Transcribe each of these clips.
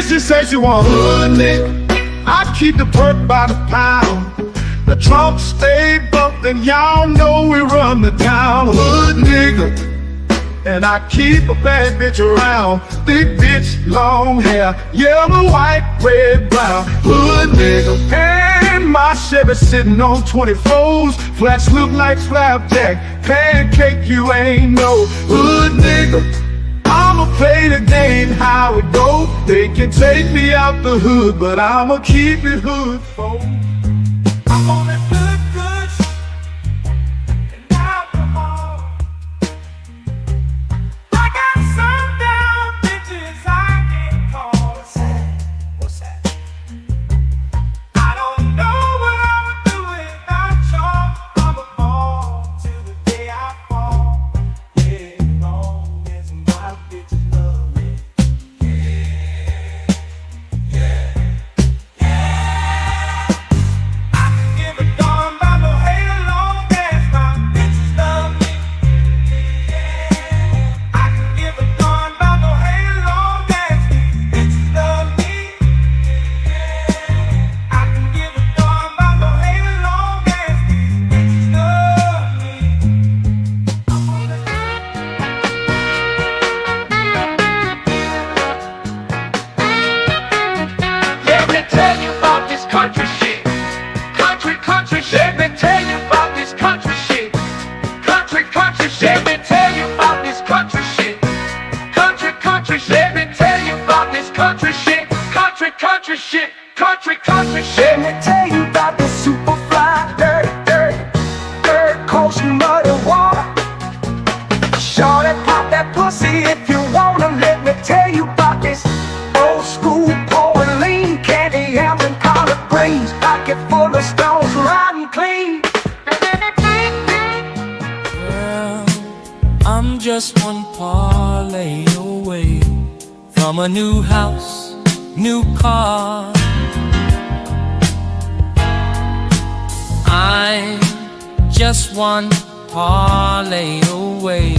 she say she want hood nigga. I keep the perk by the pound. The trunk stay bumped and y'all know we run the town. Hood nigga. And I keep a bad bitch around. Thick bitch, long hair, yellow, white, red, brown. Hood nigga. And my Chevy sitting on 24s. Flats look like flapjack. Pancake, you ain't no hood nigga. I'ma play the game how it go. They can take me out the hood, but I'ma keep it hood, folks. I'm on that good, and alcohol. I got some down bitches I can't call. What's that? I don't know what I would do without y'all. I'ma fall till the day I fall. Yeah, as long as my bitches love me. Country shit, country shit. Let me tell you about this country shit. Country shit. Let me tell you about this country shit. Country shit. Let me tell you about this country shit. Country shit. Country shit. Let me tell you about this super fly, dirt, coast, muddy water. Shorty, pop that pussy if you wanna. Let me tell you about this old school pouring lean candy yams and collard greens. Pocket full of stones, riding clean. Well, I'm just one parlay away from a new house, new car. I'm just one parlay away.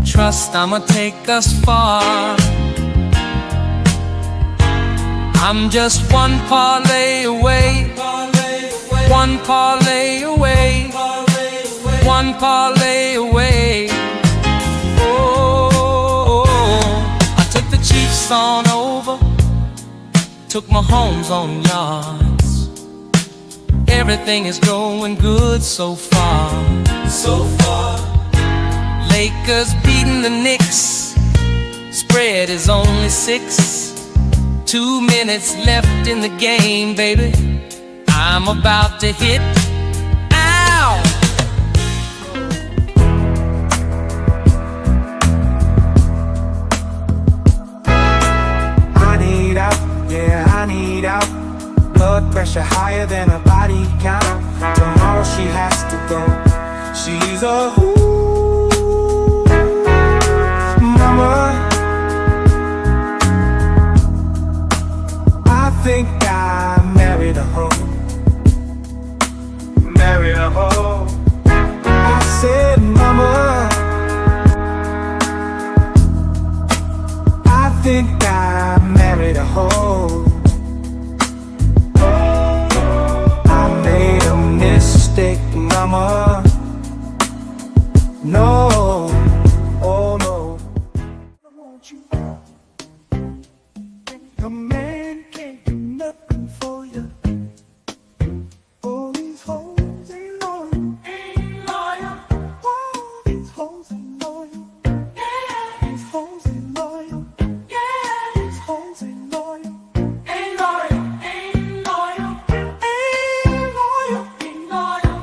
Trust I'ma take us far. I'm just one parlay away, one parlay away, one parlay away. Oh, I took the Chiefs on over, took my homes on yards. Everything is going good so far. Lakers beating the Knicks, spread is only 6. 2 minutes left in the game, baby. I'm about to hit. Ow! I need out, yeah, I need out. Blood pressure higher than a body count. Tomorrow she has to go. She's a mama. I think I married a hoe. Married a hoe. I said, mama, I think I married a hoe. I made a mistake, mama. No, oh no. I want you. Your man can't do nothing for you. All these hoes ain't loyal. All these hoes ain't loyal. These hoes ain't loyal. These hoes ain't loyal. Ain't loyal. Ain't loyal. Ain't loyal. Ain't loyal.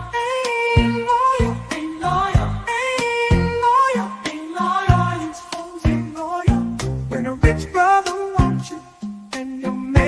Ain't loyal. Ain't loyal. Ain't loyal. Ain't loyal. These hoes ain't loyal. When a rich brother wants you and your man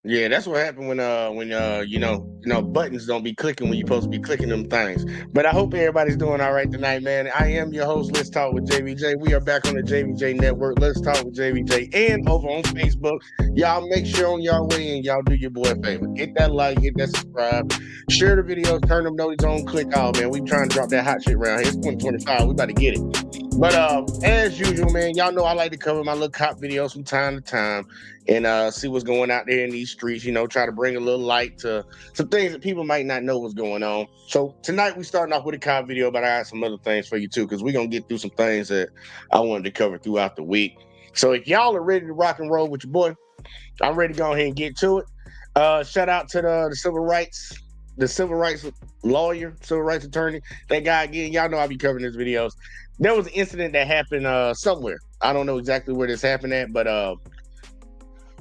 Yeah, that's what happened when buttons don't be clicking when you're supposed to be clicking them things. But I hope everybody's doing all right tonight, man. I am your host. Let's talk with JVJ. We are back on the JVJ Network. Let's talk with JVJ and over on Facebook. Y'all make sure on y'all way in, y'all do your boy a favor. Hit that like, hit that subscribe, share the videos, turn them notifications on, click all, man. We trying to drop that hot shit around here. It's 2025. We about to get it. But as usual, man, y'all know I like to cover my little cop videos from time to time and see what's going out there in these streets, try to bring a little light to some things that people might not know what's going on. So tonight we starting off with a cop video, but I got some other things for you too, because we're going to get through some things that I wanted to cover throughout the week. So if y'all are ready to rock and roll with your boy, I'm ready to go ahead and get to it. Shout out to the civil rights lawyer, civil rights attorney. That guy again, y'all know I'll be covering his videos. There was an incident that happened somewhere. I don't know exactly where this happened at, but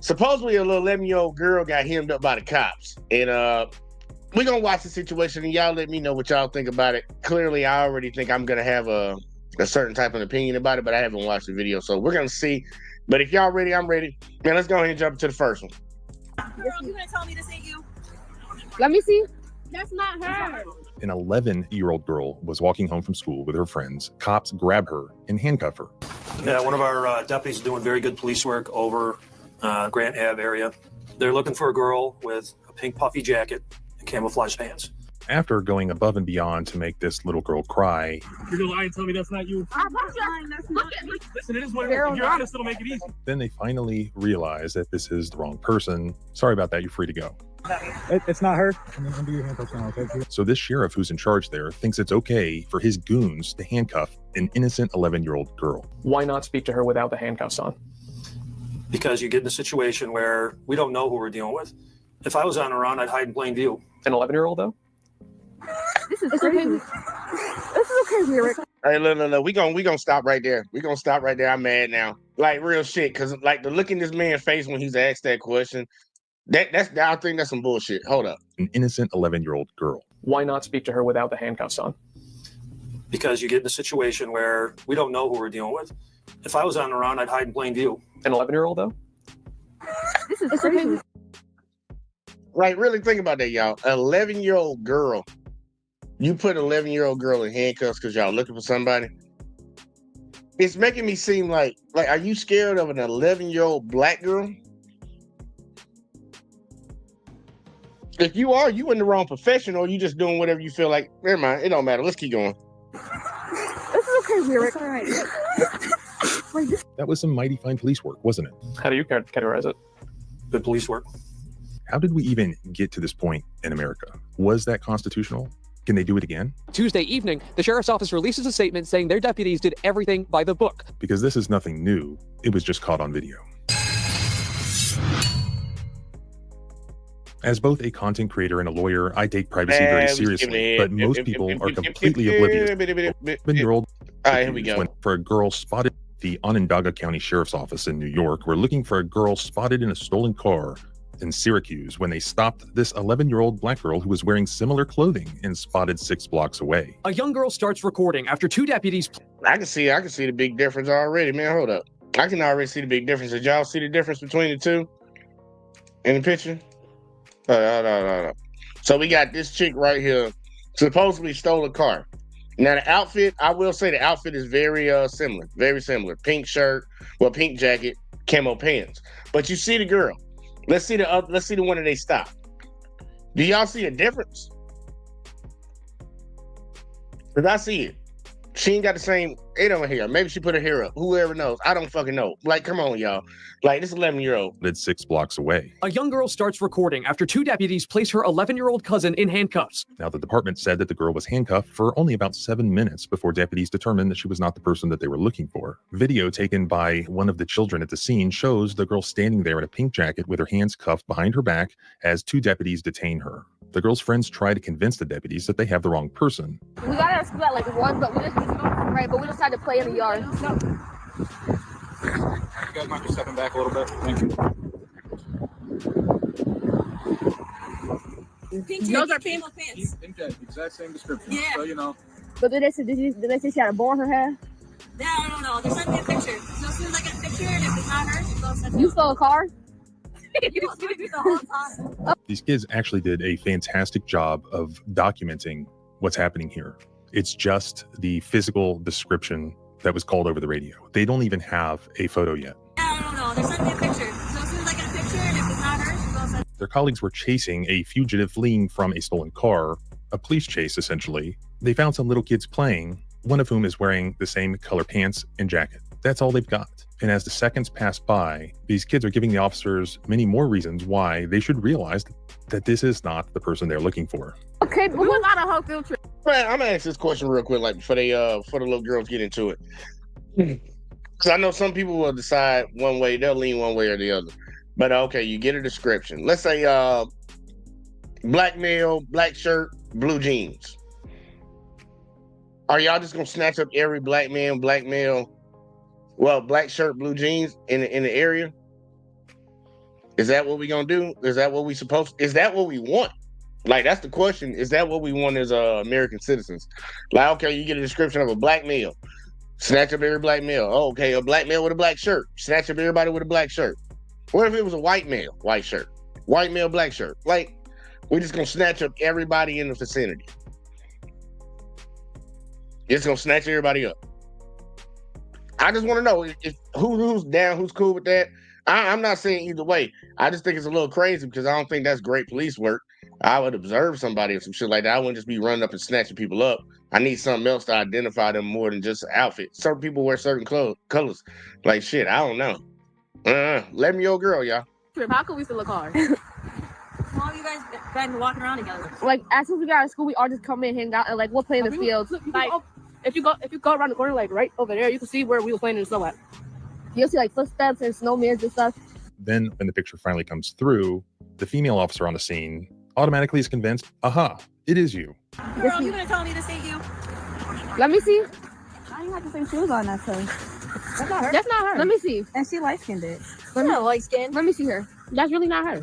supposedly a little 11-year-old girl got hemmed up by the cops. And we're going to watch the situation, and y'all let me know what y'all think about it. Clearly, I already think I'm going to have a certain type of opinion about it, but I haven't watched the video, so we're going to see. But if y'all ready, I'm ready. Man, let's go ahead and jump to the first one. Girl, you gonna tell me this ain't you? Let me see. That's not her. An 11-year-old girl was walking home from school with her friends. Cops grab her and handcuff her. Yeah, one of our deputies is doing very good police work over Grant Ave area. They're looking for a girl with a pink puffy jacket and camouflage pants. After going above and beyond to make this little girl cry, you're gonna lie and tell me that's not you? I'm not lying, that's not me. Listen, it is what it is. If you're honest, it'll make it easy. then they finally realize that this is the wrong person. Sorry about that, you're free to go. It's not her. Undo your handcuffs now, okay? So this sheriff who's in charge there thinks it's okay for his goons to handcuff an innocent 11-year-old girl. Why not speak to her without the handcuffs on? Because you get in a situation where we don't know who we're dealing with. If I was on a run, I'd hide in plain view. An 11-year-old, though? This is crazy. This is okay, Lyric. Hey, look. We gonna stop right there. We gonna stop right there. I'm mad now. Like, real shit. Because, like, the look in this man's face when he's asked that question, I think that's some bullshit. Hold up. An innocent 11-year-old girl. Why not speak to her without the handcuffs on? Because you get in a situation where we don't know who we're dealing with. If I was on the run, I'd hide in plain view. An 11-year-old, though? This is crazy. Like, really think about that, y'all. 11-year-old girl. You put an 11-year-old girl in handcuffs because y'all looking for somebody. It's making me seem like, are you scared of an 11-year-old black girl? If you are, you in the wrong profession, or you just doing whatever you feel like. Never mind, it don't matter. Let's keep going. This is okay, Lyric. All right. That was some mighty fine police work, wasn't it? How do you categorize it? Good police work. How did we even get to this point in America? Was that constitutional? Can they do it again? Tuesday evening, the sheriff's office releases a statement saying their deputies did everything by the book. Because this is nothing new. It was just caught on video. As both a content creator and a lawyer, I take privacy very seriously, but most people are completely oblivious. 11-year-old All right, here we go. went for a girl spotted at the Onondaga County Sheriff's Office in New York. We're looking for a girl spotted in a stolen car in Syracuse when they stopped this 11-year-old black girl who was wearing similar clothing and spotted 6 blocks away. A young girl starts recording after 2 deputies... I can see the big difference already, man. Hold up. I can already see the big difference. Did y'all see the difference between the two in the picture? No. So we got this chick right here, supposedly stole a car. Now the outfit, I will say the outfit is very similar. Pink shirt, pink jacket, camo pants. But you see the girl. Let's see the one that they stopped. Do y'all see a difference? Because I see it. She ain't got the same, it on her hair. Maybe she put her hair up. Whoever knows. I don't fucking know. Like, come on, y'all. Like, this 11-year-old. That's 6 blocks away. A young girl starts recording after 2 deputies place her 11-year-old cousin in handcuffs. Now, the department said that the girl was handcuffed for only about 7 minutes before deputies determined that she was not the person that they were looking for. Video taken by one of the children at the scene shows the girl standing there in a pink jacket with her hands cuffed behind her back as 2 deputies detain her. The girl's friends try to convince the deputies that they have the wrong person. We got our school at like 1, but we decided to play in the yard. You guys might be stepping back a little bit. Thank you. Pink jacket, camo pants. Pink jacket, exact same description. Yeah. So you know. But did they say she had a bow in her hair? No, I don't know. They sent me a picture. So as soon as I get a picture, and if it's not her, they'll send You it. stole a car? You was with me the whole time. These kids actually did a fantastic job of documenting what's happening here. It's just the physical description that was called over the radio. They don't even have a photo yet. I don't know. They're sending me a picture. So as soon as I get a picture, and if it's not her, she's all set. Their colleagues were chasing a fugitive fleeing from a stolen car, a police chase essentially. They found some little kids playing, one of whom is wearing the same color pants and jacket. That's all they've got. And as the seconds pass by, these kids are giving the officers many more reasons why they should realize that this is not the person they're looking for. Okay, but we got a whole field trip. Man, I'm gonna ask this question real quick, like before the little girls get into it. Because I know some people will decide one way, they'll lean one way or the other. But okay, you get a description. Let's say black male, black shirt, blue jeans. Are y'all just gonna snatch up every black man, black male, well, black shirt, blue jeans in the area? Is that what we gonna do? Is that what we supposed? Is that what we want? Like, that's the question. Is that what we want as American citizens? Like, okay, you get a description of a black male, snatch up every black male. Oh, okay, a black male with a black shirt, snatch up everybody with a black shirt. What if it was a white male, white shirt, white male, black shirt? Like, we're just gonna snatch up everybody in the vicinity. It's gonna snatch everybody up. I just want to know if who's down, who's cool with that. I'm not saying either way. I just think it's a little crazy because I don't think that's great police work. I would observe somebody or some shit like that. I wouldn't just be running up and snatching people up. I need something else to identify them more than just an outfit. Certain people wear certain colors. Like, shit, I don't know. Let me your girl, y'all. How can we steal a car? How long you guys been walking around together? Like, as soon as we got out of school, we all just come in, hang out, and like we'll play in the fields. Like, if you go around the corner, like right over there, you can see where we were playing in the snow at. You'll see like footsteps and snowmen and stuff. Then when the picture finally comes through, the female officer on the scene automatically is convinced, aha, it is you. Girl, you gonna tell me this ain't you? Let me see. I ain't got the same shoes on that time. That's not her. That's not her. Let me see. And she light skinned it. Light skin. Let me see her. That's really not her.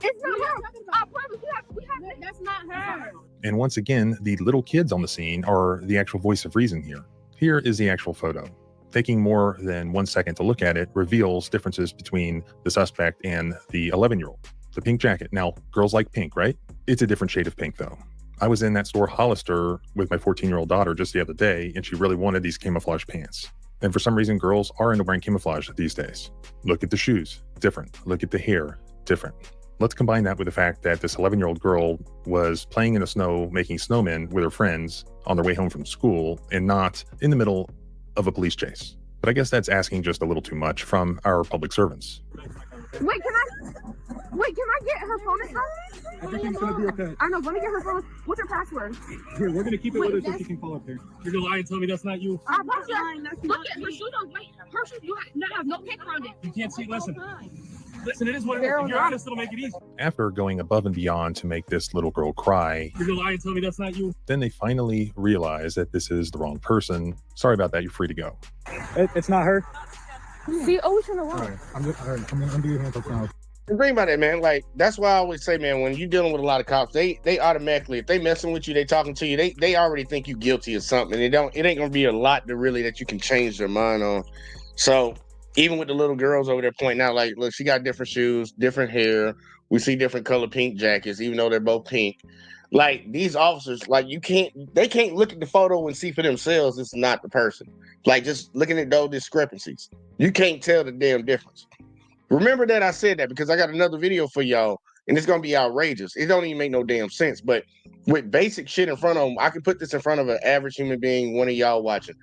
It's not her. I promise we have that's not her. And once again, the little kids on the scene are the actual voice of reason here. Here is the actual photo. Taking more than 1 second to look at it reveals differences between the suspect and the 11-year-old. The pink jacket. Now, girls like pink, right? It's a different shade of pink, though. I was in that store Hollister with my 14-year-old daughter just the other day, and she really wanted these camouflage pants. And for some reason, girls are into wearing camouflage these days. Look at the shoes. Different. Look at the hair. Different. Let's combine that with the fact that this 11-year-old girl was playing in the snow, making snowmen with her friends on their way home from school, and not in the middle of a police chase. But I guess that's asking just a little too much from our public servants. Wait, can I get her phone and stuff? I think it's gonna be okay. I know, let me get her phone. What's her password? Here, we're gonna keep it with her so she can call up here. You're gonna lie and tell me that's not you. Look at her shoes on. Wait, her shoes. You have no paper on it. You can't see. Listen, it is what it is. If you're honest, it'll make it easy. After going above and beyond to make this little girl cry, You're gonna lie and tell me that's not you. then they finally realize that this is the wrong person. Sorry about that, you're free to go. It's not her. See, always trying to lie. Alright, I'm gonna do your handcuffs now. The thing about it, man, like, that's why I always say, man, when you're dealing with a lot of cops, they automatically, if they messing with you, they talking to you, they already think you guilty of something. It ain't gonna be a lot that you can change their mind on. So even with the little girls over there pointing out, like, look, she got different shoes, different hair. We see different color pink jackets, even though they're both pink. Like, these officers, like, they can't look at the photo and see for themselves it's not the person. Like, just looking at those discrepancies, you can't tell the damn difference. Remember that I said that because I got another video for y'all, and it's gonna be outrageous. It don't even make no damn sense, but with basic shit in front of them, I can put this in front of an average human being, one of y'all watching,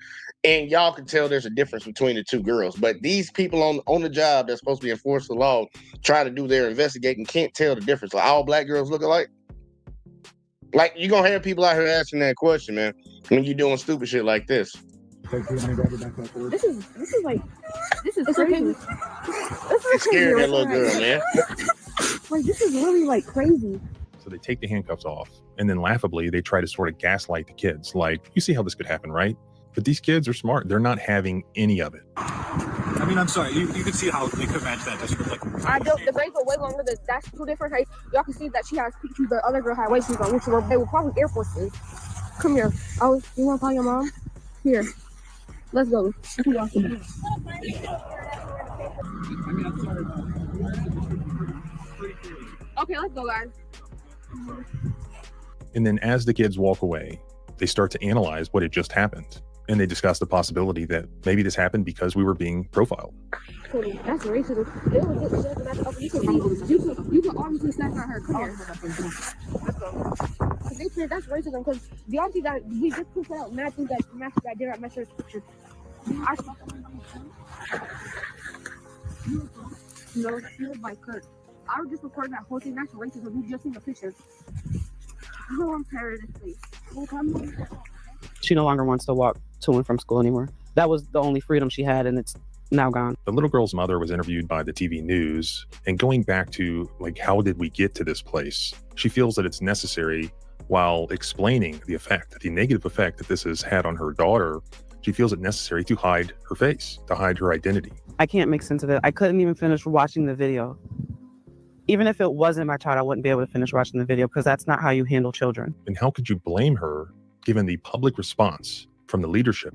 and y'all can tell there's a difference between the two girls. But these people on the job that's supposed to be enforce the law, try to do their investigating, can't tell the difference. Like, all black girls look alike. Like, you're gonna have people out here asking that question, man, when you're doing stupid shit like this. This is crazy. It scared that little girl, man. Like, this is really like crazy. So they take the handcuffs off, and then laughably, they try to sort of gaslight the kids. Like, you see how this could happen, right? But these kids are smart. They're not having any of it. I mean, I'm sorry. You can see how they could match that. Just like, I don't. The braids were way longer. That's two different heights. Y'all can see that she has pink shoes. The other girl had white shoes on, which they were probably Air Forces. Come here. You want to call your mom? Here. Let's go. I mean, I'm sorry. Okay, let's go, guys. And then as the kids walk away, they start to analyze what had just happened. And they discuss the possibility that maybe this happened because we were being profiled. That's racism. You can obviously snap at her. Come here. Let's go. They said that's racism because the auntie that we just put out matches that did not match her picture. No, she was by Kurt. I was just recording that whole thing. That's racism. You just seen the picture. Oh, I'm tired of this place. She no longer wants to walk to and from school anymore. That was the only freedom she had, and it's now gone. The little girl's mother was interviewed by the TV news, and going back to like, how did we get to this place? She feels that it's necessary, while explaining the negative effect that this has had on her daughter. She feels it necessary to hide her face, to hide her identity. I can't make sense of it. I couldn't even finish watching the video. Even if it wasn't my child, I wouldn't be able to finish watching the video because that's not how you handle children. And how could you blame her given the public response from the leadership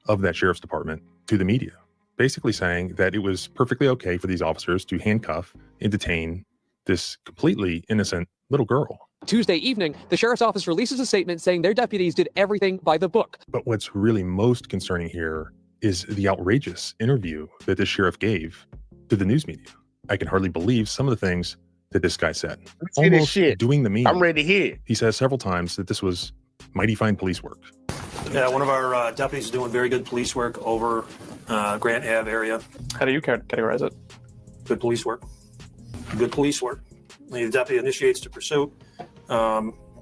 of that sheriff's department to the media, basically saying that it was perfectly okay for these officers to handcuff and detain this completely innocent little girl. Tuesday evening, the sheriff's office releases a statement saying their deputies did everything by the book. But what's really most concerning here is the outrageous interview that the sheriff gave to the news media. I can hardly believe some of the things that this guy said. Almost doing the meme. I'm ready to hear it. He says several times that this was mighty fine police work. Yeah, one of our deputies is doing very good police work over Grant Ave area. How do you categorize it? Good police work. Good police work. The deputy initiates the pursuit,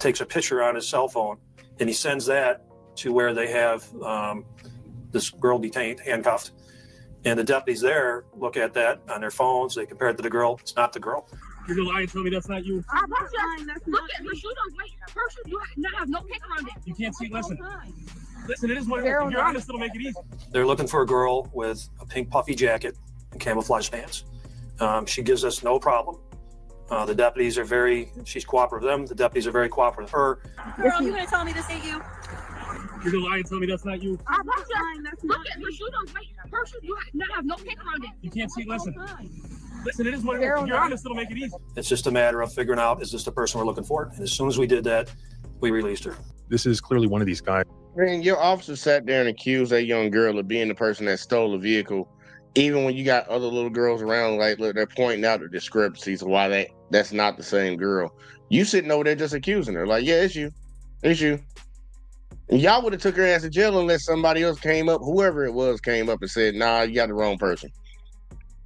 takes a picture on his cell phone, and he sends that to where they have this girl detained, handcuffed. And the deputies there look at that on their phones. They compare it to the girl. It's not the girl. You're gonna lie and tell me that's not you? Look at her shoes. Wait, her shoes. You have no picture on it. You can't see. Listen, it is what it is. If you're honest, it'll make it easy. They're looking for a girl with a pink puffy jacket and camouflage pants. She gives us no problem. The deputies are she's cooperative with them. The deputies are very cooperative with her. Girl, you gonna tell me this ain't you? You're gonna lie and tell me that's not you? Look at her shoes. Wait, her shoes. You have no picture on it. You can't see. Listen, it is what it is. If you're honest, it'll make it easy. It's just a matter of figuring out, is this the person we're looking for? And as soon as we did that, we released her. This is clearly one of these guys. Man, your officer sat there and accused that young girl of being the person that stole the vehicle. Even when you got other little girls around, like, look, they're pointing out the discrepancies of why that's not the same girl. You sitting over there just accusing her. Like, yeah, it's you. It's you. And y'all would have took her ass to jail unless somebody else came up, whoever it was, came up and said, nah, you got the wrong person.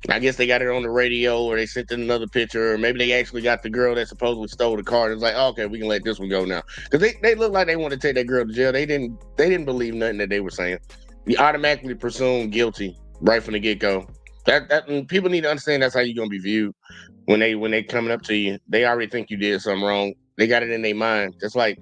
I guess they got it on the radio, or they sent in another picture, or maybe they actually got the girl that supposedly stole the car. It's like, oh, okay, we can let this one go now. Because they look like they want to take that girl to jail. They didn't believe nothing that they were saying. You automatically presume guilty right from the get-go. That people need to understand that's how you're gonna be viewed when they coming up to you. They already think you did something wrong. They got it in their mind. Just like,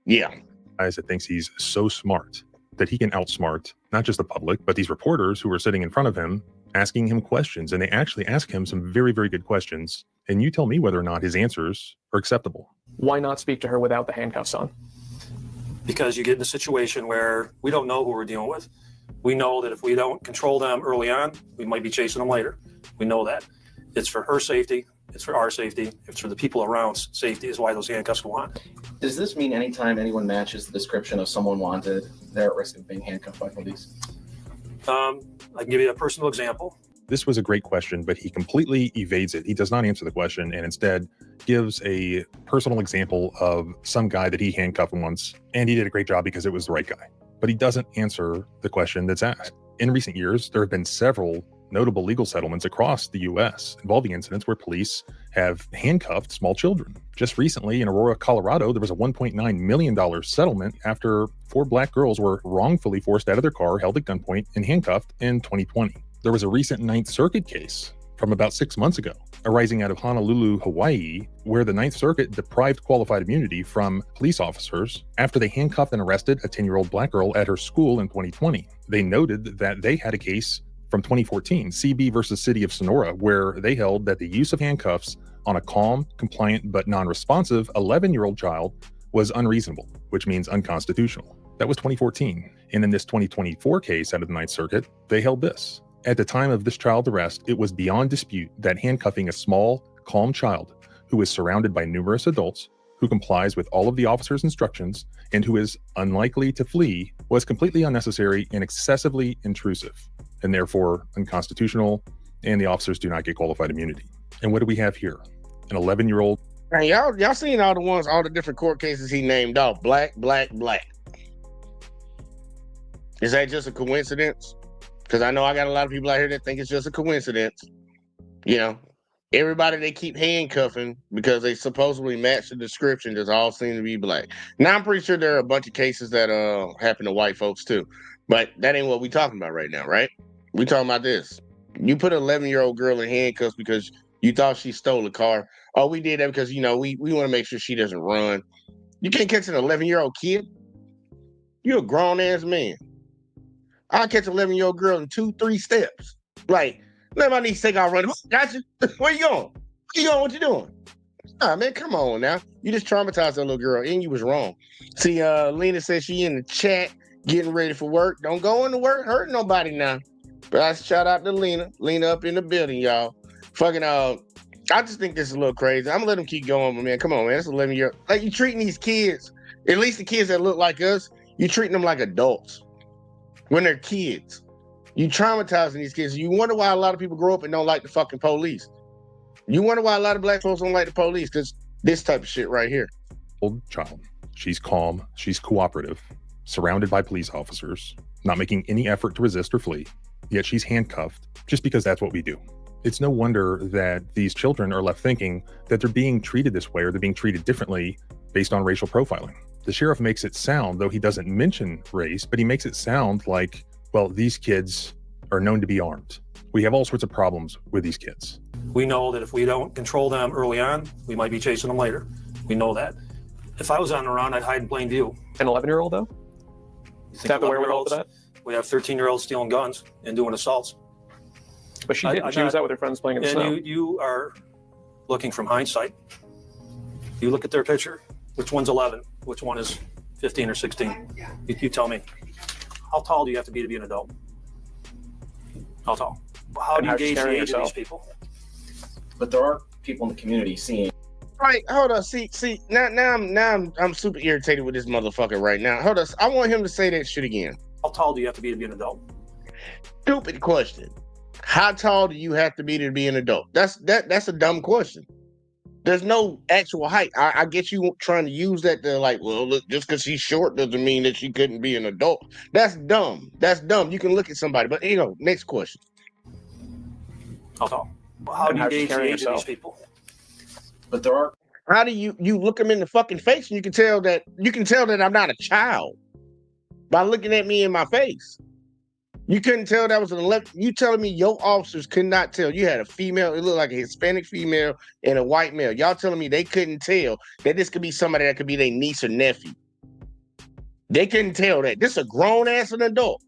yeah. Guys that thinks he's so smart that he can outsmart not just the public, but these reporters who are sitting in front of him asking him questions. And they actually ask him some very, very good questions. And you tell me whether or not his answers are acceptable. Why not speak to her without the handcuffs on? Because you get in a situation where we don't know who we're dealing with. We know that if we don't control them early on, we might be chasing them later. We know that. It's for her safety. It's for our safety. It's for the people around's safety is why those handcuffs go on. Does this mean anytime anyone matches the description of someone wanted, they're at risk of being handcuffed by police? I can give you a personal example. This was a great question, but he completely evades it. He does not answer the question and instead gives a personal example of some guy that he handcuffed once, and he did a great job because it was the right guy. But he doesn't answer the question that's asked. In recent years, there have been several notable legal settlements across the U.S. involving incidents where police have handcuffed small children. Just recently in Aurora, Colorado, there was a $1.9 million settlement after 4 black girls were wrongfully forced out of their car, held at gunpoint, and handcuffed in 2020. There was a recent Ninth Circuit case from about 6 months ago, arising out of Honolulu, Hawaii, where the Ninth Circuit deprived qualified immunity from police officers after they handcuffed and arrested a 10-year-old black girl at her school in 2020. They noted that they had a case from 2014, CB versus City of Sonora, where they held that the use of handcuffs on a calm, compliant, but non-responsive 11-year-old child was unreasonable, which means unconstitutional. That was 2014. And in this 2024 case out of the Ninth Circuit, they held this. At the time of this child arrest, it was beyond dispute that handcuffing a small, calm child who is surrounded by numerous adults, who complies with all of the officer's instructions, and who is unlikely to flee, was completely unnecessary and excessively intrusive, and therefore unconstitutional, and the officers do not get qualified immunity. And what do we have here? An 11-year-old. Hey, y'all seen all the different court cases he named off? Black. Is that just a coincidence? Because I know I got a lot of people out here that think it's just a coincidence. You know, everybody they keep handcuffing because they supposedly match the description just all seem to be black. Now, I'm pretty sure there are a bunch of cases that happen to white folks too. But that ain't what we talking about right now, right? We talking about this. You put an 11-year-old girl in handcuffs because you thought she stole a car. Oh, we did that because, you know, we want to make sure she doesn't run. You can't catch an 11-year-old kid. You're a grown-ass man. I'll catch an 11-year-old girl in 2-3 steps. Like, let my niece take out running. Got you? Where you going? Where you going? What you doing? Nah, man, come on now. You just traumatized that little girl, and you was wrong. See, Lena said she in the chat getting ready for work. Don't go into work hurting nobody now. But I shout out to Lena. Lena up in the building, y'all. Fucking, I just think this is a little crazy. I'm gonna let them keep going, but man, come on, man. It's 11-year. Like, you treating these kids, at least the kids that look like us, you treating them like adults when they're kids. You traumatizing these kids. You wonder why a lot of people grow up and don't like the fucking police. You wonder why a lot of black folks don't like the police, because this type of shit right here. Old child. She's calm. She's cooperative. Surrounded by police officers. Not making any effort to resist or flee. Yet she's handcuffed just because that's what we do. It's no wonder that these children are left thinking that they're being treated this way or they're being treated differently based on racial profiling. The sheriff makes it sound, though he doesn't mention race, but he makes it sound like, well, these kids are known to be armed. We have all sorts of problems with these kids. We know that if we don't control them early on, we might be chasing them later. We know that. If I was on the run, I'd hide in plain view. An 11-year-old, though? You think 11-year-olds, we have 13-year-olds stealing guns and doing assaults. But she didn't. She was out with her friends playing in the snow. And you are looking from hindsight. You look at their picture. Which one's 11? Which one is 15 or 16? You tell me. How tall do you have to be an adult? How tall? How do you gauge the age of these people? But there are people in the community seeing. Right, hold on. See. Now I'm super irritated with this motherfucker right now. Hold on. I want him to say that shit again. How tall do you have to be an adult? Stupid question. How tall do you have to be an adult? That's a dumb question. There's no actual height. I get you trying to use that to like, well, look, just because she's short doesn't mean that she couldn't be an adult. That's dumb. You can look at somebody, but next question. How tall? How do you gauge the age of these people? But there are. How do you look them in the fucking face and you can tell that I'm not a child by looking at me in my face. You couldn't tell that was an 11. You telling me your officers could not tell? You had a female, it looked like a Hispanic female and a white male. Y'all telling me they couldn't tell that this could be somebody that could be their niece or nephew? They couldn't tell that. This is a grown ass and adult.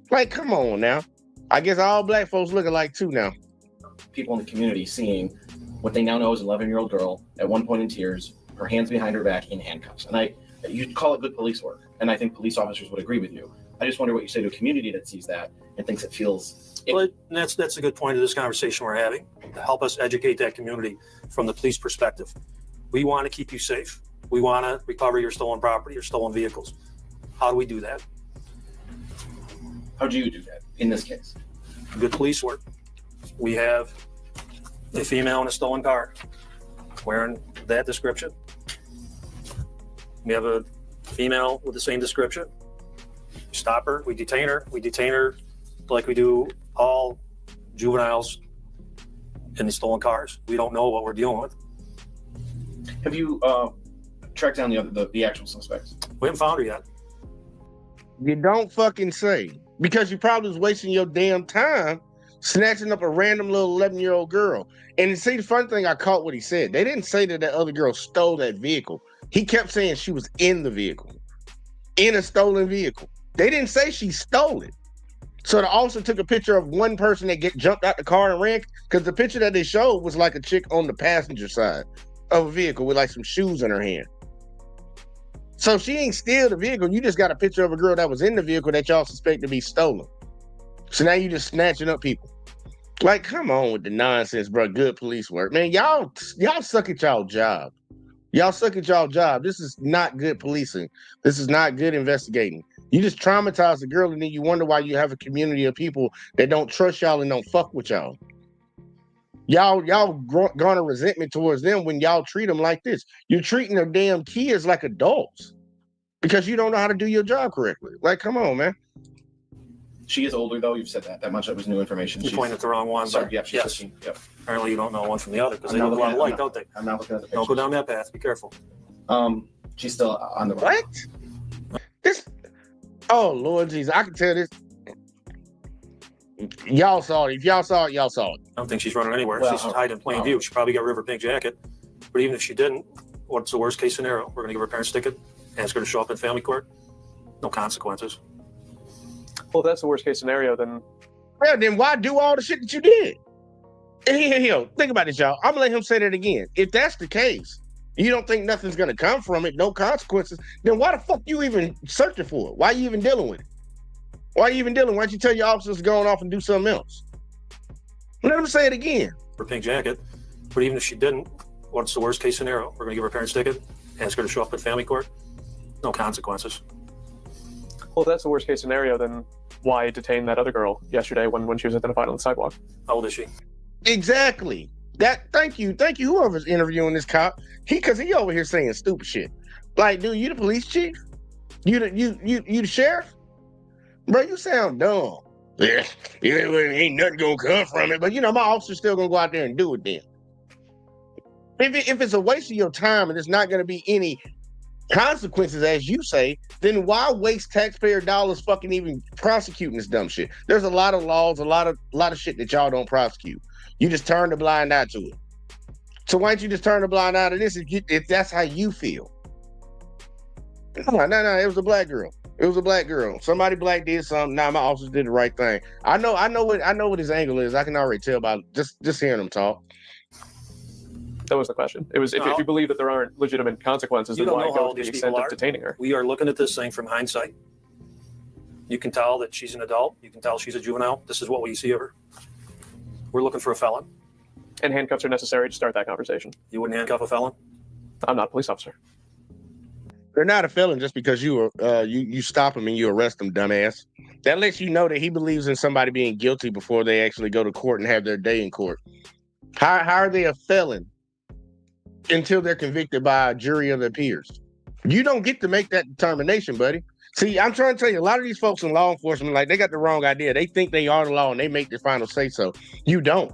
Like, come on now. I guess all black folks look alike too now. People in the community seeing what they now know is an 11-year-old girl at one point in tears, her hands behind her back in handcuffs. And you'd call it good police work. And I think police officers would agree with you. I just wonder what you say to a community that sees that and thinks it feels. Well, that's a good point of this conversation we're having, to help us educate that community from the police perspective. We want to keep you safe. We want to recover your stolen property or stolen vehicles. How do we do that? How do you do that in this case? Good police work. We have a female in a stolen car wearing that description. We have a female with the same description. Stop her, we detain her like we do all juveniles in the stolen cars. We don't know what we're dealing with. Have you tracked down the actual suspects? We haven't found her yet. You don't fucking say. Because you probably was wasting your damn time snatching up a random little 11-year-old girl. And see, the fun thing, I caught what he said. They didn't say that other girl stole that vehicle. He kept saying she was in the vehicle. In a stolen vehicle. They didn't say she stole it. So the officer took a picture of one person that jumped out the car and ran, because the picture that they showed was like a chick on the passenger side of a vehicle with like some shoes in her hand. So she ain't steal the vehicle. You just got a picture of a girl that was in the vehicle that y'all suspect to be stolen. So now you just snatching up people. Like, come on with the nonsense, bro. Good police work, man. Y'all suck at y'all job. Y'all suck at y'all job. This is not good policing. This is not good investigating. You just traumatize the girl, and then you wonder why you have a community of people that don't trust y'all and don't fuck with y'all. Y'all garner resentment towards them when y'all treat them like this. You're treating their damn kids like adults because you don't know how to do your job correctly. Like, come on, man. She is older, though. You've said that much. That was new information. You pointed at the wrong one. Sorry, But she's yes. 15. Yep. Apparently, you don't know one from the other because they I'm look a not lot looking alike, at- don't they? I'm not looking at the Don't pictures. go down that path. Be careful. She's still on the What? This? Oh Lord Jesus! I can tell this. Y'all saw it. If y'all saw it, y'all saw it. I don't think she's running anywhere. Well, She's hiding in plain view. She probably got a river pink jacket. But even if she didn't, what's the worst case scenario? We're going to give her parents' ticket, ask her to show up in family court. No consequences. Well, if that's the worst case scenario, then Well, then why do all the shit that you did? Here, think about this, y'all. I'm gonna let him say that again. If that's the case, you don't think nothing's gonna come from it, no consequences, then why the fuck you even searching for it? Why you even dealing with it? Why you even dealing? Why don't you tell your officers to go off and do something else? Let him say it again. Her pink jacket. But even if she didn't, what's the worst case scenario? We're going to give her parents' ticket, ask her to show up in family court. No consequences. well, if that's the worst case scenario, then why detain that other girl yesterday when she was identified on the sidewalk? How old is she? Exactly. Thank you. Whoever's interviewing this cop, because he over here saying stupid shit. Like, dude, you the police chief? You the sheriff? Bro, you sound dumb. Yeah, ain't nothing gonna come from it. But my officer's still gonna go out there and do it then. If it's a waste of your time and it's not gonna be any consequences, as you say, then why waste taxpayer dollars fucking even prosecuting this dumb shit? There's a lot of laws, a lot of shit that y'all don't prosecute. You just turn the blind eye to it. So why don't you just turn the blind eye to this if that's how you feel? No, it was a black girl. It was a black girl. Somebody black did something. Nah, my officers did the right thing. I know what his angle is. I can already tell by just hearing him talk. That was the question. It was if you believe that there aren't legitimate consequences, You then don't why know how go old to the these extent people of are. detaining her? We are looking at this thing from hindsight. You can tell that she's an adult. You can tell she's a juvenile. This is what we see of her. We're looking for a felon. And handcuffs are necessary to start that conversation. You wouldn't handcuff a felon? I'm not a police officer. They're not a felon just because you stop him and you arrest him, dumbass. That lets you know that he believes in somebody being guilty before they actually go to court and have their day in court. How are they a felon until they're convicted by a jury of their peers? You don't get to make that determination, buddy. See, I'm trying to tell you, a lot of these folks in law enforcement, like, they got the wrong idea. They think they are the law and they make the final say so. You don't.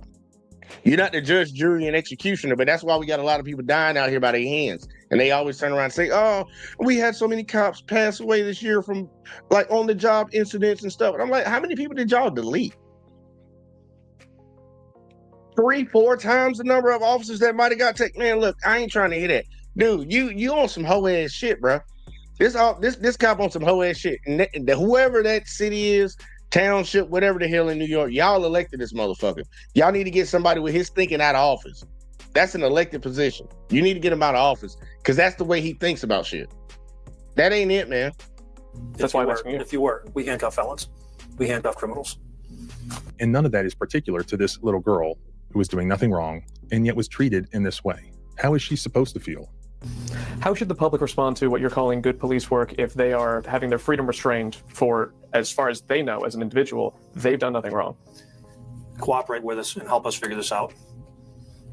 You're not the judge, jury, and executioner, but that's why we got a lot of people dying out here by their hands. And they always turn around and say, oh, we had so many cops pass away this year from, like, on-the-job incidents and stuff. And I'm like, how many people did y'all delete? 3-4 times the number of officers that might have got taken. Man, look, I ain't trying to hear that. Dude, you on some hoe-ass shit, bro. This cop on some hoe-ass shit. And whoever that city is, township, whatever the hell in New York, y'all elected this motherfucker. Y'all need to get somebody with his thinking out of office. That's an elected position. You need to get him out of office because that's the way he thinks about shit. That ain't it, man. That's why I'm asking you. If you were, we handcuff felons. We handcuff criminals. And none of that is particular to this little girl who was doing nothing wrong and yet was treated in this way. How is she supposed to feel? How should the public respond to what you're calling good police work if they are having their freedom restrained for, as far as they know, as an individual, they've done nothing wrong? Cooperate with us and help us figure this out.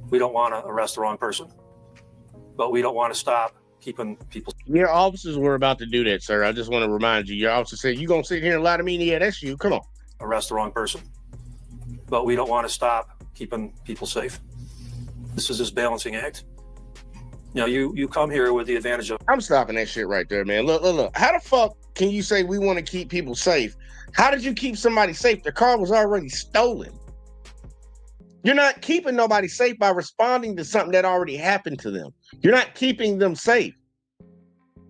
We don't want to arrest the wrong person, but we don't want to stop keeping people. Your officers were about to do that, sir. I just want to remind you. Your officer said, you going to sit here and lie to me? Yeah, that's you. Come on. Arrest the wrong person, but we don't want to stop keeping people safe. This is this balancing act. You know, you come here with the advantage of. I'm stopping that shit right there, man. Look. How the fuck can you say we want to keep people safe? How did you keep somebody safe? The car was already stolen. You're not keeping nobody safe by responding to something that already happened to them. You're not keeping them safe.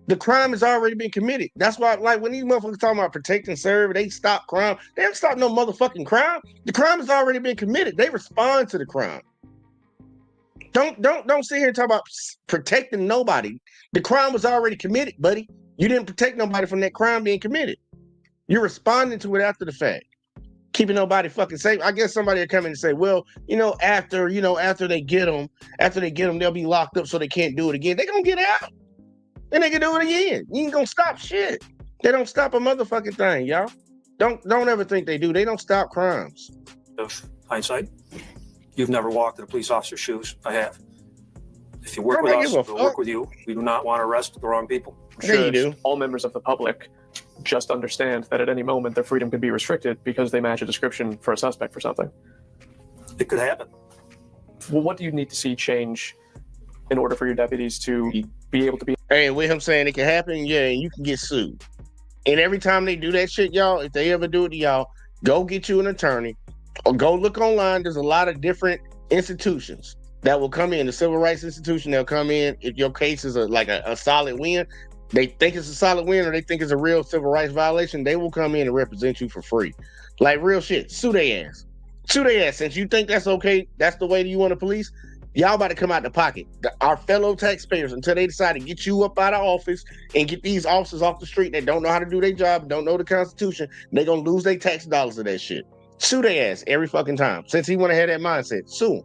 The crime has already been committed. That's why, like, when these motherfuckers talking about protect and serve, they stop crime. They haven't stopped no motherfucking crime. The crime has already been committed. They respond to the crime. Don't sit here and talk about protecting nobody. The crime was already committed, buddy. You didn't protect nobody from that crime being committed. You're responding to it after the fact. keeping nobody fucking safe. I guess somebody will come in and say, well, after they get them, they'll be locked up so they can't do it again. They're gonna get out and they can do it again. You ain't gonna stop shit. They don't stop a motherfucking thing, y'all. Don't ever think they do. They don't stop crimes. Of hindsight, you've never walked in a police officer's shoes. I have. If you work with us, we'll work with you. We do not want to arrest the wrong people. Should all members of the public just understand that at any moment their freedom could be restricted because they match a description for a suspect for something? It could happen. Well, what do you need to see change in order for your deputies to be able to be? Hey, with him saying it can happen, yeah, and you can get sued. And every time they do that shit, y'all, if they ever do it to y'all, go get you an attorney or go look online. There's a lot of different institutions that will come in. The civil rights institution, they'll come in. If your case is a solid win, they think it's a solid win or they think it's a real civil rights violation, they will come in and represent you for free. Like real shit. Sue their ass. Sue their ass. Since you think that's okay, that's the way that you want to police, y'all about to come out the pocket. Our fellow taxpayers, until they decide to get you up out of office and get these officers off the street that don't know how to do their job, don't know the Constitution, they're going to lose their tax dollars to that shit. Sue their ass every fucking time. Since he want to have that mindset, sue him.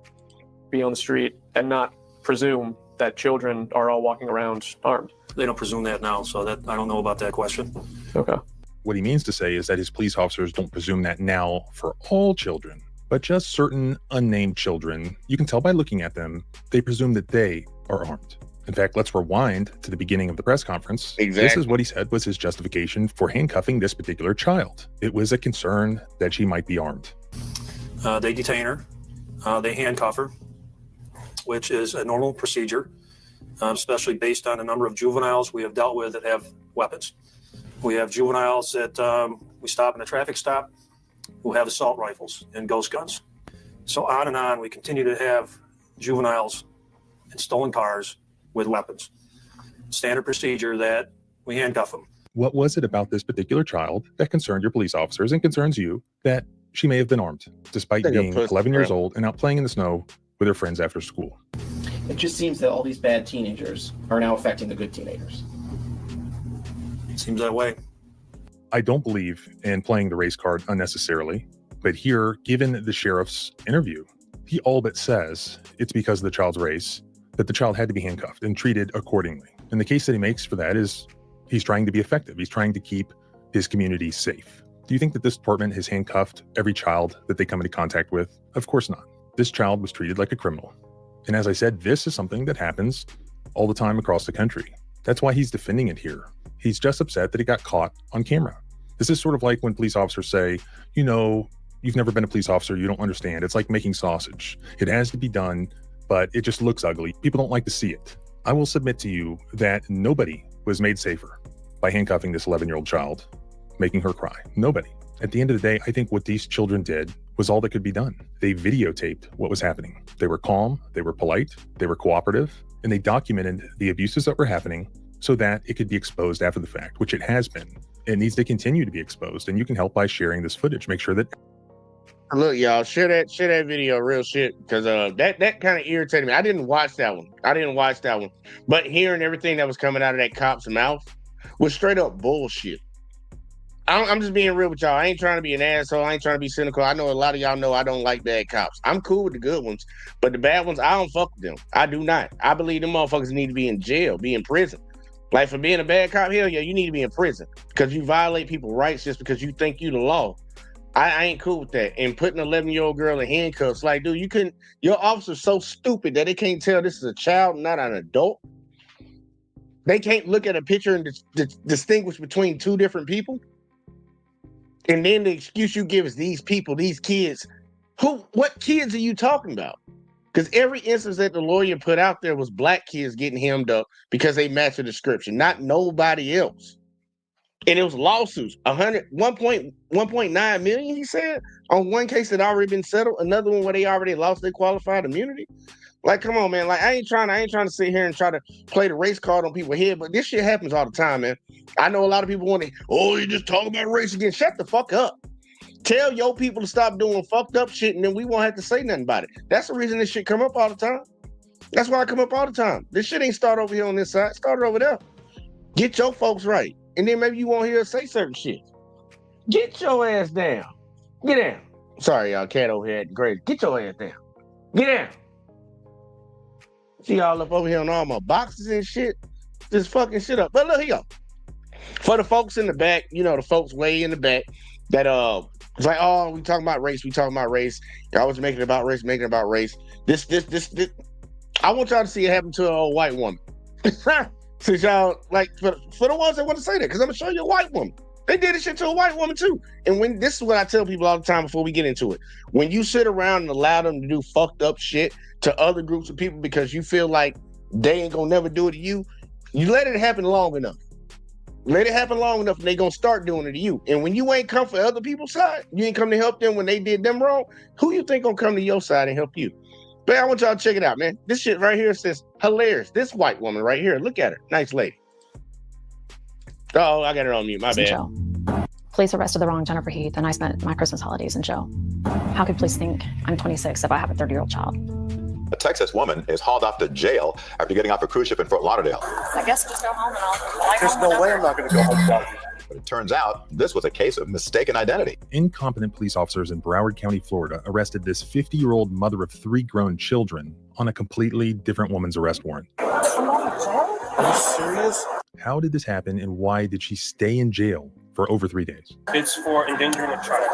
Be on the street and not presume that children are all walking around armed. They don't presume that now, so that I don't know about that question. Okay. What he means to say is that his police officers don't presume that now for all children, but just certain unnamed children. You can tell by looking at them, they presume that they are armed. In fact, let's rewind to the beginning of the press conference. Exactly. This is what he said was his justification for handcuffing this particular child. It was a concern that she might be armed. They detain her, they handcuff her, which is a normal procedure, especially based on the number of juveniles we have dealt with that have weapons. We have juveniles that we stop in a traffic stop who have assault rifles and ghost guns. So on and on, we continue to have juveniles in stolen cars with weapons. Standard procedure that we handcuff them. What was it about this particular child that concerned your police officers and concerns you that she may have been armed, despite being 11 years old and out playing in the snow with her friends after school? It just seems that all these bad teenagers are now affecting the good teenagers. It seems that way. I don't believe in playing the race card unnecessarily, but here, given the sheriff's interview, he all but says it's because of the child's race that the child had to be handcuffed and treated accordingly. And the case that he makes for that is he's trying to be effective. He's trying to keep his community safe. Do you think that this department has handcuffed every child that they come into contact with? Of course not. This child was treated like a criminal. And as I said, this is something that happens all the time across the country. That's why he's defending it here. He's just upset that he got caught on camera. This is sort of like when police officers say, you've never been a police officer, you don't understand. It's like making sausage. It has to be done, but it just looks ugly. People don't like to see it. I will submit to you that nobody was made safer by handcuffing this 11-year-old child, making her cry. Nobody. At the end of the day, I think what these children did was all that could be done. They videotaped what was happening. They were calm, they were polite, they were cooperative, and they documented the abuses that were happening so that it could be exposed after the fact, which it has been. It needs to continue to be exposed, and you can help by sharing this footage. Make sure that... Look, y'all, share that video, real shit, because that kind of irritated me. I didn't watch that one. But hearing everything that was coming out of that cop's mouth was straight up bullshit. I'm just being real with y'all. I ain't trying to be an asshole. I ain't trying to be cynical. I know a lot of y'all know I don't like bad cops. I'm cool with the good ones, but the bad ones, I don't fuck with them. I do not. I believe them motherfuckers need to be in jail, be in prison. Like, for being a bad cop, hell yeah, you need to be in prison because you violate people's rights just because you think you the law. I ain't cool with that. And putting an 11-year-old girl in handcuffs, like, dude, your officer's so stupid that they can't tell this is a child, not an adult. They can't look at a picture and distinguish between two different people. And then the excuse you give is these people, these kids. What kids are you talking about? Because every instance that the lawyer put out there was black kids getting hemmed up because they match the description, not nobody else. And it was lawsuits, 1.9 million, he said, on one case that already been settled, another one where they already lost their qualified immunity. Like, come on, man. Like, I ain't trying to sit here and try to play the race card on people's head, but this shit happens all the time, man. I know a lot of people want to, you just talk about race again. Shut the fuck up. Tell your people to stop doing fucked up shit, and then we won't have to say nothing about it. That's the reason this shit come up all the time. That's why I come up all the time. This shit ain't start over here on this side. Start over there. Get your folks right. And then maybe you won't hear us say certain shit. Get your ass down. Get down. Sorry, y'all. Cat over here acting crazy. Get your ass down. Get down. See y'all up over here on all my boxes and shit. Just fucking shit up. But look, here you go. For the folks in the back, you know, the folks way in the back that it's like, oh, we talking about race. Y'all always making it about race, making it about race. This. I want y'all to see it happen to an old white woman. Since y'all, like, for the ones that want to say that, because I'm going to show you a white woman. They did this shit to a white woman, too. And this is what I tell people all the time before we get into it. When you sit around and allow them to do fucked up shit to other groups of people because you feel like they ain't going to never do it to you, you let it happen long enough. Let it happen long enough and they going to start doing it to you. And when you ain't come for other people's side, you ain't come to help them when they did them wrong, who you think going to come to your side and help you? But I want y'all to check it out, man. This shit right here says hilarious. This white woman right here, look at her. Nice lady. Oh, I got her on mute. My bad. Jail. Police arrested the wrong Jennifer Heath, and I spent my Christmas holidays in jail. How could police think I'm 26 if I have a 30-year-old child? A Texas woman is hauled off to jail after getting off a cruise ship in Fort Lauderdale. I guess just go home and I'll There's no way I'm not going to go home without you. But it turns out this was a case of mistaken identity. Incompetent police officers in Broward County, Florida, arrested this 50-year-old mother of 3 grown children on a completely different woman's arrest warrant. Are you serious? How did this happen, and why did she stay in jail for over 3 days? It's for endangering a child.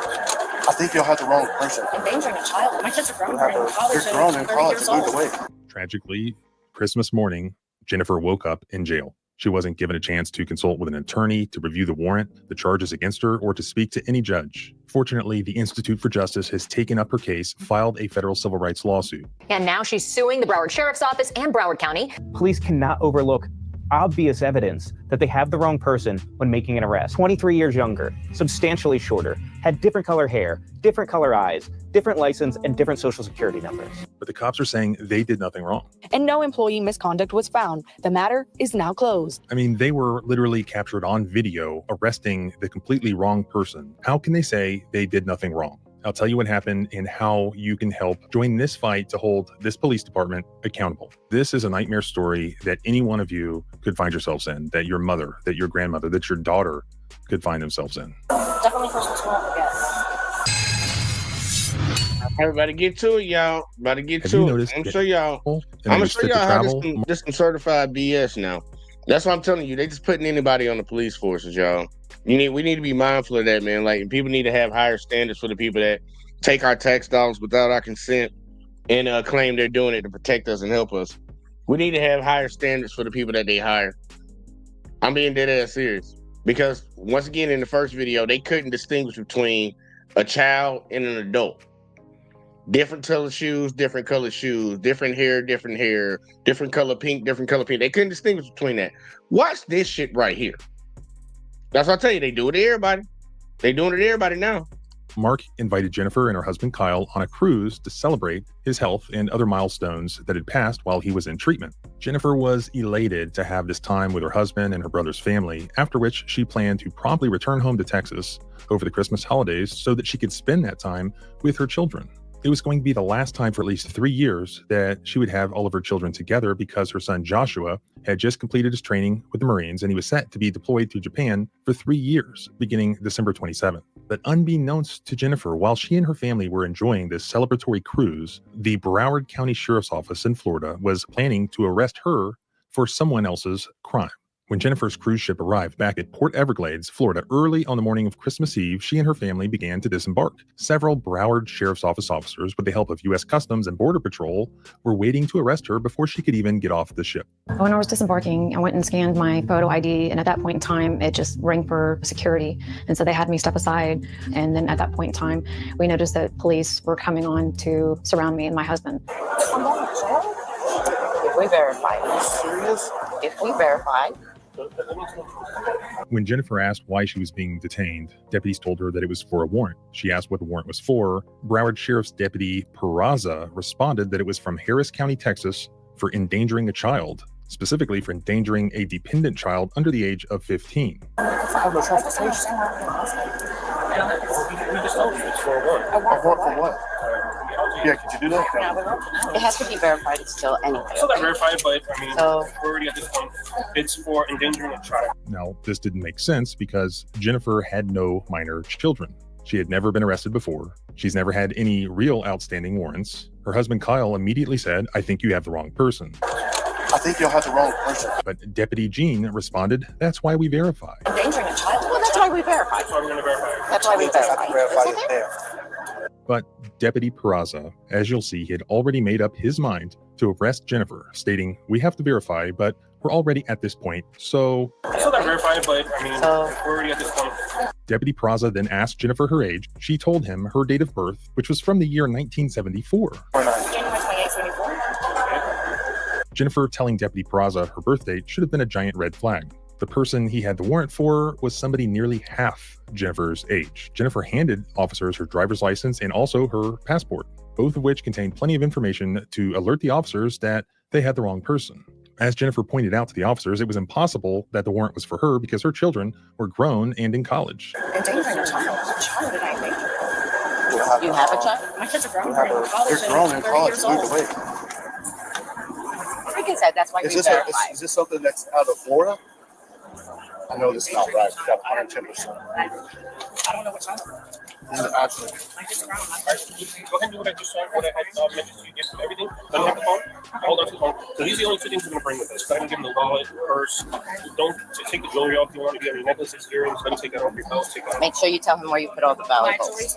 I think you'll have the wrong person. Endangering a child? My kids are grown. They're grown in college either way. Tragically, Christmas morning, Jennifer woke up in jail. She wasn't given a chance to consult with an attorney, to review the warrant, the charges against her, or to speak to any judge. Fortunately, the Institute for Justice has taken up her case, filed a federal civil rights lawsuit. And now she's suing the Broward Sheriff's Office and Broward County. Police cannot overlook obvious evidence that they have the wrong person when making an arrest. 23 years younger, substantially shorter, had different color hair, different color eyes, different license, and different social security numbers. But the cops are saying they did nothing wrong. And no employee misconduct was found. The matter is now closed. I mean, they were literally captured on video arresting the completely wrong person. How can they say they did nothing wrong? I'll tell you what happened and how you can help join this fight to hold this police department accountable. This is a nightmare story that any one of you could find yourselves in, that your mother, that your grandmother, that your daughter could find themselves in. Definitely Christmas won't forget. Everybody get to it, y'all. About to get Have to you it. noticed I'm that show y'all. and I'm gonna they show fit y'all the how travel? this some certified BS now. That's what I'm telling you. They just putting anybody on the police forces, y'all. We need to be mindful of that, man. Like, people need to have higher standards for the people that take our tax dollars without our consent and claim they're doing it to protect us and help us. We need to have higher standards for the people that they hire. I'm being dead ass serious. Because once again, in the first video, they couldn't distinguish between a child and an adult. Different color shoes, different hair, different color pink, different color pink. They couldn't distinguish between that. Watch this shit right here. That's what I tell you, they do it to everybody. They doing it to everybody now. Mark invited Jennifer and her husband Kyle on a cruise to celebrate his health and other milestones that had passed while he was in treatment. Jennifer was elated to have this time with her husband and her brother's family, after which she planned to promptly return home to Texas over the Christmas holidays so that she could spend that time with her children. It was going to be the last time for at least 3 years that she would have all of her children together because her son Joshua had just completed his training with the Marines and he was set to be deployed to Japan for 3 years, beginning December 27th. But unbeknownst to Jennifer, while she and her family were enjoying this celebratory cruise, the Broward County Sheriff's Office in Florida was planning to arrest her for someone else's crime. When Jennifer's cruise ship arrived back at Port Everglades, Florida, early on the morning of Christmas Eve, she and her family began to disembark. Several Broward Sheriff's Office officers, with the help of U.S. Customs and Border Patrol, were waiting to arrest her before she could even get off the ship. When I was disembarking, I went and scanned my photo ID, and at that point in time, it just rang for security. And so they had me step aside. And then at that point in time, we noticed that police were coming on to surround me and my husband. I'm going to jail? If we verify. Are you serious? If we verify. When Jennifer asked why she was being detained, deputies told her that it was for a warrant. She asked what the warrant was for. Broward Sheriff's Deputy Peraza responded that it was from Harris County, Texas, for endangering a child, specifically for endangering a dependent child under the age of 15. I have no transportation. We just told you it's for a warrant. A warrant for what? Yeah, could you do that? It has to be verified still anyway. It's not verified, but I mean, So- we're already at this point. It's for endangering a child. Now, this didn't make sense because Jennifer had no minor children. She had never been arrested before. She's never had any real outstanding warrants. Her husband Kyle immediately said, "I think you have the wrong person." I think you'll have the wrong person. But Deputy Jean responded, "That's why we verify." Endangering a child? Well, that's why we verify. That's why we're going to verify. That's why we verify. Verify it there. But Deputy Peraza, as you'll see, he had already made up his mind to arrest Jennifer, stating, "We have to verify, but we're already at this point, so..." Still not verified, but I mean, we're already at this point. Deputy Peraza then asked Jennifer her age. She told him her date of birth, which was from the year 1974. January 28, 74. Jennifer telling Deputy Peraza her birth date should have been a giant red flag. The person he had the warrant for was somebody nearly half Jennifer's age. Jennifer handed officers her driver's license and also her passport, both of which contained plenty of information to alert the officers that they had the wrong person. As Jennifer pointed out to the officers, it was impossible that the warrant was for her because her children were grown and in college. Endangering a child. A child in endangerment. You have a child? My kids are grown. They're grown in college. Moved away. Like I said, that's why we verify. Is this something that's out of Florida? I know this is not right. You got 110%. I don't know what child. Absolutely. My kids are grown. Go ahead and do what I just saw, what I had mentioned to you, get everything. Don't have the phone? Hold on to the phone. So these are the only two things we're going to bring with us. Go ahead and give them the wallet, purse. Don't take the jewelry off if you want. If you have any necklaces, earrings, don't take that off your belt. Take that off. Make sure you tell him where you put all the valuables.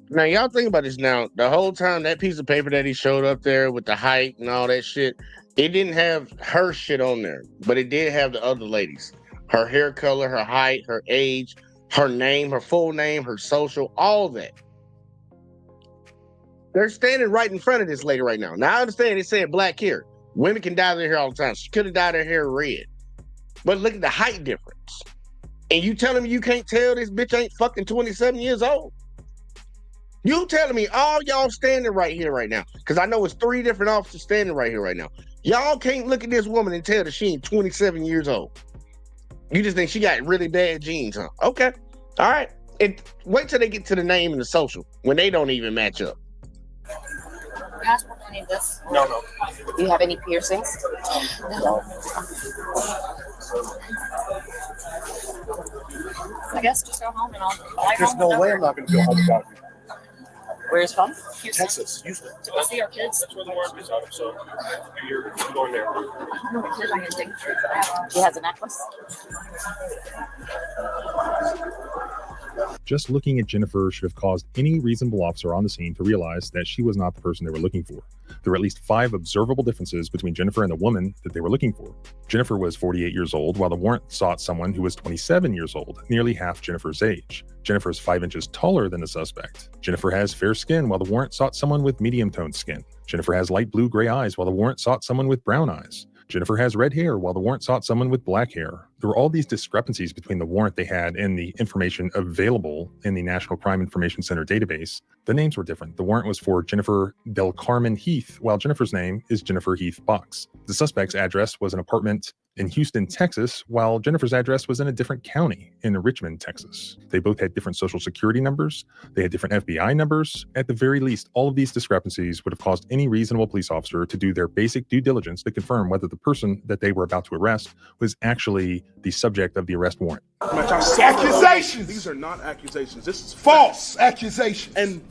Now, y'all think about this now. The whole time, that piece of paper that he showed up there with the height and all that shit, it didn't have her shit on there, but it did have the other ladies. Her hair color, her height, her age, her name, her full name, her social, all that. They're standing right in front of this lady right now. Now, I understand it said black hair. Women can dye their hair all the time. She could have dyed her hair red. But look at the height difference. And you telling me you can't tell this bitch ain't fucking 27 years old? You telling me all y'all standing right here right now, because I know it's 3 different officers standing right here right now. Y'all can't look at this woman and tell that she ain't 27 years old. You just think she got really bad genes, huh? Okay. All right. Wait till they get to the name and the social when they don't even match up. Passport, any of this? No. Do you have any piercings? No. I guess just go home and I'll fly There's home. no way I'm not going to go home without you. Where's home? Texas, Houston. To go see our kids. That's where the warrant is out of, so you're going there. She has a necklace. Just looking at Jennifer should have caused any reasonable officer on the scene to realize that she was not the person they were looking for. There were at least 5 observable differences between Jennifer and the woman that they were looking for. Jennifer was 48 years old, while the warrant sought someone who was 27 years old, nearly half Jennifer's age. Jennifer is 5 inches taller than the suspect. Jennifer has fair skin, while the warrant sought someone with medium-toned skin. Jennifer has light blue-gray eyes, while the warrant sought someone with brown eyes. Jennifer has red hair, while the warrant sought someone with black hair. There were all these discrepancies between the warrant they had and the information available in the National Crime Information Center database. The names were different. The warrant was for Jennifer Del Carmen Heath, while Jennifer's name is Jennifer Heath Box. The suspect's address was an apartment in Houston, Texas, while Jennifer's address was in a different county in Richmond, Texas. They both had different social security numbers. They had different FBI numbers. At the very least, all of these discrepancies would have caused any reasonable police officer to do their basic due diligence to confirm whether the person that they were about to arrest was actually the subject of the arrest warrant. Accusations! These are not accusations. This is false accusations. And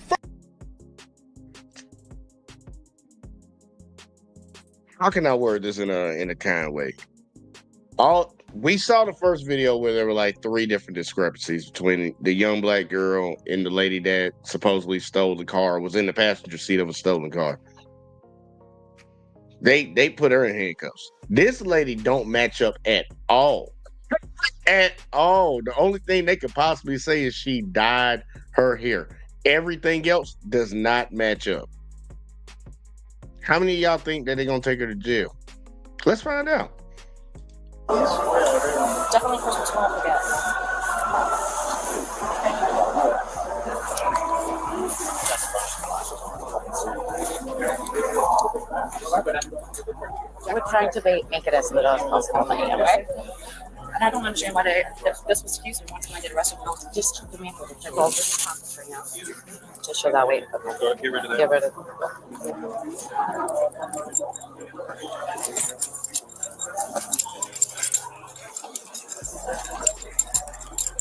how can I word this in a kind way? We saw the first video where there were like 3 different discrepancies between the young black girl and the lady that supposedly stole the car, was in the passenger seat of a stolen car. They put her in handcuffs. This lady don't match up at all. At all. The only thing they could possibly say is she dyed her hair. Everything else does not match up. How many of y'all think that they're gonna take her to jail? Let's find out. Definitely Christmas won't forget. We're trying to make it as little as possible money, okay? And I don't understand why this was Houston. One time I did arrested, just the main one. Well, this is conference right now. Just show that weight. Okay. Get rid of that. Get rid of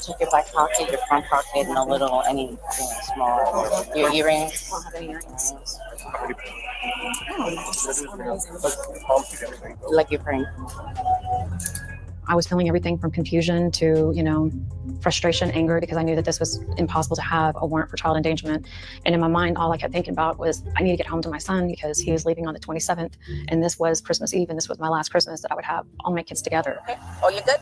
Check your back pocket, your front pocket, and a little, anything small. Your earrings. I don't have any earrings. Like your ring. I was feeling everything from confusion to, frustration, anger, because I knew that this was impossible to have a warrant for child endangerment. And in my mind, all I kept thinking about was, I need to get home to my son because he was leaving on the 27th. And this was Christmas Eve, and this was my last Christmas that I would have all my kids together. Okay. Oh, you good?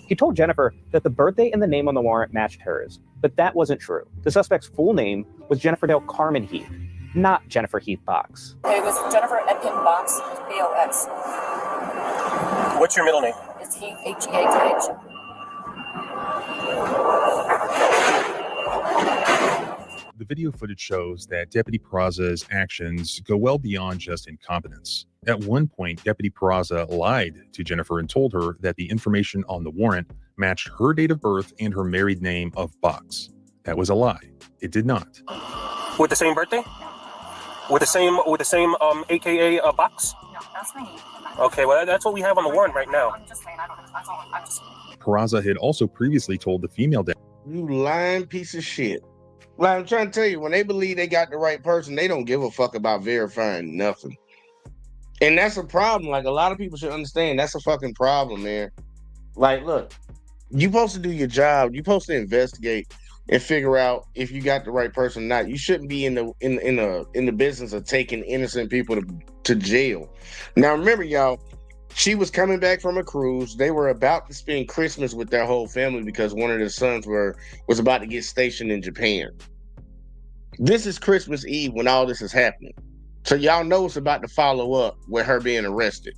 He told Jennifer that the birthday and the name on the warrant matched hers, but that wasn't true. The suspect's full name was Jennifer Dale Carmen Heath, not Jennifer Heath Box. It was Jennifer Etkin Box, B-O-X. What's your middle name? It's Heath, H-E-A-T-H. The video footage shows that Deputy Peraza's actions go well beyond just incompetence. At one point, Deputy Peraza lied to Jennifer and told her that the information on the warrant matched her date of birth and her married name of Box. That was a lie. It did not. With the same birthday? With the same AKA Box? No, that's me. Okay, well that's what we have on the warrant right now. I'm just saying, that's all. I'm just. Peraza had also previously told the female You lying piece of shit. Like, I'm trying to tell you, when they believe they got the right person, they don't give a fuck about verifying nothing. And that's a problem. Like, a lot of people should understand that's a fucking problem, man. Like, look, you're supposed to do your job. You're supposed to investigate and figure out if you got the right person or not. You shouldn't be in the business of taking innocent people to jail. Now, remember, y'all, she was coming back from a cruise. They were about to spend Christmas with their whole family because one of their sons was about to get stationed in Japan. This is Christmas Eve when all this is happening. So y'all know it's about to follow up with her being arrested.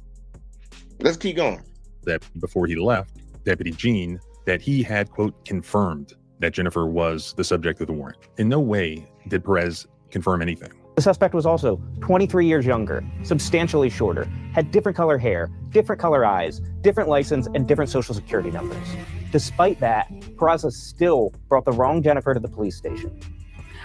Let's keep going. That before he left, Deputy Gene, that he had, quote, confirmed that Jennifer was the subject of the warrant. In no way did Perez confirm anything. The suspect was also 23 years younger, substantially shorter, had different color hair, different color eyes, different license, and different social security numbers. Despite that, Peraza still brought the wrong Jennifer to the police station.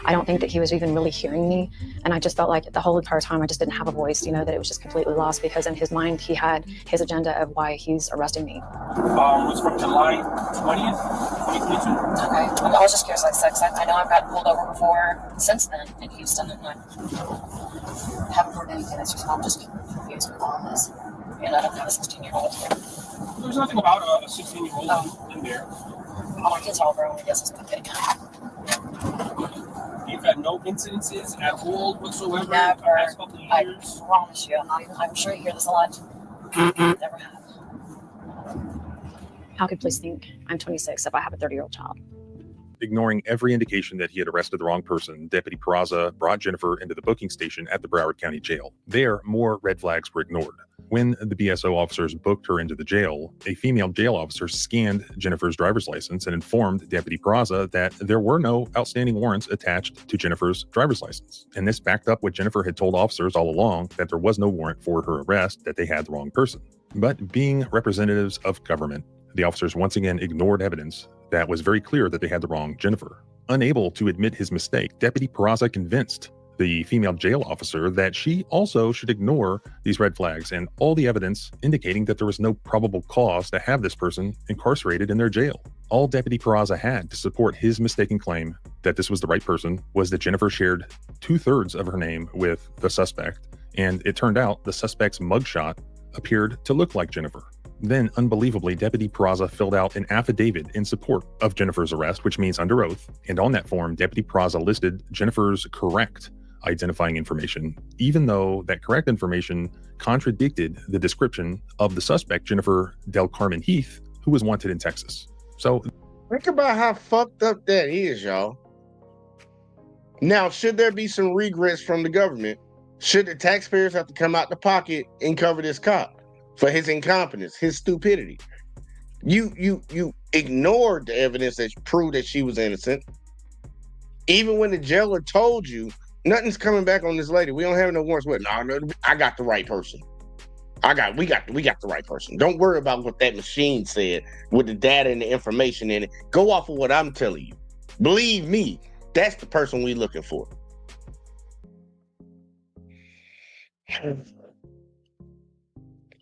I don't think that he was even really hearing me. And I just felt like the whole entire time I just didn't have a voice, that it was just completely lost because in his mind, he had his agenda of why he's arresting me. Was from July 20th, 2022. Okay. I was just curious, I know I've gotten pulled over before since then in Houston, and I haven't heard anything. It's just, I'm just confused with all this. And I don't have a 16-year-old. There's nothing about a 16-year-old in there. All my kids are all grown, I guess it's my kid. You've had no incidences at all whatsoever Never. in the past couple of years? I promise you, I'm sure you hear this a lot. Never have. How could police think I'm 26 if I have a 30-year-old child? Ignoring every indication that he had arrested the wrong person, Deputy Peraza brought Jennifer into the booking station at the Broward County Jail. There, more red flags were ignored. When the BSO officers booked her into the jail, a female jail officer scanned Jennifer's driver's license and informed Deputy Peraza that there were no outstanding warrants attached to Jennifer's driver's license. And this backed up what Jennifer had told officers all along, that there was no warrant for her arrest, that they had the wrong person. But being representatives of government, the officers once again ignored evidence that was very clear that they had the wrong Jennifer. Unable to admit his mistake, Deputy Peraza convinced the female jail officer that she also should ignore these red flags and all the evidence indicating that there was no probable cause to have this person incarcerated in their jail. All Deputy Peraza had to support his mistaken claim that this was the right person was that Jennifer shared 2/3 of her name with the suspect, and it turned out the suspect's mugshot appeared to look like Jennifer. Then, unbelievably, Deputy Peraza filled out an affidavit in support of Jennifer's arrest, which means under oath, and on that form, Deputy Peraza listed Jennifer's correct identifying information, even though that correct information contradicted the description of the suspect, Jennifer Del Carmen Heath, who was wanted in Texas. So, think about how fucked up that is, y'all. Now, should there be some regrets from the government? Should the taxpayers have to come out the pocket and cover this cop for his incompetence, his stupidity? You ignored the evidence that proved that she was innocent. Even when the jailer told you, nothing's coming back on this lady. We don't have no warrants. No, I got the right person. We got the right person. Don't worry about what that machine said with the data and the information in it. Go off of what I'm telling you. Believe me, that's the person we looking for.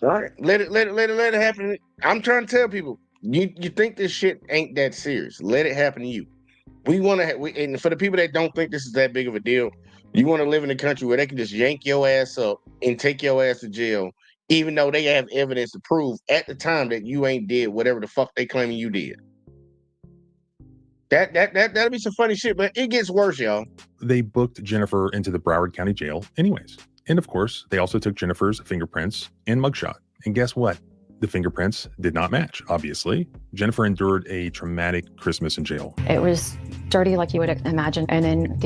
All right, let it happen. I'm trying to tell people, You think this shit ain't that serious? Let it happen to you. We want to, and for the people that don't think this is that big of a deal, you want to live in a country where they can just yank your ass up and take your ass to jail, even though they have evidence to prove at the time that you ain't did whatever the fuck they claiming you did. That'll be some funny shit, but it gets worse, y'all. They booked Jennifer into the Broward County Jail anyways. And of course, they also took Jennifer's fingerprints and mugshot. And guess what? The fingerprints did not match, obviously. Jennifer endured a traumatic Christmas in jail. It was dirty like you would imagine. And then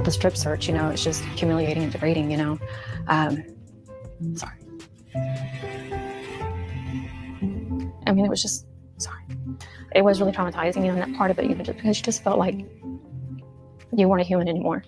the strip search, you know, it's just humiliating and degrading, you know. Sorry. I mean, it was just, sorry. It was really traumatizing, you know, and that part of it, even just because you just felt like you weren't a human anymore.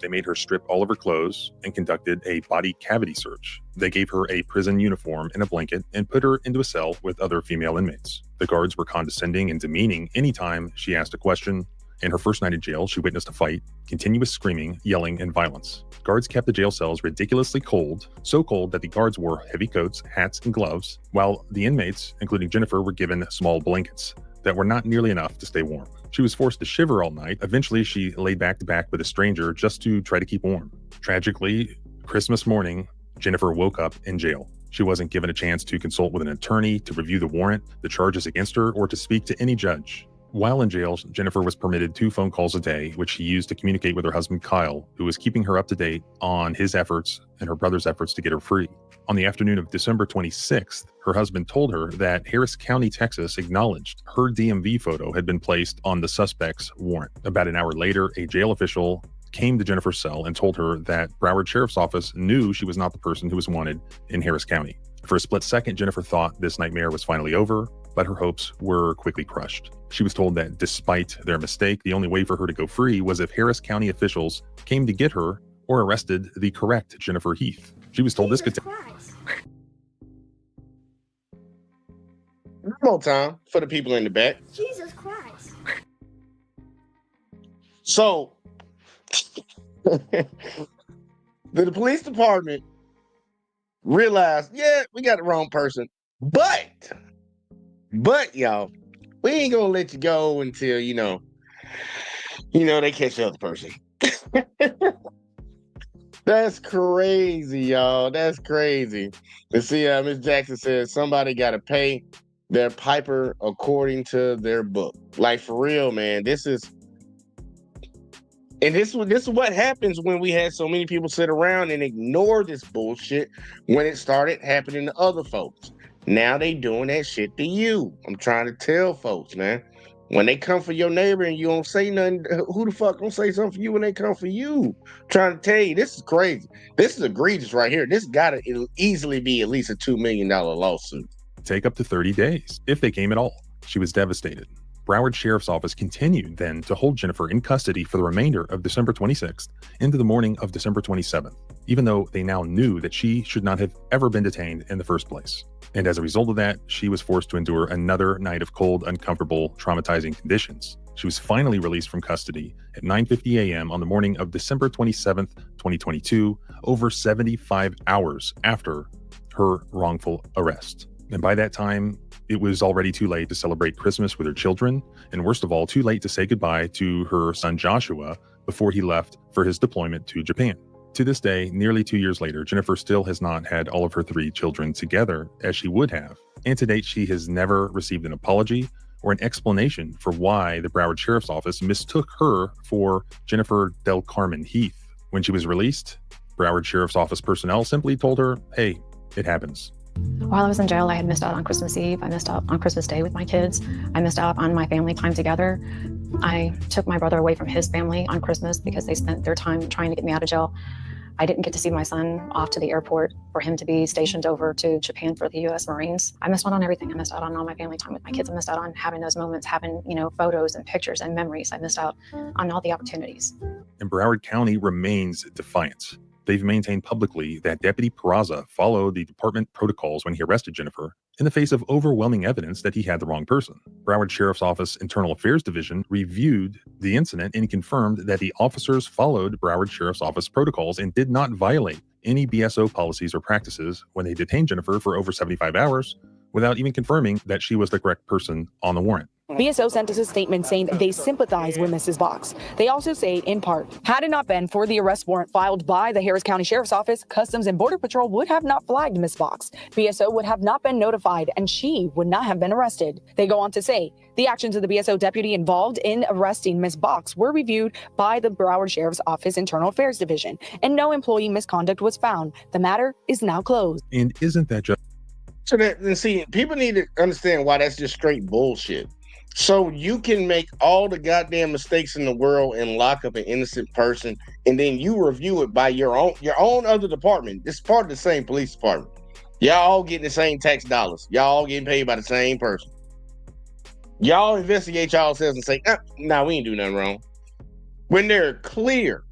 They made her strip all of her clothes and conducted a body cavity search. They gave her a prison uniform and a blanket and put her into a cell with other female inmates. The guards were condescending and demeaning anytime she asked a question. In her first night in jail, she witnessed a fight, continuous screaming, yelling, and violence. Guards kept the jail cells ridiculously cold, so cold that the guards wore heavy coats, hats, and gloves, while the inmates, including Jennifer, were given small blankets that were not nearly enough to stay warm. She was forced to shiver all night. Eventually, she lay back to back with a stranger just to try to keep warm. Tragically, Christmas morning, Jennifer woke up in jail. She wasn't given a chance to consult with an attorney, to review the warrant, the charges against her, or to speak to any judge. While in jail, Jennifer was permitted 2 phone calls a day, which she used to communicate with her husband, Kyle, who was keeping her up to date on his efforts and her brother's efforts to get her free. On the afternoon of December 26th, her husband told her that Harris County, Texas, acknowledged her DMV photo had been placed on the suspect's warrant. About an hour later, a jail official came to Jennifer's cell and told her that Broward Sheriff's Office knew she was not the person who was wanted in Harris County. For a split second, Jennifer thought this nightmare was finally over, but her hopes were quickly crushed. She was told that despite their mistake, the only way for her to go free was if Harris County officials came to get her or arrested the correct Jennifer Heath. She was told this could take one more time for the people in the back. Jesus Christ. So, the police department realized, yeah, we got the wrong person, but y'all, we ain't gonna let you go until you know they catch the other person. That's crazy, y'all. That's crazy. And see, Miss Jackson says somebody got to pay their piper according to their book. Like for real, man. This is what happens when we had so many people sit around and ignore this bullshit when it started happening to other folks. Now they doing that shit to you. I'm trying to tell folks, man. When they come for your neighbor and you don't say nothing, who the fuck gonna say something for you when they come for you? I'm trying to tell you, this is crazy. This is egregious right here. This gotta easily be at least a $2 million lawsuit. take up to 30 days, if they came at all. She was devastated. Broward Sheriff's Office continued then to hold Jennifer in custody for the remainder of December 26th into the morning of December 27th, even though they now knew that she should not have ever been detained in the first place. And as a result of that, she was forced to endure another night of cold, uncomfortable, traumatizing conditions. She was finally released from custody at 9:50 a.m. on the morning of December 27th, 2022, over 75 hours after her wrongful arrest. And by that time, it was already too late to celebrate Christmas with her children, and worst of all, too late to say goodbye to her son Joshua before he left for his deployment to Japan. To this day, nearly 2 years later, Jennifer still has not had all of her 3 children together as she would have, and to date, she has never received an apology or an explanation for why the Broward Sheriff's Office mistook her for Jennifer Del Carmen Heath. When she was released, Broward Sheriff's Office personnel simply told her, hey, it happens. While I was in jail, I had missed out on Christmas Eve. I missed out on Christmas Day with my kids. I missed out on my family time together. I took my brother away from his family on Christmas because they spent their time trying to get me out of jail. I didn't get to see my son off to the airport for him to be stationed over to Japan for the U.S. Marines. I missed out on everything. I missed out on all my family time with my kids. I missed out on having those moments, having, photos and pictures and memories. I missed out on all the opportunities. And Broward County remains defiant. They've maintained publicly that Deputy Peraza followed the department protocols when he arrested Jennifer in the face of overwhelming evidence that he had the wrong person. Broward Sheriff's Office Internal Affairs Division reviewed the incident and confirmed that the officers followed Broward Sheriff's Office protocols and did not violate any BSO policies or practices when they detained Jennifer for over 75 hours without even confirming that she was the correct person on the warrant. BSO sent us a statement saying they sympathize with Mrs. Box. They also say, in part, had it not been for the arrest warrant filed by the Harris County Sheriff's Office, Customs and Border Patrol would have not flagged Miss Box. BSO would have not been notified, and she would not have been arrested. They go on to say, the actions of the BSO deputy involved in arresting Miss Box were reviewed by the Broward Sheriff's Office Internal Affairs Division, and no employee misconduct was found. The matter is now closed. And isn't that just... So that, and see, people need to understand why that's just straight bullshit. So you can make all the goddamn mistakes in the world and lock up an innocent person, and then you review it by your own other department. It's part of the same police department. Y'all all getting the same tax dollars. Y'all all getting paid by the same person. Y'all investigate yourselves and say, nah, we ain't do nothing wrong. When there are clear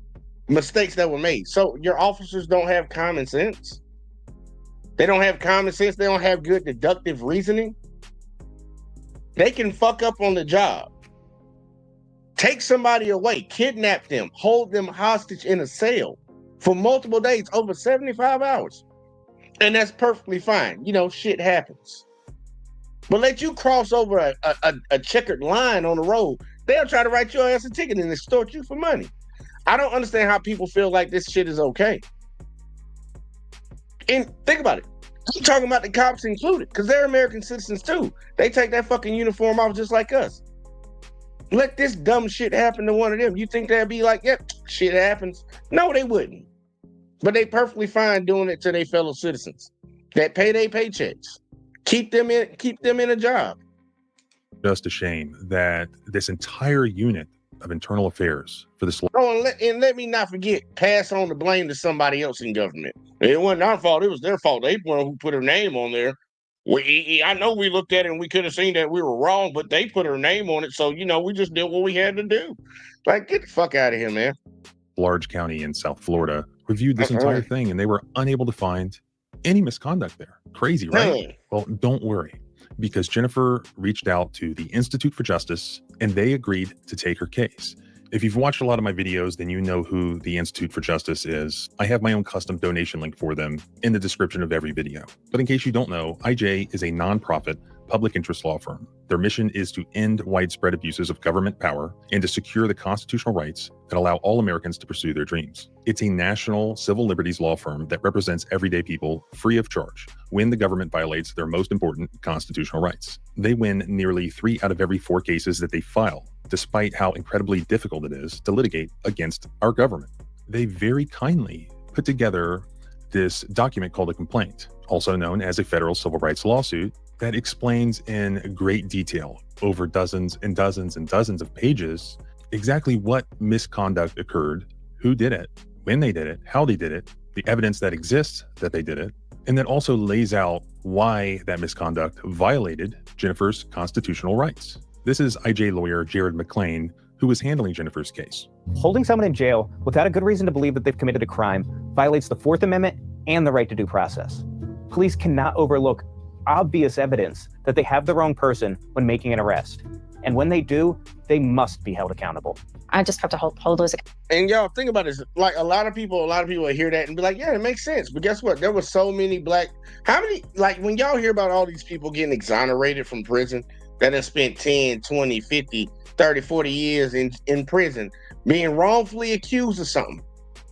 mistakes that were made. So your officers don't have common sense. They don't have common sense. They don't have good deductive reasoning. They can fuck up on the job. Take somebody away, kidnap them, hold them hostage in a cell for multiple days, over 75 hours. And that's perfectly fine. You know, shit happens. But let you cross over a checkered line on the road, they'll try to write your ass a ticket and extort you for money. I don't understand how people feel like this shit is okay. And think about it. I'm talking about the cops included, because they're American citizens too. They take that fucking uniform off just like us. Let this dumb shit happen to one of them. You think they'd be like, yep, shit happens? No, they wouldn't. But they perfectly fine doing it to their fellow citizens that pay their paychecks. Keep them in a job. Just a shame that this entire unit of internal affairs for this. Oh, and let me not forget, pass on the blame to somebody else in government. It wasn't our fault. It was their fault. They were who put her name on there. I know we looked at it and we could have seen that we were wrong, but they put her name on it. So, you know, we just did what we had to do. Like, get the fuck out of here, man. Large county in South Florida reviewed this entire thing, and they were unable to find any misconduct there. Crazy, right? Well, don't worry, because Jennifer reached out to the Institute for Justice, and they agreed to take her case. If you've watched a lot of my videos, then you know who the Institute for Justice is. I have my own custom donation link for them in the description of every video. But in case you don't know, IJ is a nonprofit public interest law firm. Their mission is to end widespread abuses of government power and to secure the constitutional rights that allow all Americans to pursue their dreams. It's a national civil liberties law firm that represents everyday people free of charge when the government violates their most important constitutional rights. They win nearly 3 out of every 4 cases that they file, despite how incredibly difficult it is to litigate against our government. They very kindly put together this document called a complaint, also known as a federal civil rights lawsuit, that explains in great detail over dozens and dozens and dozens of pages exactly what misconduct occurred, who did it, when they did it, how they did it, the evidence that exists that they did it, and that also lays out why that misconduct violated Jennifer's constitutional rights. This is IJ lawyer Jared McClain, who is handling Jennifer's case. Holding someone in jail without a good reason to believe that they've committed a crime violates the Fourth Amendment and the right to due process. Police cannot overlook obvious evidence that they have the wrong person when making an arrest. And when they do, they must be held accountable. I just have to hold those. And y'all think about this, like a lot of people will hear that and be like, yeah, it makes sense. But guess what? There were so many when y'all hear about all these people getting exonerated from prison that have spent 10, 20, 50, 30, 40 years in prison, being wrongfully accused of something,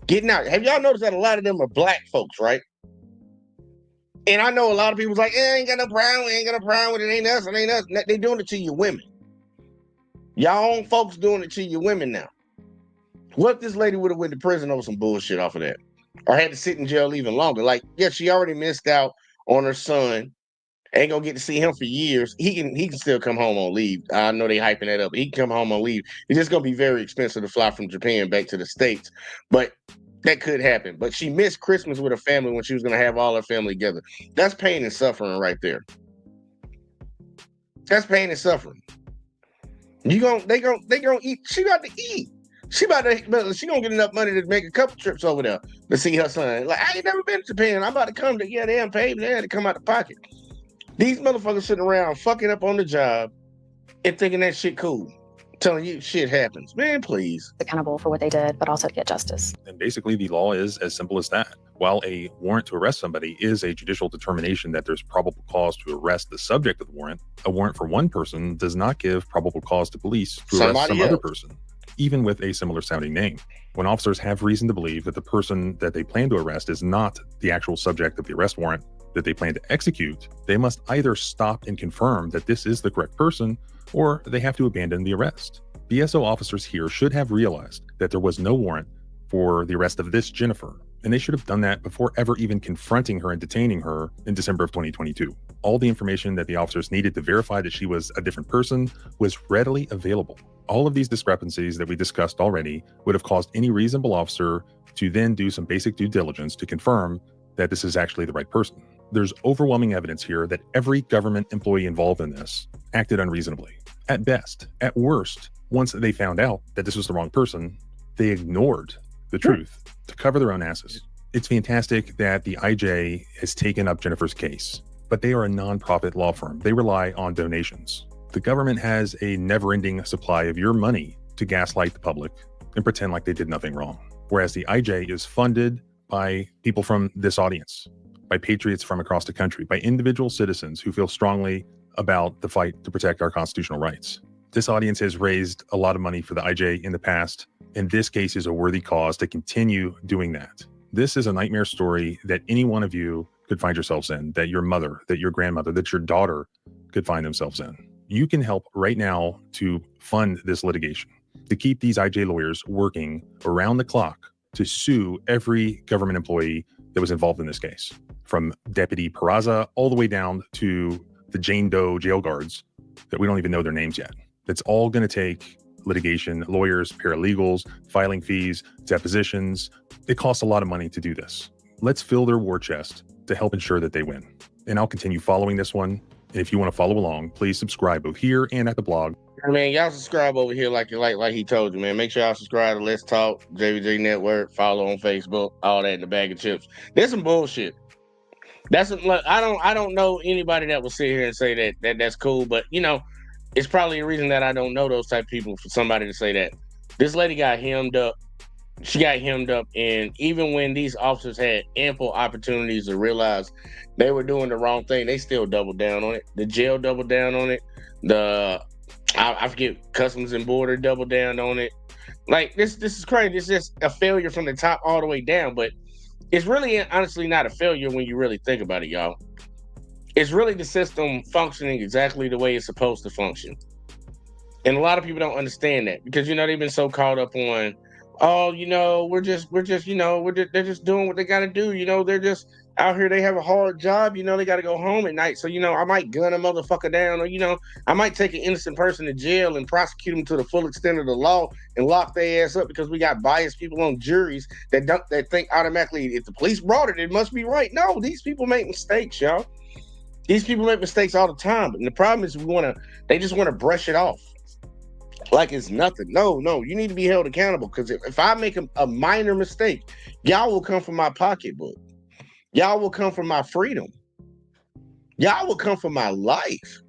getting out. Have y'all noticed that a lot of them are black folks, right? And I know a lot of people's like, ain't got no problem, we ain't got no problem with it, ain't us, it ain't us. They doing it to your women. Y'all own folks doing it to your women now. What if this lady would have went to prison over some bullshit off of that? Or had to sit in jail even longer? Like, yeah, she already missed out on her son. Ain't gonna get to see him for years. He can still come home on leave. I know they hyping that up. He can come home on leave. It's just gonna be very expensive to fly from Japan back to the States. But that could happen. But she missed Christmas with her family when she was gonna have all her family together. That's pain and suffering right there. That's pain and suffering. They gonna eat. She got to eat. She gonna get enough money to make a couple trips over there to see her son. Like, I ain't never been to Japan. I'm about to come to, yeah, they haven't paid me. They had to come out the pocket. These motherfuckers sitting around fucking up on the job and thinking that shit cool. Telling you shit happens. Man, please. Accountable for what they did, but also to get justice. And basically the law is as simple as that. While a warrant to arrest somebody is a judicial determination that there's probable cause to arrest the subject of the warrant, a warrant for one person does not give probable cause to police to arrest Somebody some other else. person, even with a similar sounding name. When officers have reason to believe that the person that they plan to arrest is not the actual subject of the arrest warrant that they plan to execute, they must either stop and confirm that this is the correct person, or they have to abandon the arrest. BSO officers here should have realized that there was no warrant for the arrest of this Jennifer, and they should have done that before ever even confronting her and detaining her in December of 2022. All the information that the officers needed to verify that she was a different person was readily available. All of these discrepancies that we discussed already would have caused any reasonable officer to then do some basic due diligence to confirm that this is actually the right person. There's overwhelming evidence here that every government employee involved in this acted unreasonably. At best, at worst, once they found out that this was the wrong person, they ignored the truth to cover their own asses. It's fantastic that the IJ has taken up Jennifer's case, but they are a nonprofit law firm. They rely on donations. The government has a never-ending supply of your money to gaslight the public and pretend like they did nothing wrong. Whereas the IJ is funded by people from this audience, by patriots from across the country, by individual citizens who feel strongly about the fight to protect our constitutional rights. This audience has raised a lot of money for the IJ in the past, and this case is a worthy cause to continue doing that. This is a nightmare story that any one of you could find yourselves in, that your mother, that your grandmother, that your daughter could find themselves in. You can help right now to fund this litigation, to keep these IJ lawyers working around the clock to sue every government employee that was involved in this case, from Deputy Peraza all the way down to the Jane Doe jail guards that we don't even know their names yet. That's all going to take litigation, lawyers, paralegals, filing fees, depositions. It costs a lot of money to do this. Let's fill their war chest to help ensure that they win. And I'll continue following this one. And if you want to follow along, please subscribe both here and at the blog. Man, y'all subscribe over here like he told you, man. Make sure y'all subscribe to Let's Talk, JVJ Network, follow on Facebook, all that in the bag of chips. There's some bullshit. I don't know anybody that will sit here and say that's cool, but you know, it's probably a reason that I don't know those type of people for somebody to say that. This lady got hemmed up. She got hemmed up, and even when these officers had ample opportunities to realize they were doing the wrong thing, they still doubled down on it. The jail doubled down on it. I forget, Customs and Border doubled down on it. Like this is crazy. It's just a failure from the top all the way down, but it's really honestly not a failure when you really think about it, y'all. It's really the system functioning exactly the way it's supposed to function. And a lot of people don't understand that because, you know, they've been so caught up on, oh, you know, they're just doing what they got to do. You know, they're just out here. They have a hard job. You know, they got to go home at night. So, you know, I might gun a motherfucker down, or, you know, I might take an innocent person to jail and prosecute them to the full extent of the law and lock their ass up because we got biased people on juries that think automatically if the police brought it, it must be right. No, these people make mistakes, y'all. These people make mistakes all the time. And the problem is they just want to brush it off like it's nothing. No, you need to be held accountable, because if I make a minor mistake, y'all will come for my pocketbook. Y'all will come for my freedom. Y'all will come for my life.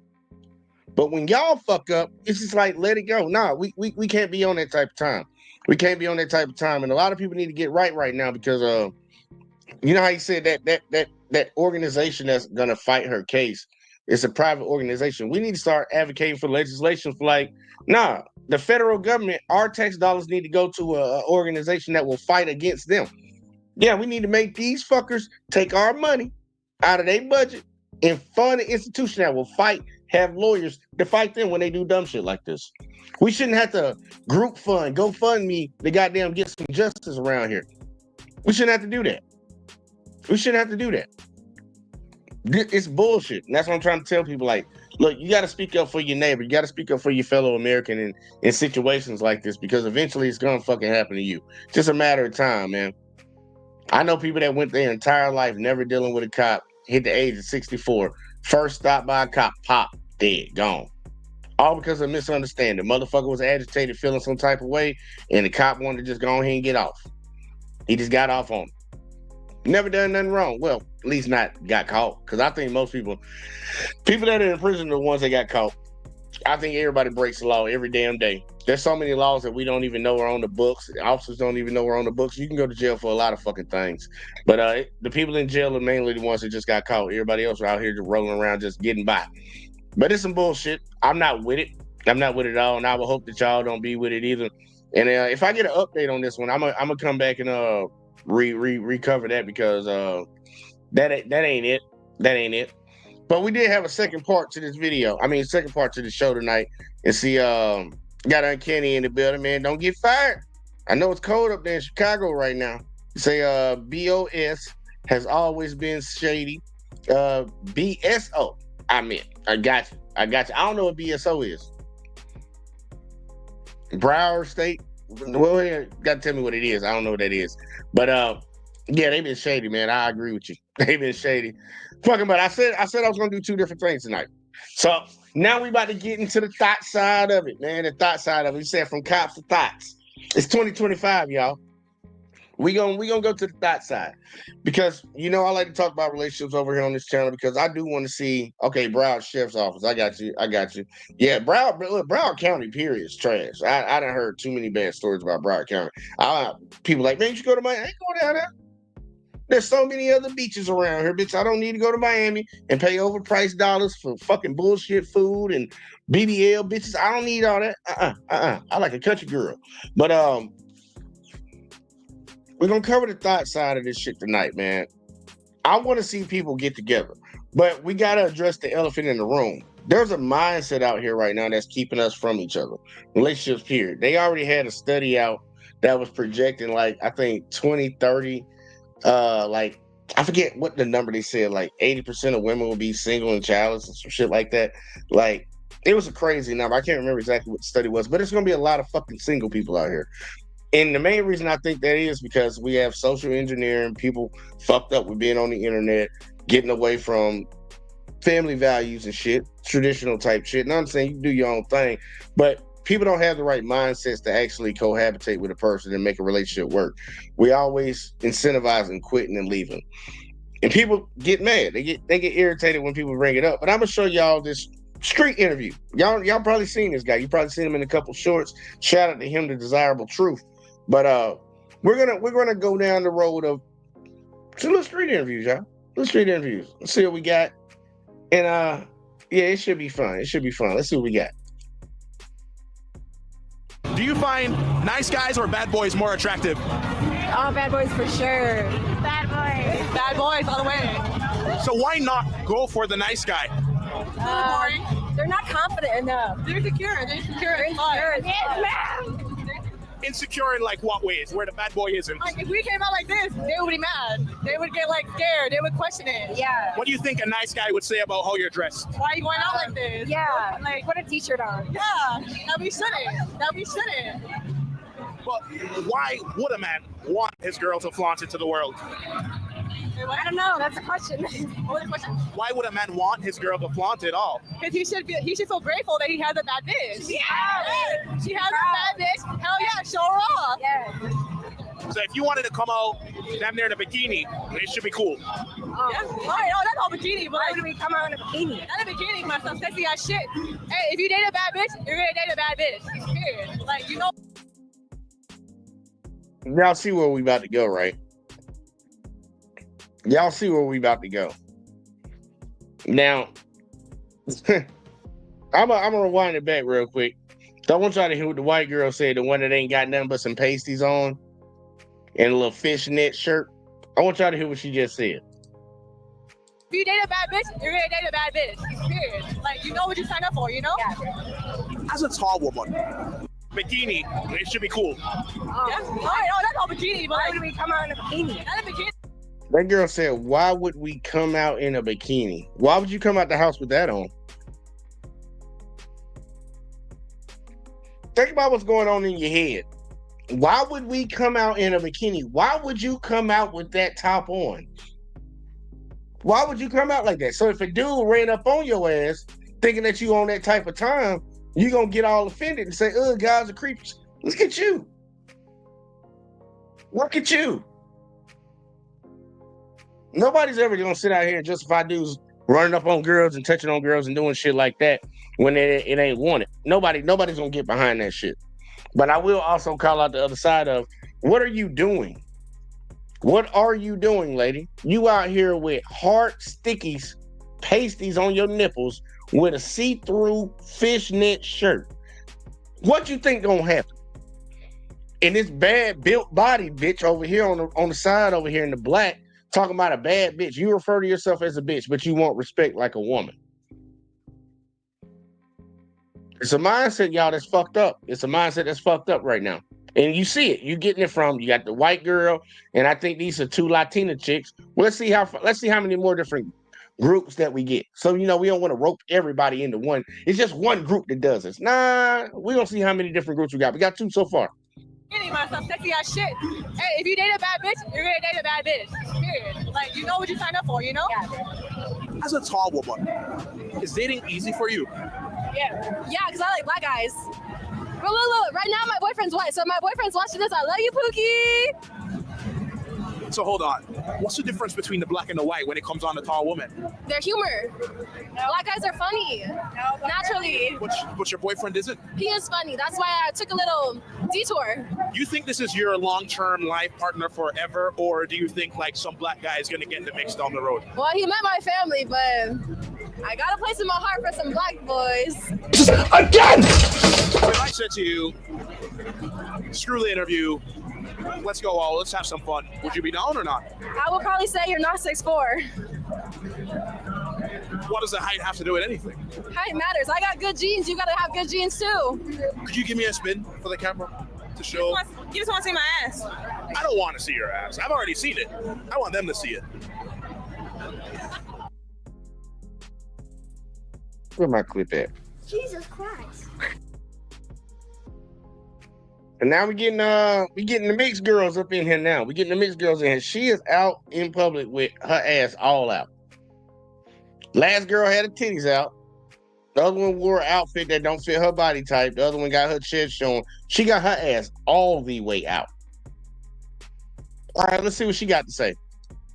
But when y'all fuck up, it's just like, let it go. Nah, we can't be on that type of time. We can't be on that type of time. And a lot of people need to get right now because you know how you said that organization that's gonna fight her case, it's a private organization. We need to start advocating for legislation for the federal government, our tax dollars need to go to an organization that will fight against them. Yeah, we need to make these fuckers take our money out of their budget and fund an institution that will have lawyers to fight them when they do dumb shit like this. We shouldn't have to group fund, GoFundMe to goddamn get some justice around here. We shouldn't have to do that. It's bullshit. And that's what I'm trying to tell people. Like, look, you got to speak up for your neighbor. You got to speak up for your fellow American in situations like this, because eventually it's going to fucking happen to you. It's just a matter of time, man. I know people that went their entire life never dealing with a cop, hit the age of 64, first stopped by a cop, pop, dead, gone. All because of misunderstanding. Motherfucker was agitated, feeling some type of way, and the cop wanted to just go ahead and get off. He just got off on him. Never done nothing wrong. Well, at least not got caught. Because I think most people that are in prison are the ones that got caught. I think everybody breaks the law every damn day. There's so many laws that we don't even know are on the books. Officers don't even know are on the books. You can go to jail for a lot of fucking things. But the people in jail are mainly the ones that just got caught. Everybody else are out here just rolling around, just getting by. But it's some bullshit. I'm not with it. I'm not with it at all, and I would hope that y'all don't be with it either. And if I get an update on this one, I'm gonna come back and recover that because that ain't it. That ain't it. But we did have a second part to this video. I mean, second part to the show tonight. And see, got Uncanny in the building, man. Don't get fired. I know it's cold up there in Chicago right now. Say, BOS has always been shady. BSO. I got you. I don't know what BSO is. Broward State. Well, you gotta tell me what it is. I don't know what that is. But yeah, they've been shady, man. I agree with you. They've been shady. Fucking, but I said I was gonna do two different things tonight. So now we about to get into the thought side of it, man. The thought side of it. We said from cops to thoughts. It's 2025, y'all. We gonna go to the thought side because I like to talk about relationships over here on this channel because I do want to see. Okay, Broward Sheriff's Office. I got you. Yeah, Broward County. Period is trash. I done heard too many bad stories about Broward County. People like, man, you should go to Miami. I ain't going down there. There's so many other beaches around here, bitch. I don't need to go to Miami and pay overpriced dollars for fucking bullshit food and BBL bitches. I don't need all that. I like a country girl. But we're gonna cover the thought side of this shit tonight, man. I want to see people get together, but we gotta address the elephant in the room. There's a mindset out here right now that's keeping us from each other. Relationships, period. They already had a study out that was projecting, like, I think 2030. Like, I forget what the number they said, like 80% of women will be single and childless and some shit like that. Like, it was a crazy number. I can't remember exactly what the study was, but it's gonna be a lot of fucking single people out here. And the main reason I think that is because we have social engineering, people fucked up with being on the internet, getting away from family values and shit, traditional type shit. And I'm saying you can do your own thing, but people don't have the right mindsets to actually cohabitate with a person and make a relationship work. We always incentivize and quitting and leaving. And people get mad. They get irritated when people bring it up. But I'm gonna show y'all this street interview. Y'all probably seen this guy. You probably seen him in a couple shorts. Shout out to him, The Desirable Truth. But we're gonna go down the road of some little street interviews, y'all. Little street interviews. Let's see what we got. And yeah, it should be fun. Let's see what we got. Do you find nice guys or bad boys more attractive? Oh, bad boys for sure. Bad boys. Bad boys all the way. So why not go for the nice guy? They're not confident enough. They're insecure. Yes, ma'am. Insecure in like what ways? Where the bad boy isn't? Like if we came out like this, they would be mad. They would get like scared. They would question it. Yeah. What do you think a nice guy would say about how you're dressed? Why are you going out like this? Yeah. Like put a t-shirt on. Yeah. That we shouldn't. But why would a man want his girl to flaunt it to the world? I don't know. That's a question. What was the question? Why would a man want his girl to flaunt it all? Because he should feel grateful that he has a bad bitch. Yeah. She has a bad bitch. Hell yeah, show her off. Yeah. So if you wanted to come out damn near in a bikini, it should be cool. Yeah. All right, that's all bikini. But why do we come out in a bikini? Not a bikini, but some sexy ass shit. Hey, if you date a bad bitch, you're gonna date a bad bitch. Period. Like, you know. Y'all see where we about to go, right? Y'all see where we about to go. Now, I'm gonna rewind it back real quick. So I want y'all to hear what the white girl said, the one that ain't got nothing but some pasties on and a little fishnet shirt. I want y'all to hear what she just said. If you date a bad bitch, you're gonna date a bad bitch. Period. Like, you know what you signed up for, you know? Yeah. As a tall woman, bikini, it should be cool. Yeah. All right, that's all bikini, but why would we come out in a bikini? Not a bikini. That girl said, why would we come out in a bikini? Why would you come out the house with that on? Think about what's going on in your head. Why would we come out in a bikini? Why would you come out with that top on? Why would you come out like that? So if a dude ran up on your ass thinking that you on that type of time, you're going to get all offended and say, ugh, guys are creeps. Look at you. Look at you. Nobody's ever going to sit out here and justify dudes running up on girls and touching on girls and doing shit like that when it ain't wanted. Nobody's gonna get behind that shit. But I will also call out the other side of, what are you doing? What are you doing, lady? You out here with hard stickies, pasties on your nipples with a see-through fishnet shirt. What you think gonna happen? And this bad built body bitch over here on the side over here in the black talking about a bad bitch. You refer to yourself as a bitch, but you want respect like a woman. It's a mindset, y'all, that's fucked up. It's a mindset that's fucked up right now. And you see it. You're getting it from, you got the white girl, and I think these are 2 Latina chicks. Well, let's see how many more different groups that we get. So, we don't want to rope everybody into one. It's just one group that does this. Nah, we don't see how many different groups we got. We got 2 so far. Myself sexy as shit. Hey, if you date a bad bitch, you're gonna date a bad bitch. Period. Like, you know what you signed up for, Yeah. As a tall woman, is dating easy for you? Yeah, because I like black guys. But look, right now my boyfriend's white, so my boyfriend's watching this. I love you, Pookie. So hold on. What's the difference between the black and the white when it comes on the tall woman? Their humor. Black guys are funny. Naturally. But your boyfriend isn't? He is funny. That's why I took a little detour. You think this is your long-term life partner forever, or do you think like some black guy is gonna get in the mix down the road? Well, he met my family, but I got a place in my heart for some black boys. Again! If I said to you, screw the interview, let's go all, let's have some fun, would you be down or not? I would probably say you're not 6'4". What does the height have to do with anything? Height matters. I got good genes. You gotta have good genes too. Could you give me a spin for the camera to show? You just want to see my ass. I don't want to see your ass. I've already seen it. I want them to see it. Where my clip at? Jesus Christ. And now we getting the mixed girls up in here now. We getting the mixed girls in here. She is out in public with her ass all out. Last girl had her titties out. The other one wore an outfit that don't fit her body type. The other one got her chest showing. She got her ass all the way out. All right, let's see what she got to say.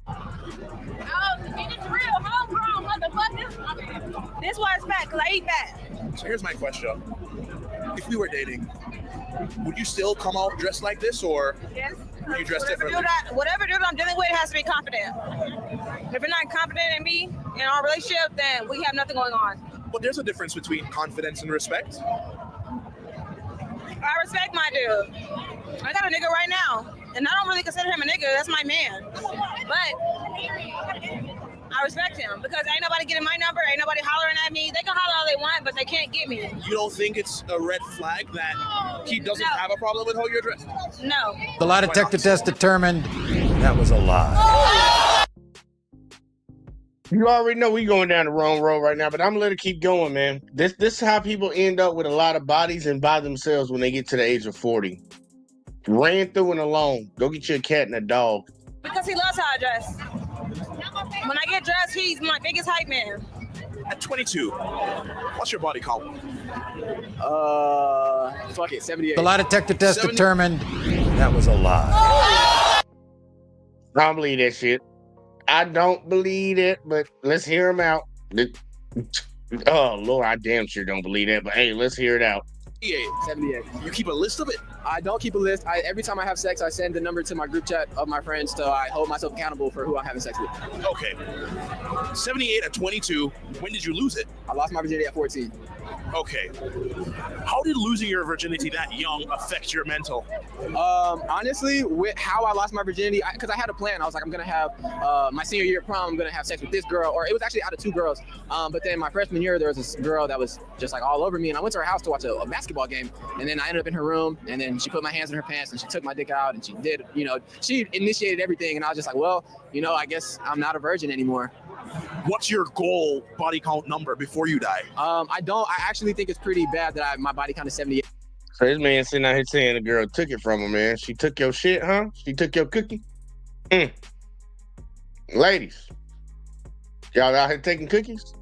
It's real, homegrown, motherfucker. This why it's fat, because I eat fat. So here's my question. If we were dating, would you still come out dressed like this, or Yes. would you dress differently? Whatever dude I'm dealing with has to be confident. If you're not confident in me, in our relationship, then we have nothing going on. But there's a difference between confidence and respect. I respect my dude. I got a nigga right now, and I don't really consider him a nigga. That's my man. But I respect him because ain't nobody getting my number. Ain't nobody hollering at me. They can holler all they want, but they can't get me. You don't think it's a red flag that he doesn't have a problem with how you're dressed? No. The lie detector test determined that was a lie. You already know we going down the wrong road right now, but I'm gonna let it keep going, man. This is how people end up with a lot of bodies and by themselves when they get to the age of 40. Ran through and alone. Go get you a cat and a dog. Because he loves how I dress. When I get dressed, he's my biggest hype man. At 22, what's your body count? Fuck it, 78. The lie detector test determined that was a lie. I don't believe that shit. I don't believe it, but let's hear him out. Oh, Lord, I damn sure don't believe that, but hey, let's hear it out. 78. You keep a list of it? I don't keep a list. Every time I have sex, I send the number to my group chat of my friends, so I hold myself accountable for who I'm having sex with. Okay. 78 at 22. When did you lose it? I lost my virginity at 14. Okay. How did losing your virginity that young affect your mental? Honestly, with how I lost my virginity, because I had a plan. I was like, I'm going to have my senior year at prom, I'm going to have sex with this girl, or it was actually out of 2 girls. But then my freshman year, there was this girl that was just like all over me, and I went to her house to watch a basketball game, and then I ended up in her room, and then she put my hands in her pants, and she took my dick out, and she did, she initiated everything, and I was just like, well, I guess I'm not a virgin anymore. What's your goal body count number before you die? I actually think it's pretty bad that my body count is 78. So this man sitting out here saying the girl took it from him, man. She took your shit, huh? She took your cookie? Ladies, y'all out here taking cookies?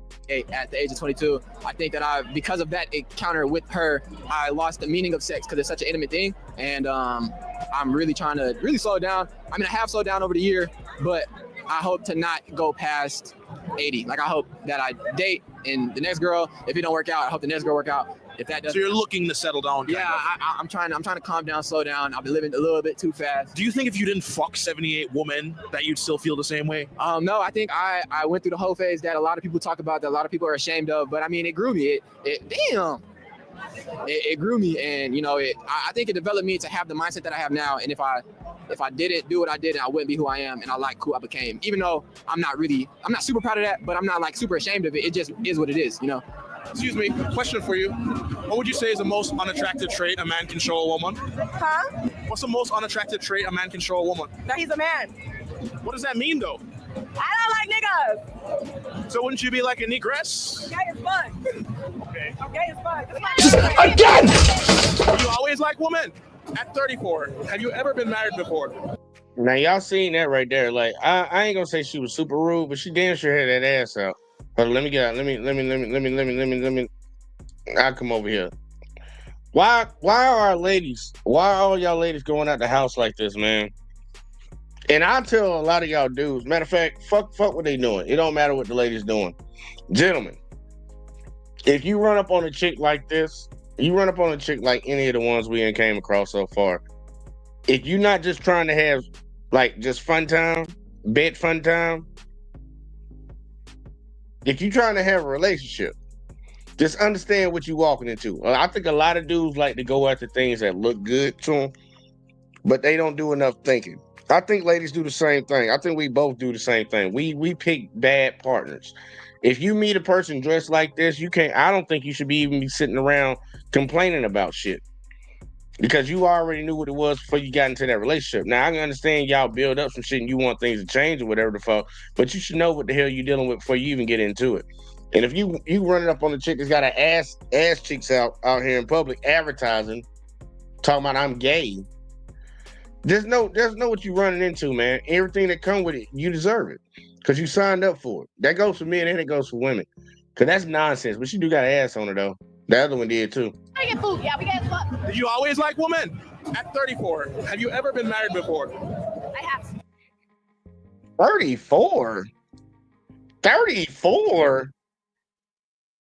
At the age of 22, I think that because of that encounter with her, I lost the meaning of sex because it's such an intimate thing. And I'm really trying to slow down. I mean, I have slowed down over the year, but I hope to not go past 80. Like I hope that I date and the next girl, if it don't work out, I hope the next girl work out. If that doesn't, So you're looking to settle down. yeah, I'm trying to calm down, slow down. I've been living a little bit too fast. Do you think if you didn't fuck 78 women that you'd still feel the same way? No, I think I went through the whole phase that a lot of people talk about, that a lot of people are ashamed of. But I mean, it grew me. It grew me, and you know, I think it developed me to have the mindset that I have now. And if I didn't do what I did, I wouldn't be who I am, and I like who I became. Even though I'm not super proud of that, but I'm not like super ashamed of it. It just is what it is, you know. Excuse me, question for you. What would you say is the most unattractive trait a man can show a woman? Huh? What's the most unattractive trait a man can show a woman? That he's a man. What does that mean, though? I don't like niggas. So wouldn't you be like a negress? Gay is fun. Okay. Gay is fun. You always like women. At 34, have you ever been married before? Now y'all seen that right there. Like I ain't gonna say she was super rude, but she damn sure had that ass out. But let me. I'll come over here. Why are all y'all ladies going out the house like this, man? And I tell a lot of y'all dudes, matter of fact, fuck what they doing. It don't matter what the ladies doing. Gentlemen, if you run up on a chick like this, you run up on a chick like any of the ones we ain't came across so far, if you're not just trying to have like just fun time, bed fun time, if you're trying to have a relationship, just understand what you're walking into. I think a lot of dudes like to go after things that look good to them, but they don't do enough thinking. I think ladies do the same thing. I think we both do the same thing. We pick bad partners. If you meet a person dressed like this, I don't think you should even be sitting around complaining about shit, because you already knew what it was before you got into that relationship. Now, I can understand y'all build up some shit and you want things to change or whatever the fuck, but you should know what the hell you're dealing with before you even get into it. And if you running up on a chick that's got an ass cheeks out here in public advertising, talking about I'm gay, there's no what you running into, man. Everything that come with it, you deserve it, because you signed up for it. That goes for men and it goes for women, because that's nonsense. But she do got an ass on her though. The other one did too. I get food. Yeah, we get food. Do you always like women? At 34, have you ever been married before? I have. 34? 34?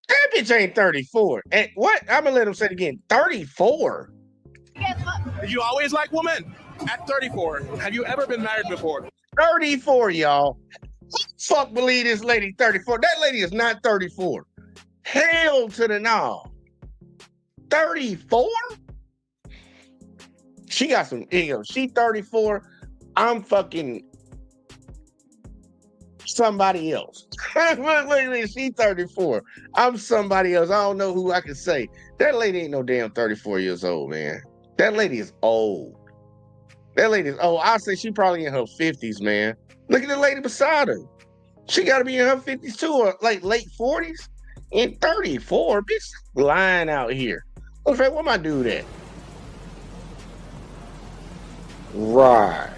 That bitch ain't 34. And what? I'm gonna let him say it again. 34? Do you always like women? At 34, have you ever been married before? 34, y'all. Who the fuck believe this lady 34? That lady is not 34. Hell to the no. 34? She got some ego. She 34. I'm fucking somebody else. Look, she 34. I'm somebody else. I don't know who I can say. That lady ain't no damn 34 years old, man. That lady is old. That lady is old. I'll say she probably in her 50s, man. Look at the lady beside her. She got to be in her 50s too, or like late 40s. And 34, bitch, lying out here. In fact, where my dude at? Right.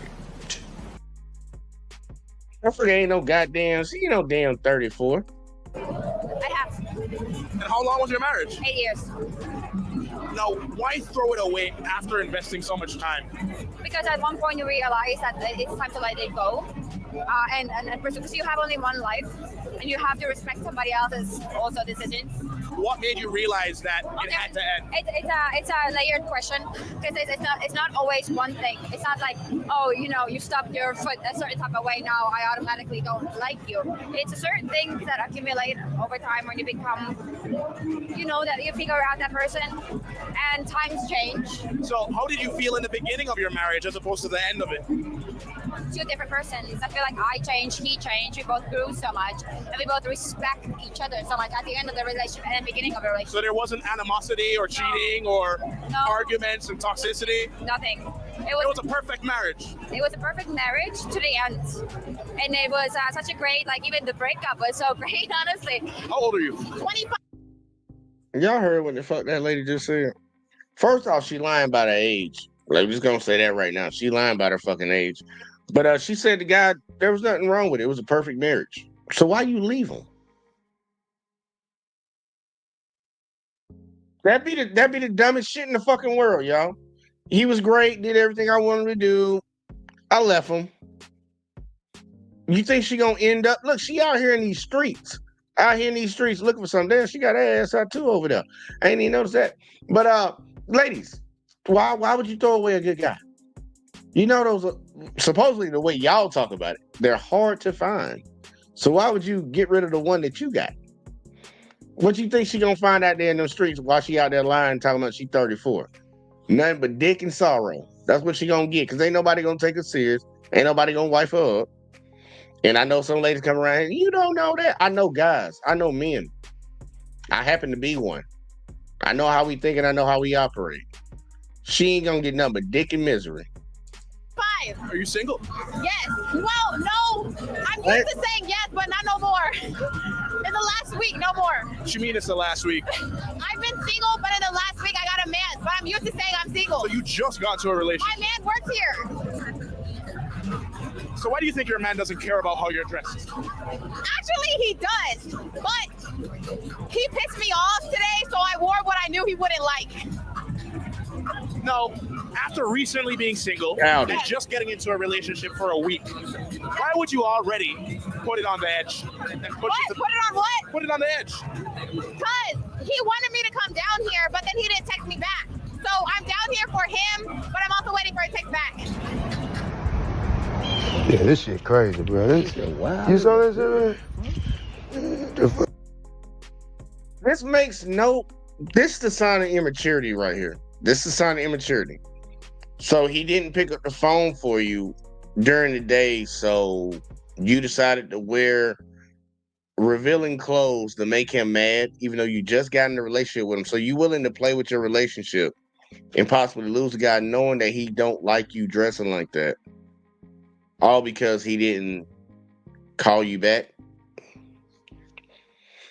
I forget ain't no goddamn, she ain't no damn 34. I have. And how long was your marriage? 8 years. Now, why throw it away after investing so much time? Because at one point you realize that it's time to let it go. And because you have only one life, and you have to respect somebody else's also decisions. What made you realize that it had to end? It's a layered question, because it's not always one thing. It's not like, oh, you know, you stubbed your foot a certain type of way, now I automatically don't like you. It's a certain things that accumulate over time when you become, you know, that you figure out that person, and times change. So how did you feel in the beginning of your marriage as opposed to the end of it? Two different persons. I feel like I changed, he changed, we both grew so much, and we both respect each other so much at the end of the relationship and the beginning of the relationship. So there wasn't animosity or cheating or arguments and toxicity? Nothing. It was a perfect marriage. It was a perfect marriage to the end. And it was such a great, like, even the breakup was so great, honestly. How old are you? 25. Y'all heard what the fuck that lady just said? First off, she lying about her age. Like, we're just gonna say that right now. She lying about her fucking age. But she said the guy, there was nothing wrong with it. It was a perfect marriage. So why you leave him? That'd be the dumbest shit in the fucking world, y'all. He was great, did everything I wanted to do. I left him. You think she gonna end up? Look, she out here in these streets. Out here in these streets looking for something. Damn, she got her ass out too over there. I ain't even noticed that. But ladies, why would you throw away a good guy? You know those supposedly the way y'all talk about it, they're hard to find. So why would you get rid of the one that you got? What you think she gonna find out there in them streets while she out there lying talking about she 34? Nothing but dick and sorrow. That's what she gonna get, because ain't nobody gonna take her serious. Ain't nobody gonna wife her up. And I know some ladies come around here, you don't know that. I know guys. I know men. I happen to be one. I know how we think and I know how we operate. She ain't gonna get nothing but dick and misery. 5. Are you single? Yes. Well, no. I'm used to saying yes, but not no more. In the last week, no more. What you mean it's the last week? I've been single, but in the last week I got a man. But I'm used to saying I'm single. So you just got into a relationship. My man works here. So why do you think your man doesn't care about how you're dressed? Actually, he does. But he pissed me off today, so I wore what I knew he wouldn't like. No, after recently being single and just getting into a relationship for a week, why would you already put it on the edge? And put it on what? Put it on the edge. Because he wanted me to come down here, but then he didn't text me back. So I'm down here for him, but I'm also waiting for a text back. Yeah, this shit crazy, bro. This shit wild. You saw that shit, man? This makes this is the sign of immaturity right here. This is the sign of immaturity. So he didn't pick up the phone for you during the day, so you decided to wear revealing clothes to make him mad, even though you just got in a relationship with him. So you willing to play with your relationship and possibly lose a guy knowing that he don't like you dressing like that. All because he didn't call you back.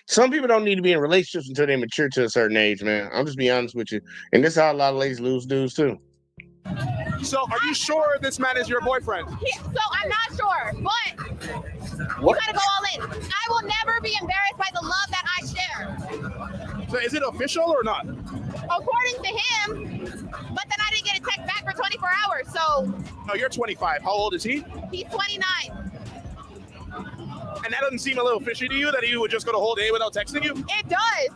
Some people don't need to be in relationships until they mature to a certain age, man. I'm just being honest with you. And this is how a lot of ladies lose dudes too. So are you sure this man is your boyfriend? So I'm not sure, but you gotta go all in. I will never be embarrassed by the love that I share. So is it official or not? According to him, but then I didn't get a text back for 24 hours, so. No, you're 25. How old is he? He's 29. And that doesn't seem a little fishy to you, that he would just go the whole day without texting you? It does.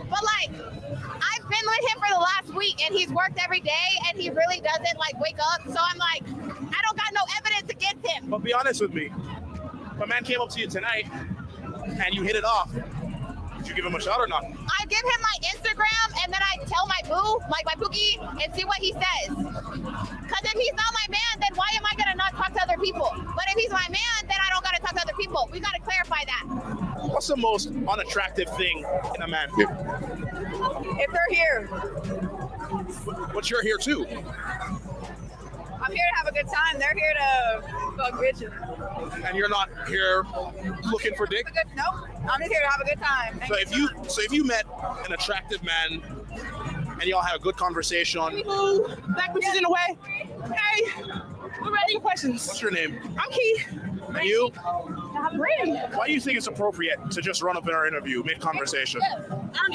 But like, I've been with him for the last week and he's worked every day and he really doesn't like wake up. So I'm like, I don't got no evidence against him. But be honest with me. If a man came up to you tonight and you hit it off, would you give him a shot or not? I give him my Instagram and then I tell my boo, like my bookie, and see what he says. Because if he's not my man, then why am I going to not talk to other people? But if he's my man, then I don't got to talk to other people. We got to clarify that. What's the most unattractive thing in a man? If they're here. But you're here too. I'm here to have a good time. They're here to fuck bitches. And you're not here looking for dick? No, I'm just here to have a good time. So if you met an attractive man and y'all had a good conversation. Black bitches in the way. Hey, we're ready for questions. What's your name? I'm Key. And you? I'm Brandon. Why do you think it's appropriate to just run up in our interview mid-conversation? I ain't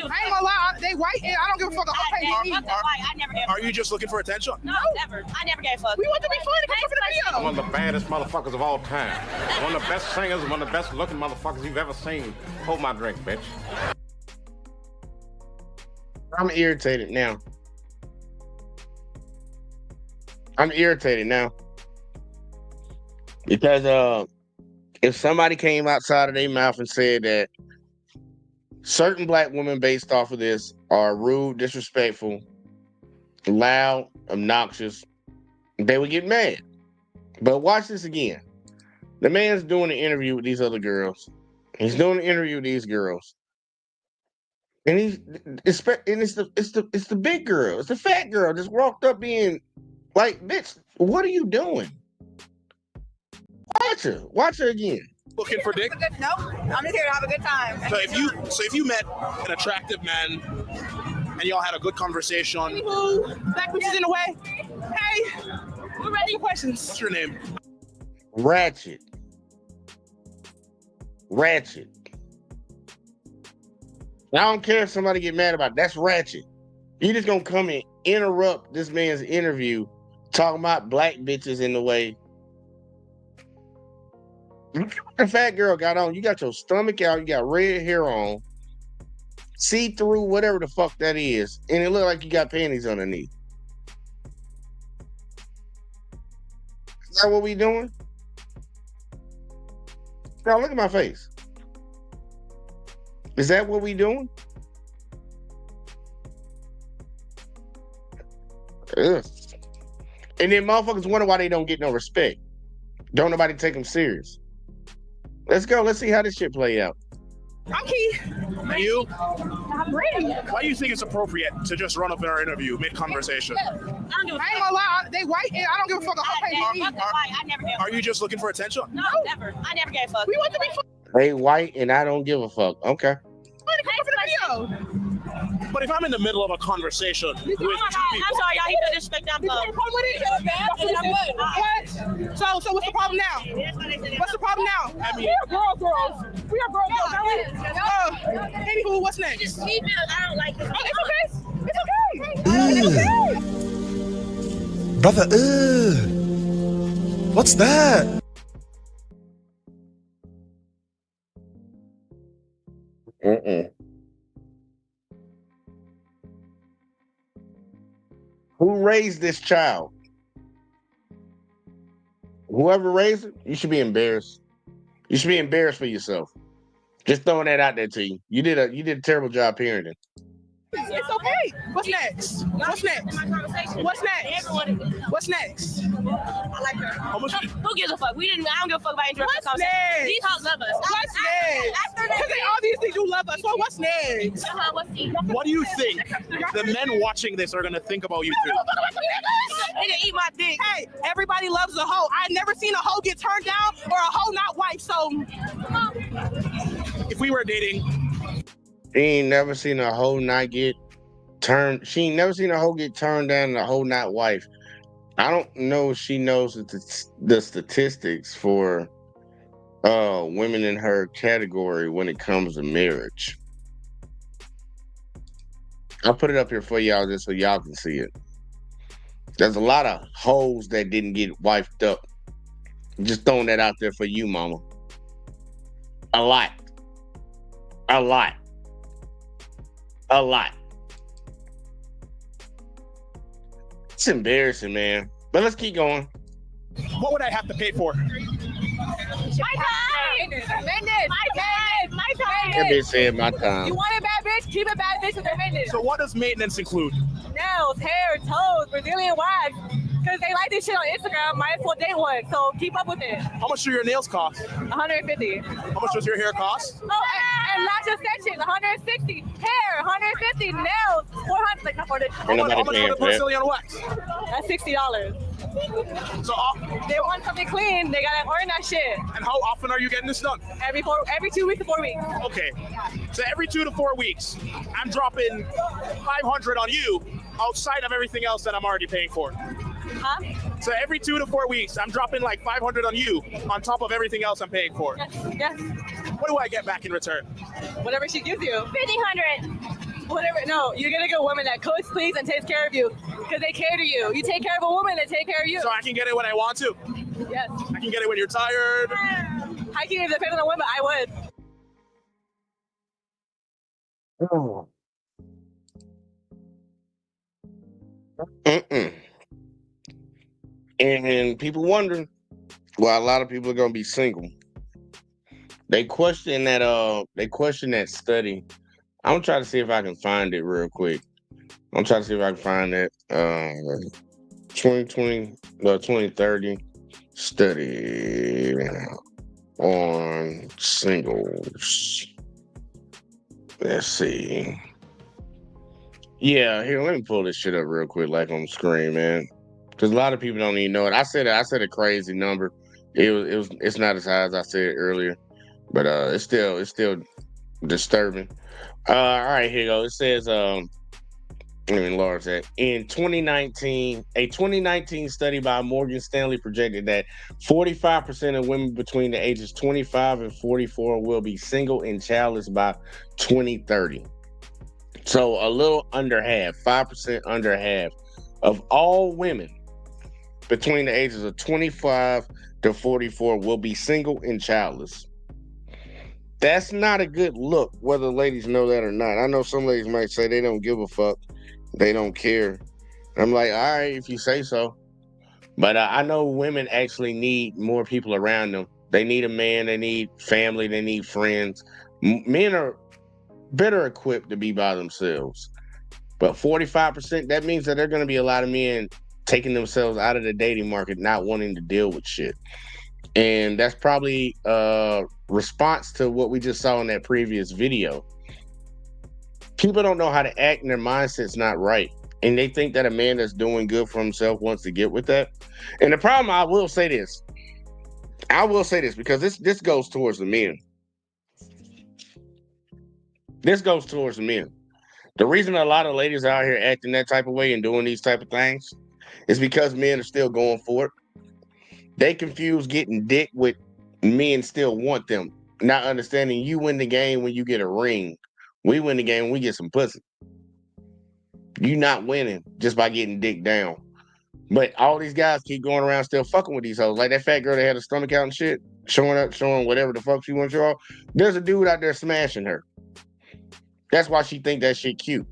gonna lie, they white and I don't give a fuck. I never gave a fuck. Are you just looking for attention? No, never. I never gave a fuck. We want to be funny to come for the video. One of the baddest motherfuckers of all time. One of the best singers, one of the best looking motherfuckers you've ever seen. Hold my drink, bitch. I'm irritated now. Because if somebody came outside of their mouth and said that certain black women based off of this are rude, disrespectful, loud, obnoxious, they would get mad. But watch this again. The man's doing an interview with these other girls. He's doing an interview with these girls. And it's the big girl. It's the fat girl just walked up being like, bitch, what are you doing? Watch her again. Looking for dick? No, I'm just here to have a good time. So if you met an attractive man and y'all had a good conversation. Black bitches in the way. Hey, we're ready for questions. What's your name? Ratchet. I don't care if somebody get mad about it. That's ratchet. You just gonna come and interrupt this man's interview talking about black bitches in the way. The fat girl got on. You got your stomach out. You got red hair on. See through whatever the fuck that is, and it look like you got panties underneath. Is that what we doing? Now look at my face. Is that what we doing? Ugh. And then motherfuckers wonder why they don't get no respect. Don't nobody take them serious. Let's go. Let's see how this shit play out. I'm Key. You? I'm ready. Why do you think it's appropriate to just run up in our interview mid-conversation? I ain't gonna lie, they white and I don't give a fuck about I never gave a fuck. Are you just looking for attention? No, never. I never gave a fuck. We want to be They white and I don't give a fuck. Okay. But if I'm in the middle of a conversation with two people, I'm sorry, y'all. He feel disrespect. I'm What? So what's the problem now? What's the problem now? I mean, we are girls. We are girls. Anywho, what's next? Just females. I don't like it. Oh, it's okay. It's okay. Brother, what's that? Who raised this child? Whoever raised it, you should be embarrassed. You should be embarrassed for yourself. Just throwing that out there to you. You did a terrible job parenting. It's okay. What's next? What's next? What's next? What's next? I like her. Who gives a fuck? I don't give a fuck about interrupting the conversation. These hoes love us. What's next? Because they obviously do love us. So what's next? what do you think the men watching this are gonna think about you two? They can eat my dick. Hey, everybody loves a hoe. I never seen a hoe get turned down or a hoe not wife. So If we were dating, She ain't never seen a hoe not get turned. She ain't never seen a hoe get turned down and a hoe not wife. I don't know if she knows the statistics for women in her category when it comes to marriage. I'll put it up here for y'all just so y'all can see it. There's a lot of hoes that didn't get wifed up. Just throwing that out there for you, mama. A lot. A lot. A lot. It's embarrassing, man. But let's keep going. what would I have to pay for? my time. My time. That bitch said my time. You want a bad bitch? Keep a bad bitch with their maintenance. So what does maintenance include? Nails, hair, toes, Brazilian wax. Because they like this shit on Instagram, might as well date one. So keep up with it. How much do your nails cost? 150. How much does your hair cost? Oh, and not just sections, 160. Hair, 150. Nails, 400. Like, not 400. How much for the Brazilian wax? That's $60. So they want something clean, they gotta earn that shit. And how often are you getting this done? Every 2 weeks to 4 weeks. Okay, so every 2 to 4 weeks, I'm dropping 500 on you outside of everything else that I'm already paying for. Huh? So every 2 to 4 weeks, I'm dropping like 500 on you on top of everything else I'm paying for. Yes. What do I get back in return? Whatever she gives you. 1,500. Whatever. No, you're gonna get a woman that cooks, cleans, and takes care of you because they care to you. You take care of a woman, they take care of you. So I can get it when I want to. Yes. I can get it when you're tired. I can even depend on the woman. I would. And people wondering why a lot of people are gonna be single. They question that study. I'm gonna try to see if I can find it real quick. I'm trying to see if I can find that 2030 study on singles. Let's see. Yeah, here, let me pull this shit up real quick, like on the screen, man. Because a lot of people don't even know it. I said a crazy number. It's not as high as I said earlier, but it's still disturbing. All right, here you go. It says let me enlarge that. In 2019, a 2019 study by Morgan Stanley projected that 45% of women between the ages 25 and 44 will be single and childless by 2030. So a little under half, 5% under half of all women between the ages of 25 to 44 will be single and childless. That's not a good look, whether ladies know that or not. I know some ladies might say they don't give a fuck. They don't care. I'm like, all right, if you say so. But I know women actually need more people around them. They need a man. They need family. They need friends. Men are better equipped to be by themselves. But 45%, that means that there are going to be a lot of men taking themselves out of the dating market, not wanting to deal with shit. And that's probably a response to what we just saw in that previous video. People don't know how to act and their mindset's not right. And they think that a man that's doing good for himself wants to get with that. And the problem, I will say this because this goes towards the men. This goes towards the men. The reason a lot of ladies are out here acting that type of way and doing these type of things is because men are still going for it. They confuse getting dick with men still want them, not understanding you win the game when you get a ring. We win the game when we get some pussy. You not winning just by getting dick down. But all these guys keep going around still fucking with these hoes. Like that fat girl that had a stomach out and shit, showing up, showing whatever the fuck she wants to show. There's a dude out there smashing her. That's why she think that shit cute.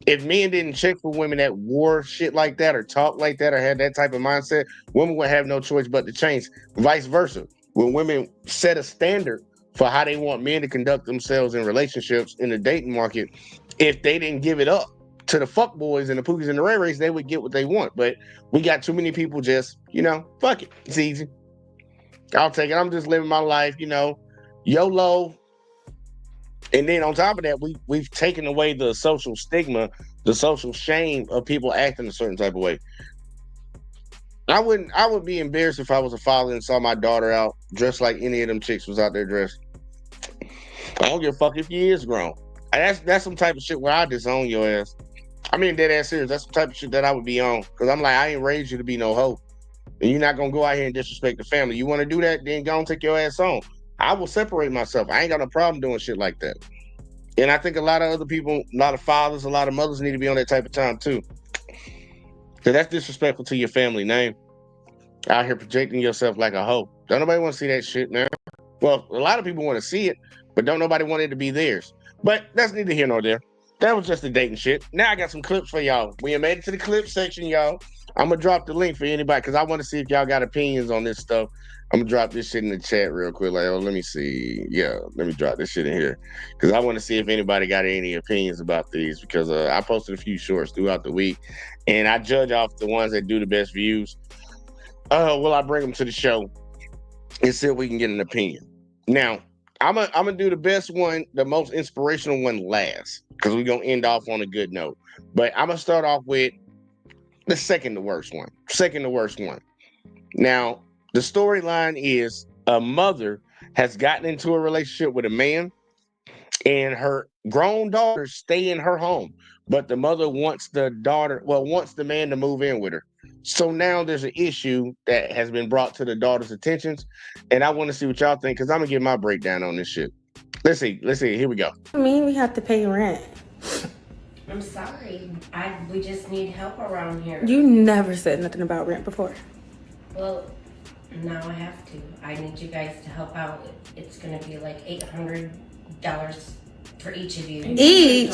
If men didn't check for women that wore shit like that or talk like that or had that type of mindset, women would have no choice but to change. Vice versa. When women set a standard for how they want men to conduct themselves in relationships in the dating market, if they didn't give it up to the fuck boys and the pookies and the ray rays, they would get what they want. But we got too many people just, fuck it. It's easy. I'll take it. I'm just living my life, YOLO. And then on top of that, we've taken away the social stigma, the social shame of people acting a certain type of way. I would be embarrassed if I was a father and saw my daughter out dressed like any of them chicks was out there dressed. I don't give a fuck if you is grown. That's some type of shit where I disown your ass. I mean, dead ass serious. That's some type of shit that I would be on. Because I'm like, I ain't raised you to be no hoe. And you're not going to go out here and disrespect the family. You want to do that, then go and take your ass on. I will separate myself. I ain't got no problem doing shit like that. And I think a lot of other people, a lot of fathers, a lot of mothers need to be on that type of time too. So that's disrespectful to your family name. Out here projecting yourself like a hoe. Don't nobody want to see that shit now. Well, a lot of people want to see it, but don't nobody want it to be theirs. But that's neither here nor there. That was just the dating shit. Now I got some clips for y'all. We made it to the clip section, y'all. I'm going to drop the link for anybody because I want to see if y'all got opinions on this stuff. I'm going to drop this shit in the chat real quick. Like, let me see. Yeah, let me drop this shit in here because I want to see if anybody got any opinions about these because I posted a few shorts throughout the week and I judge off the ones that do the best views. Will I bring them to the show and see if we can get an opinion? Now, I'm gonna do the best one, the most inspirational one last because we're going to end off on a good note. But I'm going to start off with the second to worst one. Now, the storyline is a mother has gotten into a relationship with a man and her grown daughters stay in her home, but the mother wants wants the man to move in with her. So now there's an issue that has been brought to the daughter's attentions, and I want to see what y'all think because I'm gonna give my breakdown on this shit. Let's see. Here we go. I mean, we have to pay rent. I'm sorry. We just need help around here. You never said nothing about rent before. Well, now I have to. I need you guys to help out. It's gonna be like $800 for each of you. Each?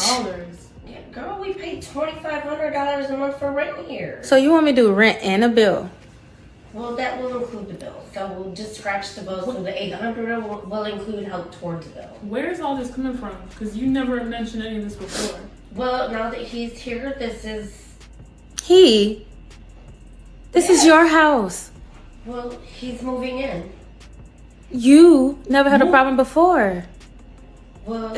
Yeah, girl, we pay $2,500 a month for rent here. So you want me to do rent and a bill? Well, that will include the bill. So we'll just scratch the bill. So the $800 will include help towards the bill. Where's all this coming from? Because you never mentioned any of this before. Well, now that he's here, this is... This is your house. Well, he's moving in. You never had a problem before. Well,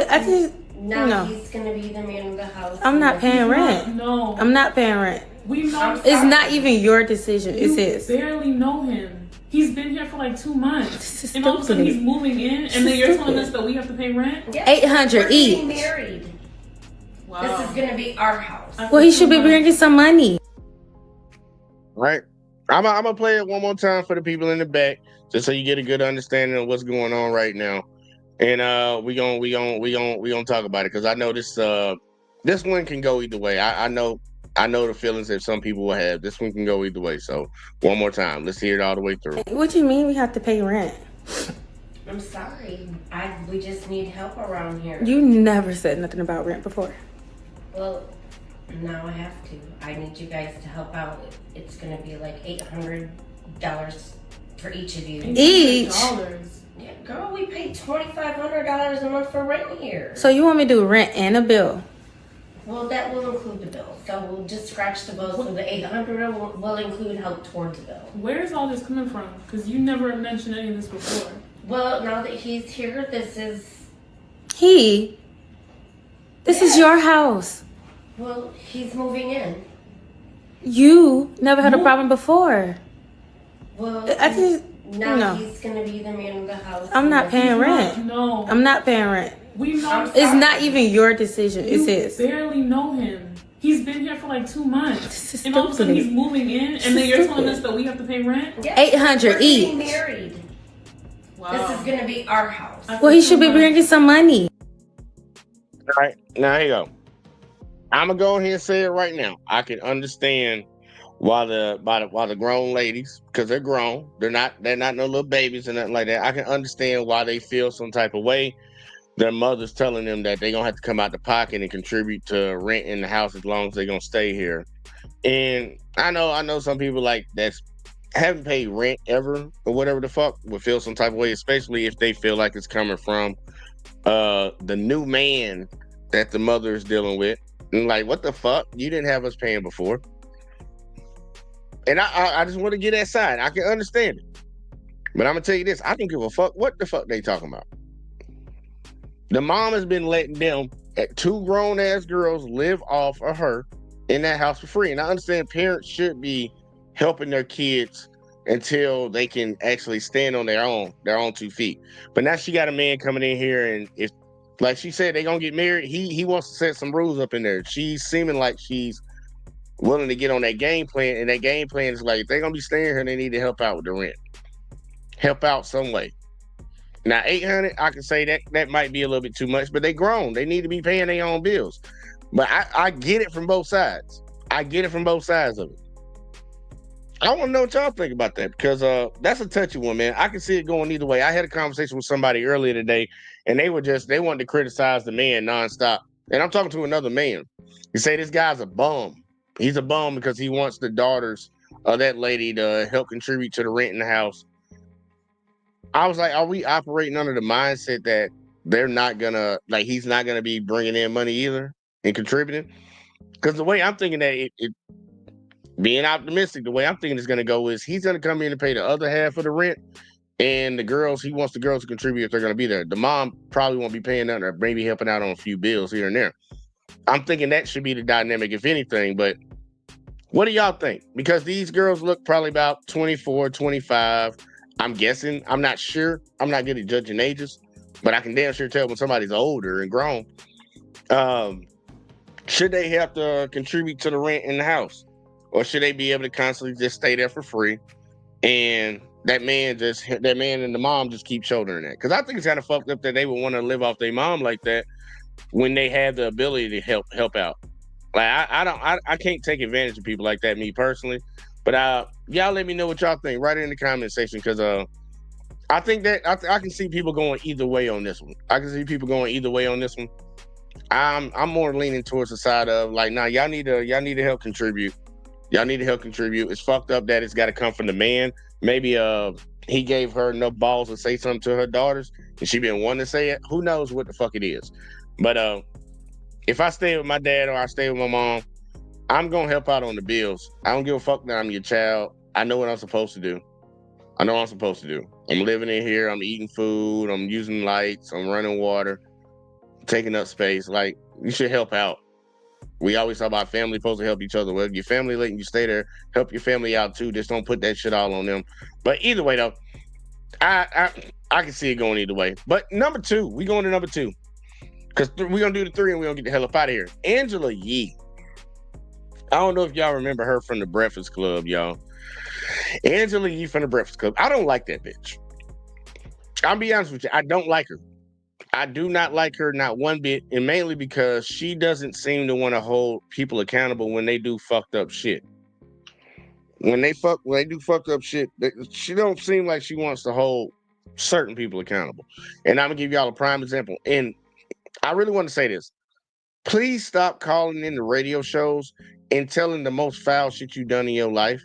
no. He's gonna be the man of the house. I'm not paying rent. No. I'm not paying rent. We know. It's not even your decision. It's his. You barely know him. He's been here for like 2 months. And all of a stupid. sudden he's moving in and then you're telling us that we have to pay rent? Yeah, $800 we're each. getting married. Wow. This is gonna be our house. Well, he should be bringing some money. Right. I'm gonna play it one more time for the people in the back, just so you get a good understanding of what's going on right now. And we gonna talk about it because I know this one can go either way. I know I know the feelings that some people will have. This one can go either way. So one more time, let's hear it all the way through. What do you mean we have to pay rent? I'm sorry. We just need help around here. You never said nothing about rent before. Well, now I have to. I need you guys to help out. It's gonna be like $800 for each of you. Each? Yeah, girl, we pay $2,500 a month for rent here. So you want me to do rent and a bill? Well, that will include the bill. So we'll just scratch the bill. So the $800 will include help towards the bill. Where's all this coming from? Because you never mentioned any of this before. Well, now that he's here, this is... This is your house. Well, he's moving in. You never had a problem before. Well, now no. He's going to be the man of the house. I'm not paying rent. No. I'm not paying rent. We know. It's not even your decision. It's his. You barely know him. He's been here for like 2 months. And all of a stupid. sudden he's moving in, and then you're telling us that we have to pay rent? Yeah, $800 we're each. getting married. Wow. This is going to be our house. Well, he should be bringing some money. All right, now here you go. I'm gonna go ahead and say it right now. I can understand why the grown ladies, because they're grown, they're not no little babies and nothing like that. I can understand why they feel some type of way. Their mother's telling them that they're gonna have to come out the pocket and contribute to rent in the house as long as they're gonna stay here. And I know some people like that's haven't paid rent ever or whatever the fuck would feel some type of way, especially if they feel like it's coming from the new man that the mother is dealing with. And like, what the fuck? You didn't have us paying before. And I just want to get that side. I can understand it. But I'm going to tell you this. I don't give a fuck what the fuck they talking about. The mom has been letting them, 2 grown-ass girls, live off of her in that house for free. And I understand parents should be helping their kids until they can actually stand on their own 2 feet. But now she got a man coming in here, and if, like she said, they gonna get married, he wants to set some rules up in there. She's seeming like she's willing to get on that game plan, and that game plan is like, if they're gonna be staying here, they need to help out with the rent. Help out some way. Now, $800, I can say that might be a little bit too much, but they grown. They need to be paying their own bills. But I get it from both sides. I get it from both sides of it. I want to know what y'all think about that, because that's a touchy one, man. I can see it going either way. I had a conversation with somebody earlier today, and they wanted to criticize the man nonstop. And I'm talking to another man. He say this guy's a bum. He's a bum because he wants the daughters of that lady to help contribute to the rent in the house. I was like, are we operating under the mindset that they're not gonna, like, he's not gonna be bringing in money either and contributing? Because the way I'm thinking that being optimistic, the way I'm thinking it's going to go is he's going to come in and pay the other half of the rent, and he wants the girls to contribute if they're going to be there. The mom probably won't be paying nothing, or maybe helping out on a few bills here and there. I'm thinking that should be the dynamic, if anything. But what do y'all think? Because these girls look probably about 24, 25. I'm guessing. I'm not sure. I'm not good at judging ages, but I can damn sure tell when somebody's older and grown. Should they have to contribute to the rent in the house? Or should they be able to constantly just stay there for free, and that man and the mom just keep shouldering that? Because I think it's kind of fucked up that they would want to live off their mom like that when they have the ability to help out. Like I can't take advantage of people like that, me personally. But y'all let me know what y'all think right in the comment section, because I think that I can see people going either way on this one. I'm more leaning towards the side of like, nah, y'all need to help contribute. Y'all need to help contribute. It's fucked up that it's got to come from the man. Maybe he gave her no balls to say something to her daughters, and she been wanting to say it. Who knows what the fuck it is? But if I stay with my dad or I stay with my mom, I'm gonna help out on the bills. I don't give a fuck that I'm your child. I know what I'm supposed to do. I'm living in here. I'm eating food. I'm using lights. I'm running water, taking up space. Like, you should help out. We always talk about family supposed to help each other. Well, if your family letting you stay there, help your family out too. Just don't put that shit all on them. But either way, though, I can see it going either way. But we going to number 2. Because we're going to do the 3 and we're going to get the hell up out of here. Angela Yee. I don't know if y'all remember her from the Breakfast Club, y'all. Angela Yee from the Breakfast Club. I don't like that bitch. I'll be honest with you. I don't like her. I do not like her, not one bit, and mainly because she doesn't seem to want to hold people accountable when they do fucked up shit. When they do fucked up shit, she don't seem like she wants to hold certain people accountable. And I'm gonna give y'all a prime example. And I really want to say this. Please stop calling in the radio shows and telling the most foul shit you've done in your life.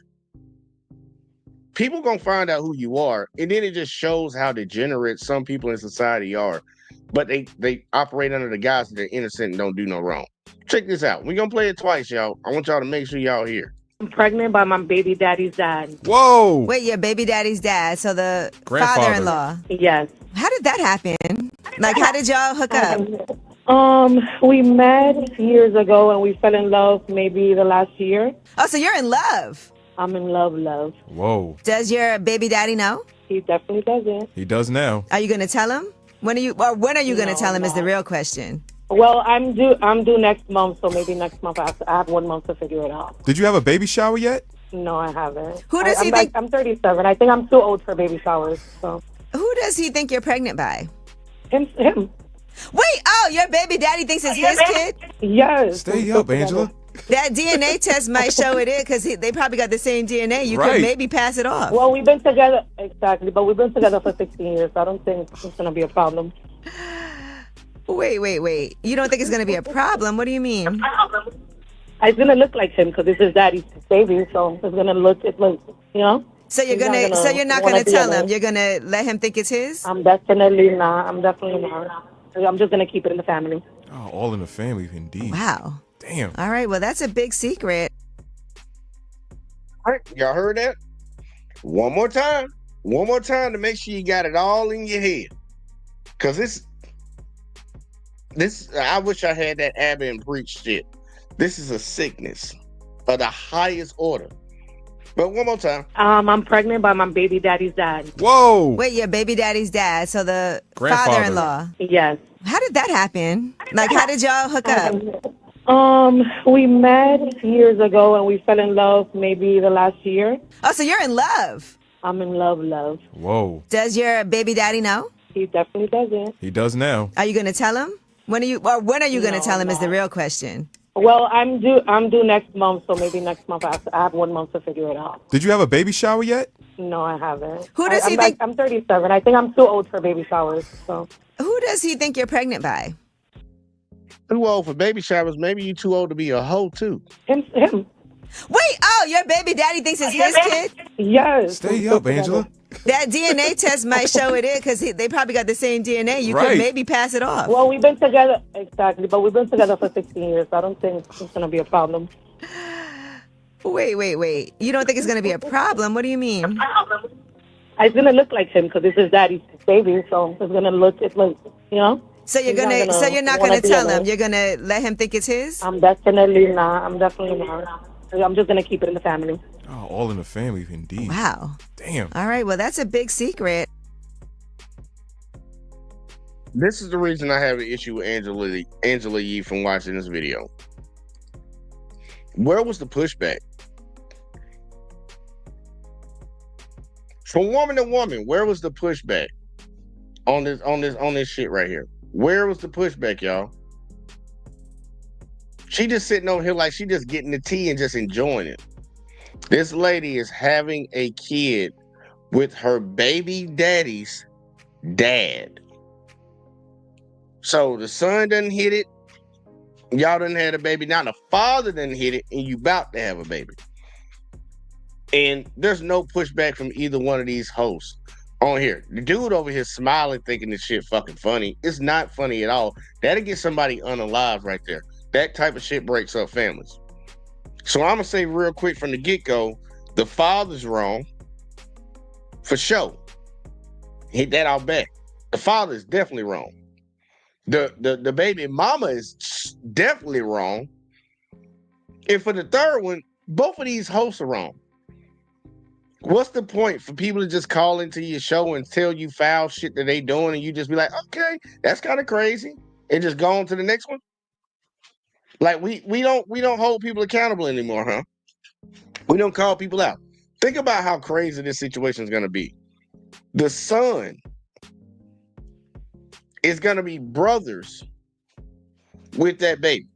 People gonna find out who you are, and then it just shows how degenerate some people in society are. But they operate under the guise that they're innocent and don't do no wrong. Check this out. We're gonna play it twice, y'all. I want y'all to make sure y'all hear. I'm pregnant by my baby daddy's dad. Whoa! Wait, your baby daddy's dad, so the Grandfather. father-in-law. Yes. How did that happen? Like, how did y'all hook up? We met years ago and we fell in love maybe the last year. Oh, so you're in love. I'm in love. Whoa. Does your baby daddy know? He definitely doesn't. He does now. Are you going to tell him? When are you going to tell him is the real question. Well, I'm due next month, so maybe next month I have 1 month to figure it out. Did you have a baby shower yet? No, I haven't. Who does he think? I'm 37. I think I'm too old for baby showers. So. Who does he think you're pregnant by? Him. Wait, your baby daddy thinks it's his kid? Yes. Stay up, Angela. That DNA test might show it is because they probably got the same DNA. You Right. could maybe pass it off. Well, we've been together, exactly, but we've been together for 16 years, so I don't think it's going to be a problem. Wait. You don't think it's going to be a problem? What do you mean? It's going to look like him because it's his daddy's baby, so it's going to look, So you're not gonna tell him. You're gonna let him think it's his. I'm definitely not. I'm just gonna keep it in the family. Oh, all in the family, indeed. Wow. Damn. All right. Well, that's a big secret. All right, y'all heard that? One more time to make sure you got it all in your head. Cause this I wish I had that Abba and Preach shit. This is a sickness of the highest order. But one more time. I'm pregnant by my baby daddy's dad. Whoa! Wait, your baby daddy's dad, so the Grandfather. father-in-law. Yes. How did that happen? Like, how did y'all hook up? We met years ago and we fell in love maybe the last year. Oh, so you're in love. I'm in love. Whoa. Does your baby daddy know? He definitely doesn't. He does now. Are you gonna tell him? When are you gonna tell him is the real question. Well, I'm due next month, so maybe next month I have 1 month to figure it out. Did you have a baby shower yet? No, I haven't. Who does he think? I'm 37. I think I'm too old for baby showers. So. Who does he think you're pregnant by? Too old for baby showers. Maybe you too old to be a hoe too. Him. Wait, your baby daddy thinks it's his kid? Yes. Stay up, Angela. That DNA test might show it is because they probably got the same DNA. You Right. could maybe pass it off. Well, we've been together, exactly, but we've been together for 16 years, so I don't think it's going to be a problem. Wait. You don't think it's going to be a problem? What do you mean? It's going to look like him because it's his daddy's baby, so it's going to look, So you're not gonna tell him. You're gonna let him think it's his. I'm definitely not. I'm just gonna keep it in the family. Oh, all in the family, indeed. Wow. Damn. All right. Well, that's a big secret. This is the reason I have an issue with Angela Yee from watching this video. Where was the pushback? From woman to woman, where was the pushback on this shit right here? Where was the pushback, y'all? She just sitting over here like she just getting the tea and just enjoying it. This lady is having a kid with her baby daddy's dad. So the son doesn't hit it. Y'all done had a baby. Now the father done hit it and you about to have a baby. And there's no pushback from either one of these hosts on here. The dude over here smiling, thinking this shit fucking funny. It's not funny at all. That'll get somebody unalive right there. That type of shit breaks up families. So I'm gonna say real quick from the get-go, the father's wrong. For sure. Hit that out back. The father is definitely wrong. The baby mama is definitely wrong. And for the third one, both of these hosts are wrong. What's the point for people to just call into your show and tell you foul shit that they doing and you just be like, okay, that's kind of crazy, and just go on to the next one? Like we don't hold people accountable anymore, huh? We don't call people out. Think about how crazy this situation is gonna be. The son is going to be brothers with that baby.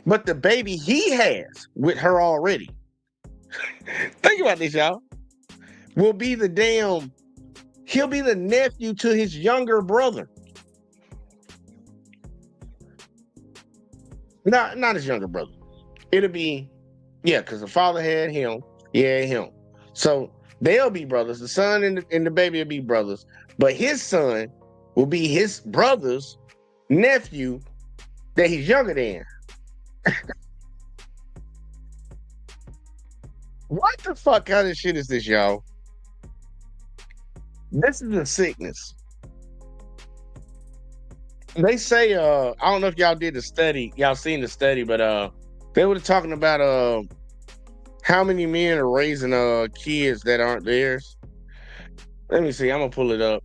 But the baby he has with her already, think about this, y'all, will be he'll be the nephew to his younger brother. Not his younger brother. It'll be, because the father had him. Him. So they'll be brothers. The son and the baby will be brothers. But his son will be his brother's nephew that he's younger than. What the fuck kind of shit is this, y'all? This is a sickness. They say, I don't know if y'all did the study, y'all seen the study, but they were talking about how many men are raising kids that aren't theirs. Let me see, I'm gonna pull it up.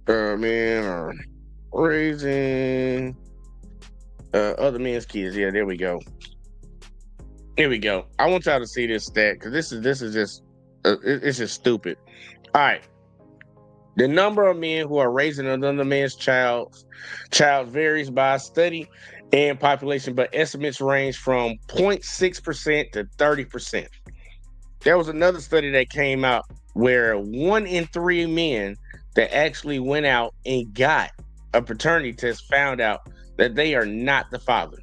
Men are raising other men's kids. Yeah, there we go. Here we go. I want y'all to see this stat because this is just it's just stupid. All right, the number of men who are raising another man's child varies by study and population, but estimates range from 0.6% to 30%. There was another study that came out where 1 in 3 men that actually went out and got a paternity test found out that they are not the father.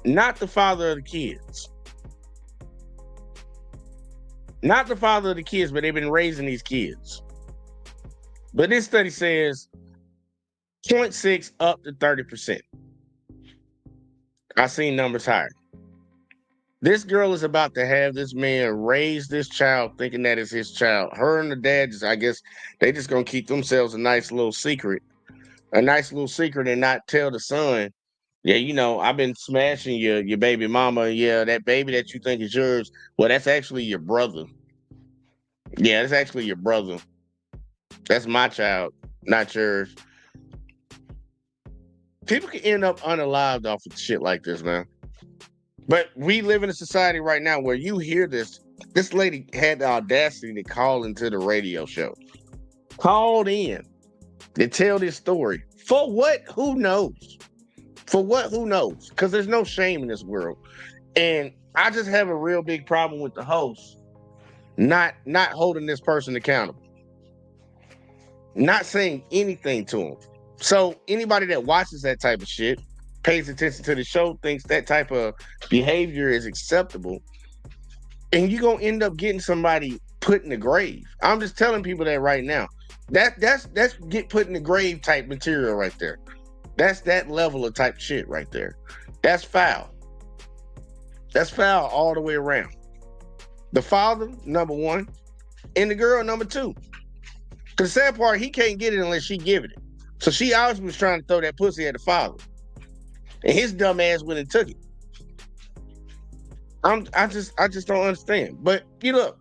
Not the father of the kids. Not the father of the kids, but they've been raising these kids. But this study says 0.6 up to 30%. I've seen numbers higher. This girl is about to have this man raise this child thinking that is his child. Her and the dad, I guess, they just gonna keep themselves a nice little secret and not tell the son, yeah, I've been smashing your baby mama. Yeah, that baby that you think is yours, well, that's actually your brother. Yeah, that's actually your brother. That's my child, not yours. People can end up unalived off of shit like this, man. But we live in a society right now where you hear this. This lady had the audacity to call into the radio show. Called in to tell this story. For what? Who knows? For what? Who knows? Because there's no shame in this world. And I just have a real big problem with the host not holding this person accountable. Not saying anything to him. So anybody that watches that type of shit, pays attention to the show, thinks that type of behavior is acceptable, and you're gonna end up getting somebody put in the grave. I'm just telling people that right now. That's get put in the grave type material right there. That's that level of type shit right there. That's foul. That's foul all the way around. The father, number one, and the girl, number two. Because the sad part, he can't get it unless she give it. So she obviously was trying to throw that pussy at the father. And his dumb ass went and took it. I just don't understand. But look,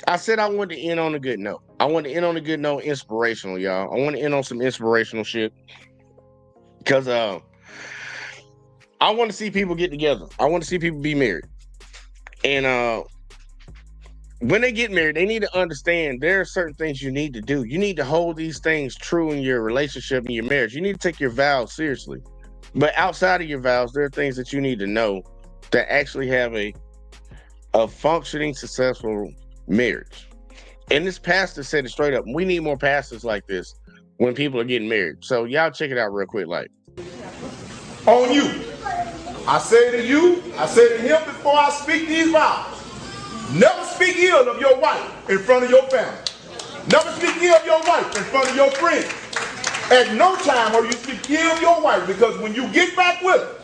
I said I wanted to end on a good note. I want to end on a good note, inspirational, y'all. I want to end on some inspirational shit. Because I want to see people get together. I want to see people be married. And when they get married, they need to understand there are certain things you need to do. You need to hold these things true in your relationship and your marriage. You need to take your vows seriously. But outside of your vows, there are things that you need to know that actually have a functioning, successful marriage. And this pastor said it straight up. We need more pastors like this when people are getting married. So y'all check it out real quick. Like, on you. I say to you, I say to him before I speak these vows. Never speak ill of your wife in front of your family. Never speak ill of your wife in front of your friends. At no time will you speak ill of your wife, because when you get back with her,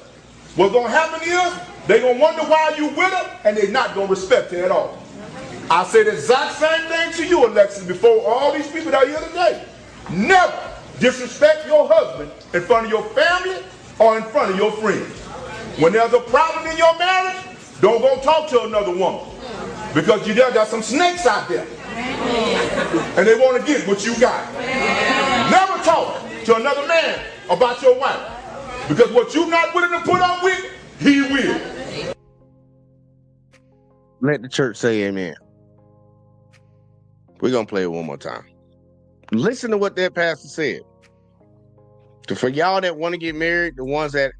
what's going to happen is they're going to wonder why you with her, and they're not going to respect her at all. I say the exact same thing to you, Alexis, before all these people that are here today. Never disrespect your husband in front of your family or in front of your friends. When there's a problem in your marriage, don't go talk to another woman, because you got some snakes out there and they want to get what you got. Never talk to another man about your wife, because what you're not willing to put up with, he will. Let the church say amen. We're going to play it one more time. Listen to what that pastor said. So for y'all that want to get married, the ones that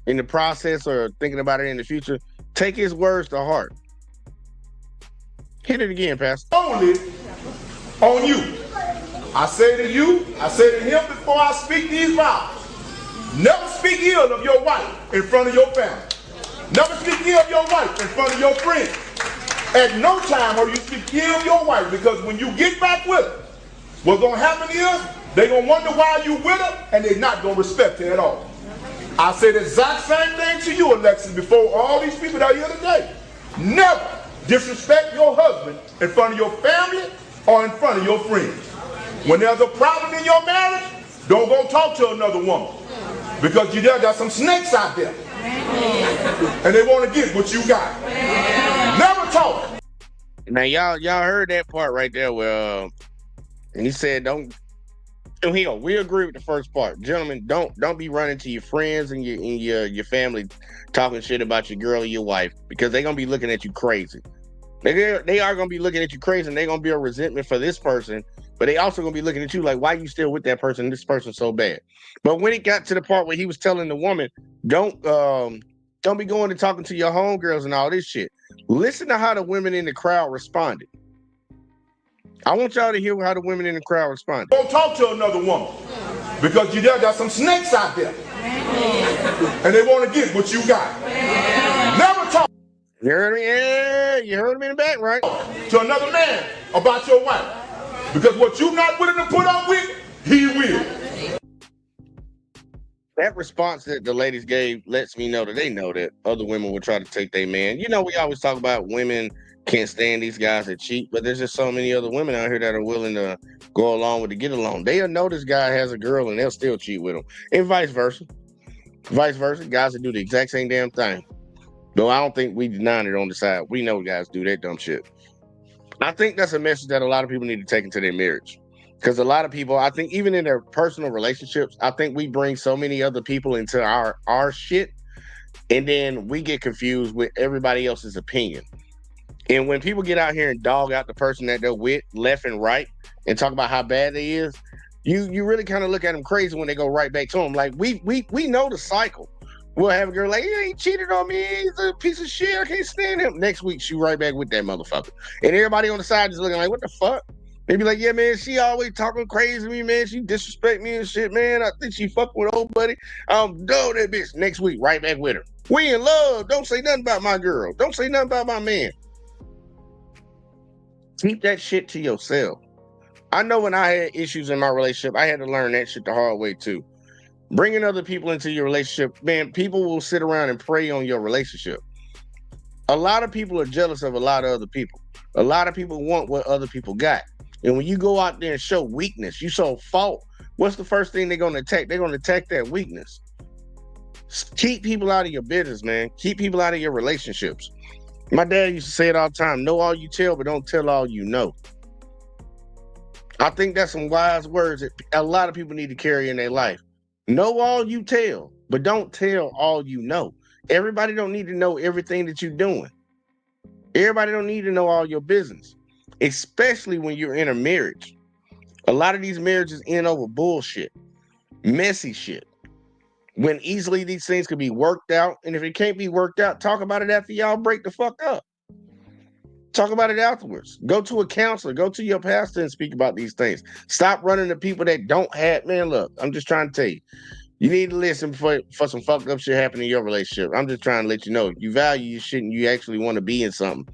in the process or thinking about it in the future, take his words to heart. Hit it again, Pastor. Only on you. I say to you, I say to him before I speak these vows, never speak ill of your wife in front of your family. Never speak ill of your wife in front of your friends. At no time are you speak ill of your wife, because when you get back with her, what's going to happen is they're going to wonder why you with her, and they're not going to respect her at all. I say the exact same thing to you, Alexis, before all these people that are here today. Never disrespect your husband in front of your family or in front of your friends. When there's a problem in your marriage, don't go talk to another woman, because you got some snakes out there and they want to get what you got. Never talk. Now y'all heard that part right there where and he said don't. And we agree with the first part, gentlemen. Don't be running to your friends and your family talking shit about your girl or your wife, because they're gonna be looking at you crazy. They are gonna be looking at you crazy, and they're gonna be a resentment for this person, but they also gonna be looking at you like, why you still with that person? This person's so bad. But when it got to the part where he was telling the woman, don't be going and talking to your homegirls and all this shit. Listen to how the women in the crowd responded. I want y'all to hear how the women in the crowd responded. Don't talk to another woman, because you got some snakes out there and they want to get what you got. Never talk. You heard me? Yeah, you heard me in the back, right? To another man about your wife, because what you not willing to put up with, he will. That response that the ladies gave lets me know that they know that other women will try to take their man. You know, we always talk about women can't stand these guys that cheat, but there's just so many other women out here that are willing to go along with the get along. They'll know this guy has a girl and they'll still cheat with him, and vice versa. Vice versa, guys that do the exact same damn thing. Though I don't think we denying it on the side. We know guys do that dumb shit. I think that's a message that a lot of people need to take into their marriage. Because a lot of people, I think even in their personal relationships, I think we bring so many other people into our shit, and then we get confused with everybody else's opinion. And when people get out here and dog out the person that they're with left and right and talk about how bad they is, you really kind of look at them crazy when they go right back to them. Like, we know the cycle. We'll have a girl like, he ain't cheated on me, he's a piece of shit, I can't stand him. Next week, she right back with that motherfucker. And everybody on the side is looking like, what the fuck? They be like, yeah, man, she always talking crazy to me, man. She disrespect me and shit, man. I think she fucking with old buddy. I'm done with that bitch. Next week, right back with her. We in love. Don't say nothing about my girl. Don't say nothing about my man. Keep that shit to yourself. I know when I had issues in my relationship, I had to learn that shit the hard way too. Bringing other people into your relationship, man, people will sit around and prey on your relationship. A lot of people are jealous of a lot of other people. A lot of people want what other people got. And when you go out there and show weakness, you show fault, what's the first thing they're going to attack? They're going to attack that weakness. Keep people out of your business, man. Keep people out of your relationships. My dad used to say it all the time, know all you tell, but don't tell all you know. I think that's some wise words that a lot of people need to carry in their life. Know all you tell, but don't tell all you know. Everybody don't need to know everything that you're doing. Everybody don't need to know all your business, especially when you're in a marriage. A lot of these marriages end over bullshit, messy shit, when easily these things could be worked out. And if it can't be worked out, talk about it after y'all break the fuck up. Talk about it afterwards. Go to a counselor, go to your pastor and speak about these things. Stop running to people that don't have, man, look, I'm just trying to tell you, you need to listen for some fucked up shit happening in your relationship. I'm just trying to let you know, you value your shit and you actually want to be in something.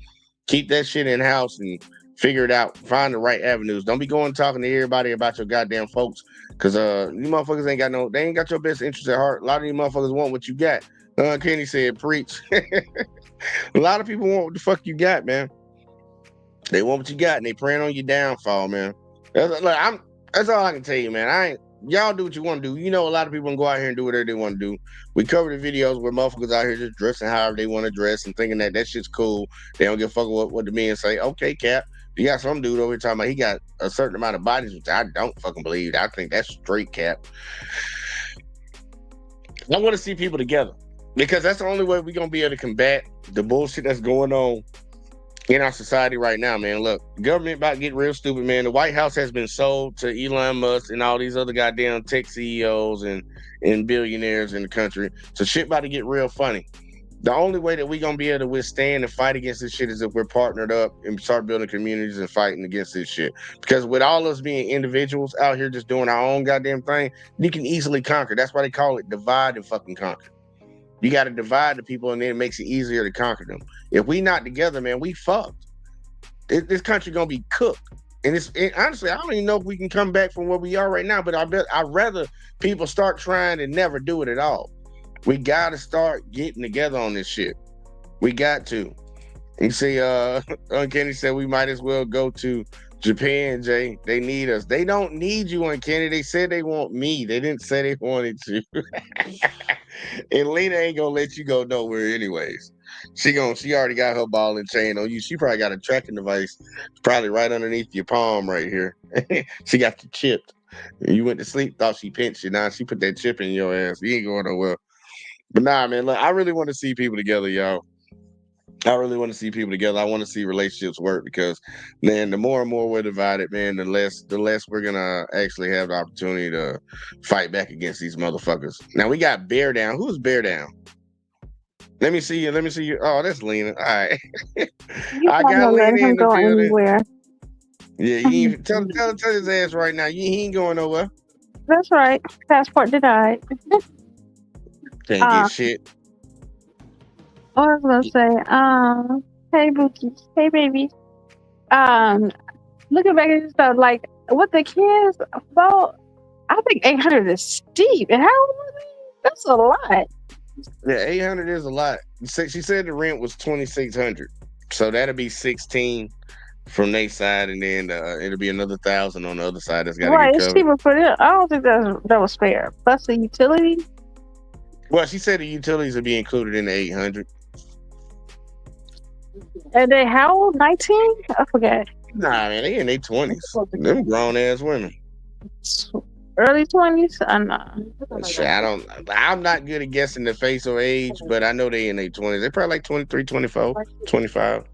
Keep that shit in house and figure it out. Find the right avenues. Don't be going talking to everybody about your goddamn folks, because you motherfuckers ain't got your best interest at heart. A lot of you motherfuckers want what you got. Kenny said, preach. A lot of people want what the fuck you got, man. They want what you got and they praying on your downfall, man. That's all I can tell you, man. Y'all do what you want to do. You know, a lot of people can go out here and do whatever they want to do. We cover the videos where motherfuckers out here just dressing however they want to dress and thinking that shit's cool. They don't give a fuck what the men say. Okay, Cap. You got some dude over here talking about he got a certain amount of bodies, which I don't fucking believe. I think that's straight cap. I want to see people together, because that's the only way we're going to be able to combat the bullshit that's going on in our society right now, man. Look, government about to get real stupid, man. The White House has been sold to Elon Musk and all these other goddamn tech CEOs and billionaires in the country. So shit about to get real funny. The only way that we gonna be able to withstand and fight against this shit is if we're partnered up and start building communities and fighting against this shit. Because with all us being individuals out here just doing our own goddamn thing, you can easily conquer. That's why they call it divide and fucking conquer. You got to divide the people, and then it makes it easier to conquer them. If we not together, man, we fucked. This country gonna be cooked. And honestly, I don't even know if we can come back from where we are right now. But I'd rather people start trying and never do it at all. We got to start getting together on this shit. We got to. You see, Uncanny said we might as well go to Japan, Jay. They need us. They don't need you, Uncanny. They said they want me. They didn't say they wanted you. And Lena ain't gonna let you go nowhere anyways. She already got her ball and chain on you. She probably got a tracking device probably right underneath your palm right here. She got you chipped. You went to sleep, thought she pinched you. Now she put that chip in your ass. You ain't going nowhere. But nah, man, look, I really want to see people together, y'all. I really want to see people together. I want to see relationships work because, man, the more and more we're divided, man, the less we're gonna actually have the opportunity to fight back against these motherfuckers. Now we got Bear Down. Who's Bear Down? Let me see you. Oh, that's Lena. All right. I got Lena in the building. Anywhere. Yeah, you ain't, tell his ass right now. He ain't going nowhere. That's right. Passport denied. Can't get shit. I was gonna say, hey Bookie, hey baby. Looking back at this stuff, like with the kids, well, I think 800 is steep. And how was it? That's a lot. Yeah, 800 is a lot. She said the rent was 2,600, so that'll be 16 from their side, and then it'll be another 1,000 on the other side. That's got to Right, get it's covered. cheaper for them. I don't think that was fair. Plus the utilities. Well, she said the utilities will be included in the 800. And they how old? 19? I forget. Nah, man, they in their 20s. Them grown ass women. Early 20s? I know. I'm not good at guessing the face or age, but I know they in their 20s. They're probably like 23, 24, 25.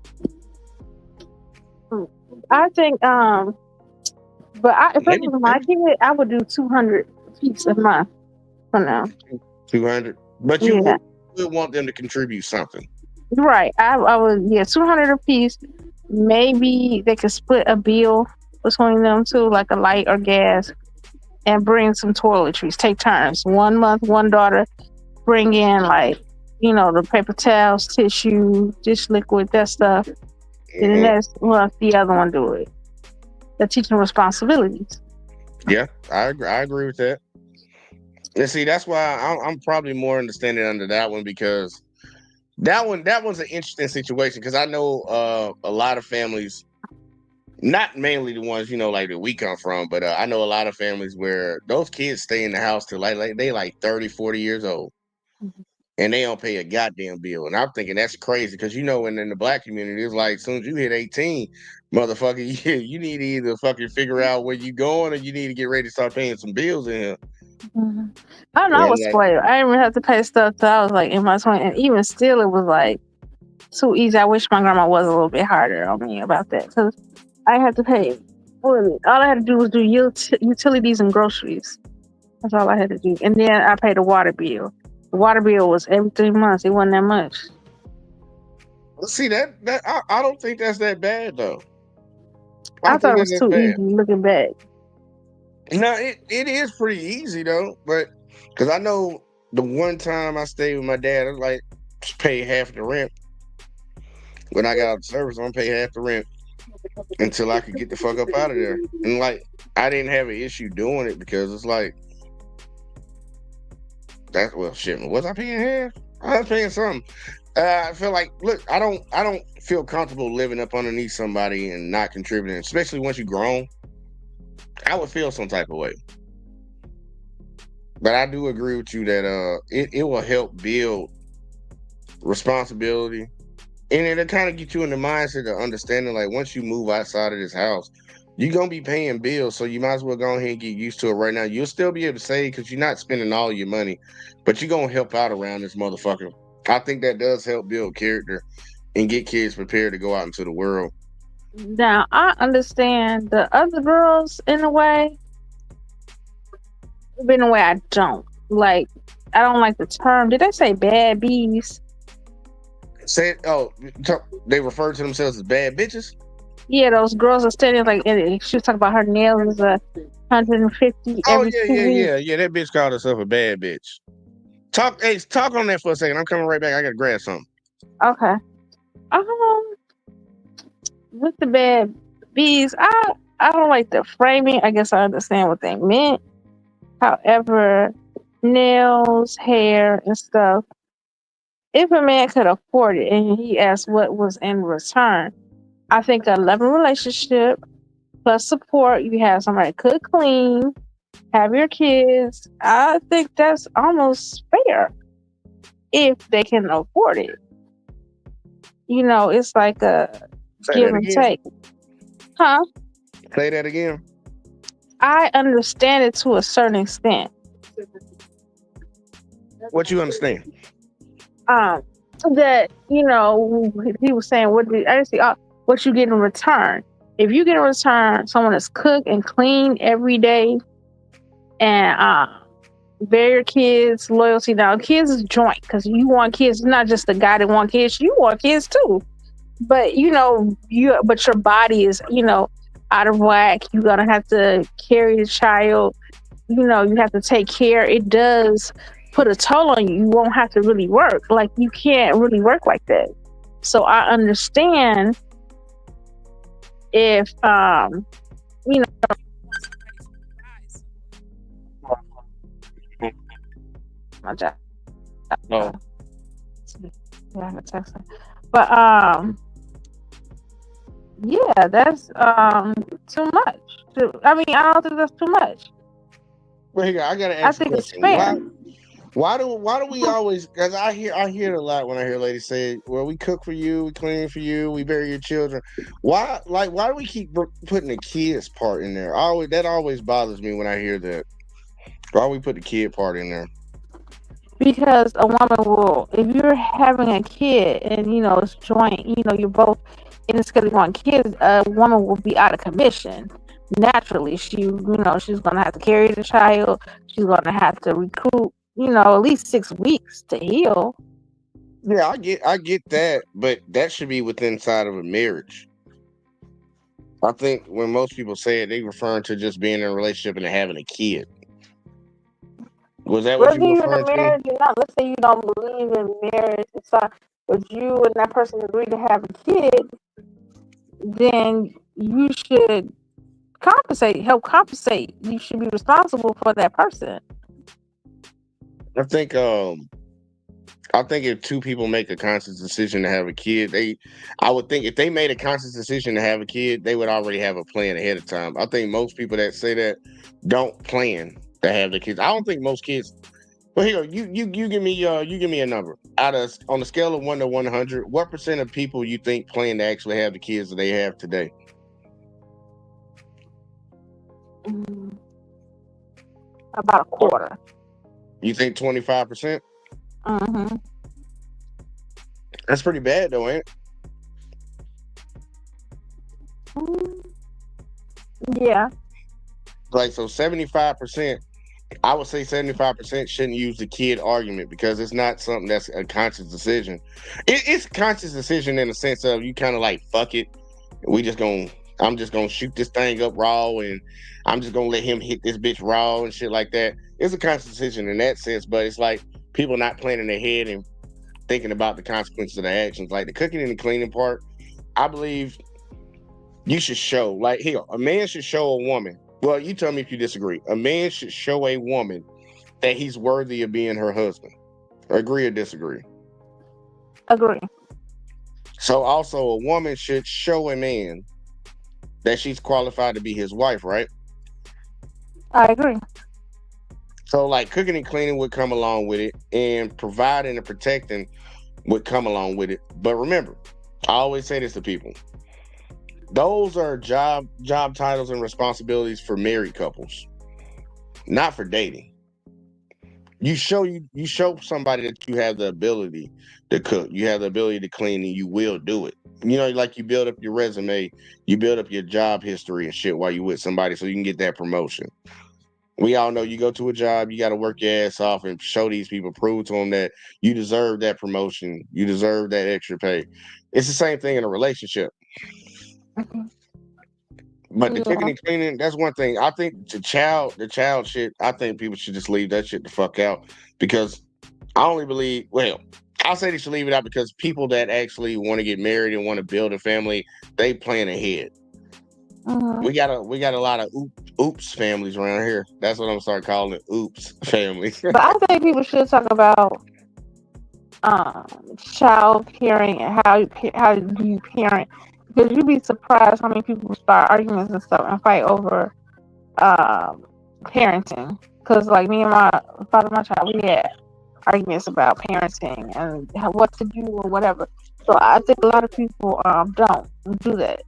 I think, but if it was my kid, I would do 200 piece a month for now. 200, but you would want them to contribute something. Right. I would, 200 a piece. Maybe they could split a bill between them too, like a light or gas, and bring some toiletries. Take turns. 1 month, one daughter bring in the paper towels, tissue, dish liquid, that stuff. And the next month, the other one do it. They're teaching responsibilities. Yeah, I agree with that. And see, that's why I'm probably more understanding under that one, because that one's an interesting situation, because I know a lot of families, not mainly the ones like that we come from, but I know a lot of families where those kids stay in the house till like they 30, 40 years old, and they don't pay a goddamn bill. And I'm thinking that's crazy, because in the black community, it's like as soon as you hit 18, motherfucker, you need to either fucking figure out where you going, or you need to get ready to start paying some bills in here. Mm-hmm. I don't know. I was spoiled. I didn't even have to pay stuff till I was like in my 20s, and even still, it was like too easy. I wish my grandma was a little bit harder on me about that, because I had to pay. All I had to do was do utilities and groceries. That's all I had to do, and then I paid the water bill. The water bill was every 3 months. It wasn't that much. See that I don't think that's that bad though. I thought it was too easy looking back. No, it is pretty easy though, but because I know the one time I stayed with my dad, I was like, just pay half the rent. When I got out of service, I'm gonna pay half the rent until I could get the fuck up out of there. And I didn't have an issue doing it, because it's like shit. Was I paying half? I was paying something. I feel like, look, I don't feel comfortable living up underneath somebody and not contributing, especially once you're grown. I would feel some type of way. But I do agree with you that it will help build responsibility, and it'll kind of get you in the mindset of understanding, like, once you move outside of this house, you're gonna be paying bills, so you might as well go ahead and get used to it right now. You'll still be able to save because you're not spending all your money, but you're gonna help out around this motherfucker. I think that does help build character, and get kids prepared to go out into the world. Now I understand the other girls in a way, but in a way I don't. Like, I don't like the term. Did they say bad bees? They refer to themselves as bad bitches? Yeah, those girls are standing like, and she was talking about her nails is 150 every 2 weeks. Yeah. That bitch called herself a bad bitch. Talk on that for a second. I'm coming right back. I gotta grab something. Okay. With the bad bees, I don't like the framing. I guess I understand what they meant. However, nails, hair, and stuff. If a man could afford it and he asked what was in return, I think a loving relationship plus support. You have somebody cook, clean, have your kids. I think that's almost fair if they can afford it. You know, it's like a give and take. Huh? Say that again. I understand it to a certain extent. What you understand? That, you know, he was saying what you get in return. If you get in return someone that's cook and clean every day and bear your kids loyalty. Now kids is joint because you want kids, not just the guy that want kids, you want kids too. But you know, but your body is, you know, out of whack. You're gonna have to carry the child, you know, you have to take care. It does put a toll on you. You won't have to really work. Like, you can't really work like that. So I understand if you know, my job. No. Yeah, I'm texting. But yeah, that's too much. I mean, I don't think that's too much. Well, here, I gotta ask I think a it's question. fair. Why do we always? Because I hear it a lot when I hear ladies say, "Well, we cook for you, we clean for you, we bury your children." Why do we keep putting the kids part in there? That always bothers me when I hear that. Why we put the kid part in there? Because a woman will, if you're having a kid and you know it's joint, you know you're both in this because you want kids, a woman will be out of commission. Naturally, she's gonna have to carry the child. She's gonna have to recruit, you know, at least 6 weeks to heal. Yeah, I get that, but that should be within inside of a marriage. I think when most people say it, they referring to just being in a relationship and having a kid. Was that what Whether you you're in referring a to? marriage or not, let's say you don't believe in marriage, it's fine. But you and that person agree to have a kid, then you should help compensate. You should be responsible for that person. I think if two people make a conscious decision to have a kid, I would think if they made a conscious decision to have a kid, they would already have a plan ahead of time. I think most people that say that don't plan to have the kids. I don't think most kids. Well, here you give me a number on a scale of 1 to 100. What percent of people you think plan to actually have the kids that they have today? About a quarter. You think 25%? Mm-hmm. That's pretty bad, though, ain't it? Yeah. Like, so 75%, I would say 75% shouldn't use the kid argument because it's not something that's a conscious decision. It's a conscious decision in the sense of you kind of like, fuck it. I'm just gonna shoot this thing up raw and I'm just gonna let him hit this bitch raw and shit like that. It's a conscious decision in that sense, but it's like people not planning ahead and thinking about the consequences of their actions. Like the cooking and the cleaning part, I believe you should show, like, here, a man should show a woman. Well, you tell me if you disagree. A man should show a woman that he's worthy of being her husband. Agree or disagree? Agree. So also a woman should show a man that she's qualified to be his wife, right? I agree. So like cooking and cleaning would come along with it, and providing and protecting would come along with it. But remember, I always say this to people. Those are job titles and responsibilities for married couples, not for dating. you show somebody that you have the ability to cook, you have the ability to clean, and you will do it. You know, like you build up your resume, you build up your job history and shit while you with somebody so you can get that promotion. We all know you go to a job, you got to work your ass off and show these people, prove to them that you deserve that promotion, you deserve that extra pay. It's the same thing in a relationship. But the cooking and cleaning, that's one thing. I think the child shit, I think people should just leave that shit the fuck out, because I only believe, well, I'll say they should leave it out because people that actually want to get married and want to build a family, they plan ahead. We got a lot of oops families around here. That's what I'm start calling it, oops families. But I think people should talk about child caring and how you parent, because you'd be surprised how many people start arguments and stuff and fight over parenting. Because like me and my father, my child, we had arguments about parenting and what to do or whatever. So I think a lot of people don't do that.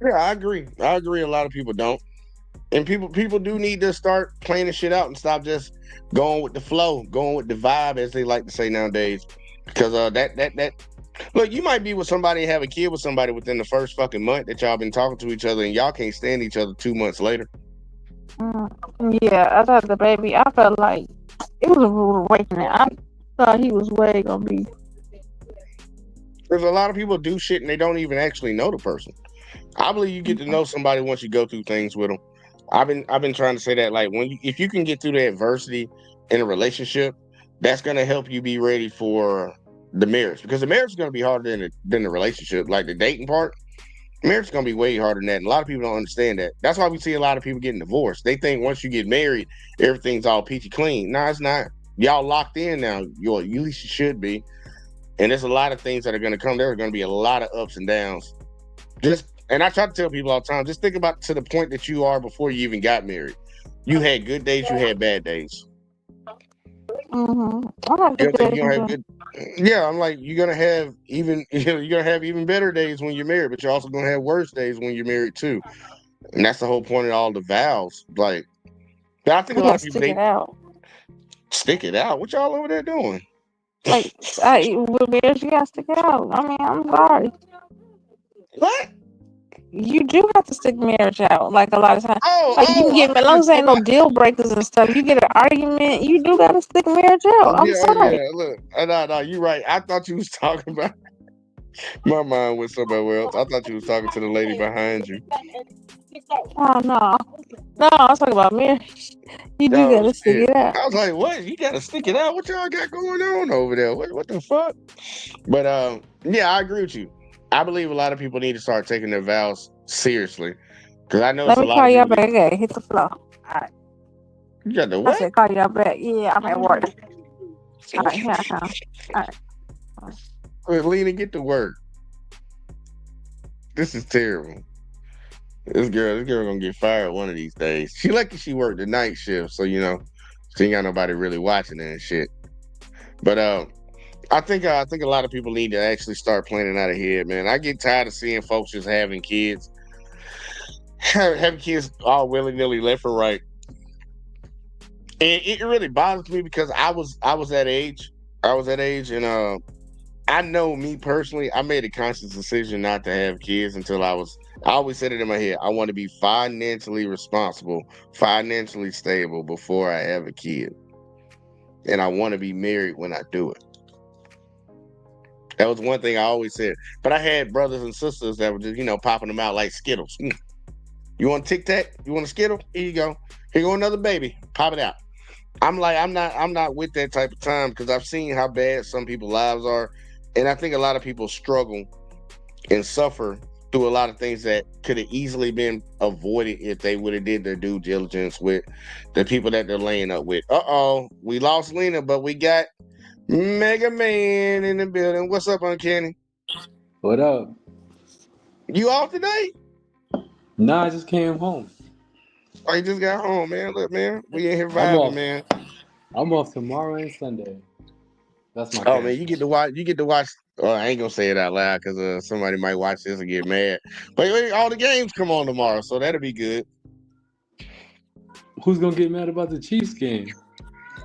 Yeah, I agree. A lot of people don't. And people do need to start planning shit out and stop just going with the flow, going with the vibe, as they like to say nowadays. Because that look, you might be with somebody and have a kid with somebody within the first fucking month that y'all been talking to each other, and y'all can't stand each other 2 months later. Yeah, I thought the baby, I felt like it was a rude awakening. I thought he was way gonna be. There's a lot of people do shit and they don't even actually know the person. I believe you get to know somebody once you go through things with them. I've been trying to say that, like, if you can get through the adversity in a relationship, that's gonna help you be ready for the marriage, because the marriage is gonna be harder than the relationship. Like the dating part, marriage is gonna be way harder than that. And a lot of people don't understand that. That's why we see a lot of people getting divorced. They think once you get married, everything's all peachy clean. No, it's not. Y'all locked in now. You at least you should be. And there's a lot of things that are gonna come. There are gonna be a lot of ups and downs. And I try to tell people all the time, just think about to the point that you are before you even got married. You had good days, you had bad days. Yeah, I'm like, you're gonna have even better days when you're married, but you're also gonna have worse days when you're married too. And that's the whole point of all the vows. Like, but I think a lot of people stick it out. What y'all over there doing? Like, with marriage, you gotta stick it out. I mean, I'm sorry. What? You do have to stick marriage out, like a lot of times. You can get, as long as ain't no deal breakers and stuff. You get an argument, you do gotta stick marriage out. I'm sorry. Yeah, look, no, you're right. I thought you was talking about. My mind went somewhere else. I thought you was talking to the lady behind you. Oh no, I was talking about marriage. You do gotta stick it out. I was like, what? You gotta stick it out? What y'all got going on over there? What the fuck? But yeah, I agree with you. I believe a lot of people need to start taking their vows seriously, because I know Let me a lot call of y'all people. back. Okay, hit the floor. All right. You got the I what? said call y'all back. Yeah, I'm at work. All right, here I come. All right. Lena, get to work. This is terrible. This girl gonna get fired one of these days. She lucky she worked the night shift, so she ain't got nobody really watching her and shit. But I think a lot of people need to actually start planning out ahead, man. I get tired of seeing folks just having kids all willy-nilly left and right. And it really bothers me, because I was that age. And I know, me personally, I made a conscious decision not to have kids until I always said it in my head, I want to be financially responsible, financially stable before I have a kid. And I want to be married when I do it. That was one thing I always said. But I had brothers and sisters that were just, popping them out like Skittles. You want Tic Tac? You want a Skittle? Here you go. Here go another baby. Pop it out. I'm like, I'm not with that type of time, because I've seen how bad some people's lives are. And I think a lot of people struggle and suffer through a lot of things that could have easily been avoided if they would have did their due diligence with the people that they're laying up with. We lost Lena, but we got Mega Man in the building. What's up, Uncanny? What up? You off today? Nah, I just came home. Oh, you just got home, man. Look, man, we in here vibing, man. I'm off tomorrow and Sunday. That's my. Oh man, you get to watch. Oh, I ain't gonna say it out loud, because somebody might watch this and get mad. But all the games come on tomorrow, so that'll be good. Who's gonna get mad about the Chiefs game?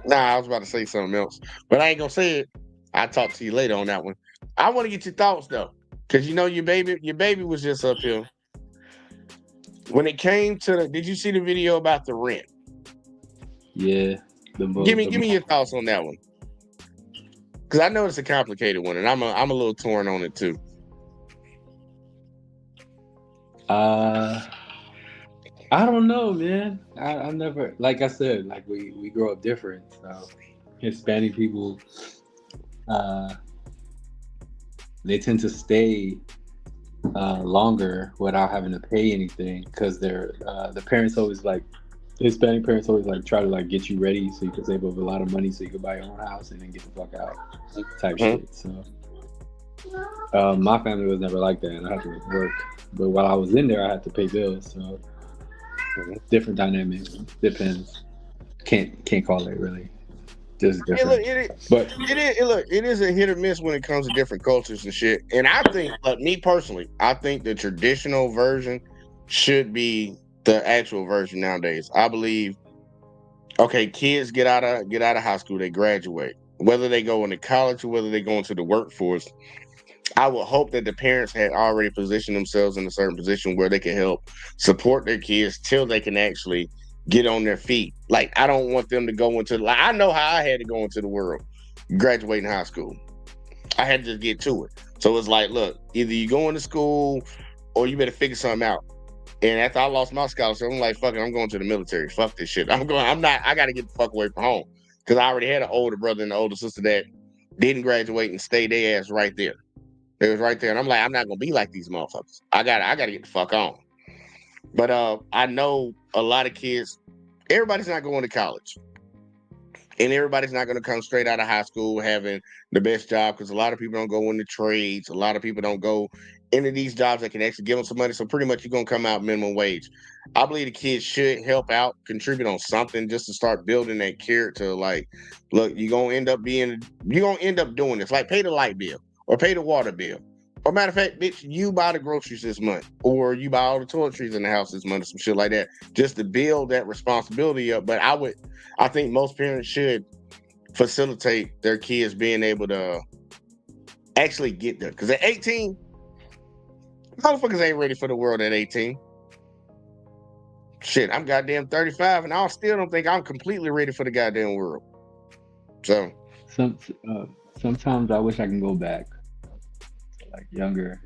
Nah, I was about to say something else, but I ain't gonna say it. I'll talk to you later on that one. I want to get your thoughts though, because you know your baby was just up here. When it came to did you see the video about the rent? Yeah. Give me your thoughts on that one, because I know it's a complicated one, and I'm a little torn on it too. I don't know, man. I never, like I said, like we grow up different. So Hispanic people, they tend to stay longer without having to pay anything because the parents always like Hispanic parents always like try to like get you ready so you can save up a lot of money so you can buy your own house and then get the fuck out type shit. So my family was never like that, and I had to work. But while I was in there, I had to pay bills. So different dynamics. Depends. Can't call it really. Just different. It is a hit or miss when it comes to different cultures and shit. And I think, me personally, I think the traditional version should be the actual version nowadays. I believe, okay, kids get out of high school, they graduate. Whether they go into college or whether they go into the workforce, I would hope that the parents had already positioned themselves in a certain position where they can help support their kids till they can actually get on their feet. Like, I don't want them to go into, like, I know how I had to go into the world graduating high school. I had to just get to it. So it's like, look, either you go into school or you better figure something out. And after I lost my scholarship, I'm like, fuck it, I'm going to the military. Fuck this shit. I got to get the fuck away from home. Because I already had an older brother and an older sister that didn't graduate and stayed their ass right there. They was right there. And I'm like, I'm not going to be like these motherfuckers. I got to get the fuck on. But I know a lot of kids, everybody's not going to college. And everybody's not going to come straight out of high school having the best job, because a lot of people don't go into trades. A lot of people don't go into these jobs that can actually give them some money. So pretty much you're going to come out minimum wage. I believe the kids should help out, contribute on something just to start building that character. Like, look, you're going to end up doing this. Like, pay the light bill or pay the water bill. Or matter of fact, bitch, you buy the groceries this month, or you buy all the toiletries in the house this month, or some shit like that, just to build that responsibility up. But I think most parents should facilitate their kids being able to actually get there. Because at 18, motherfuckers ain't ready for the world at 18. Shit, I'm goddamn 35, and I still don't think I'm completely ready for the goddamn world. So sometimes I wish I can go back. Like younger.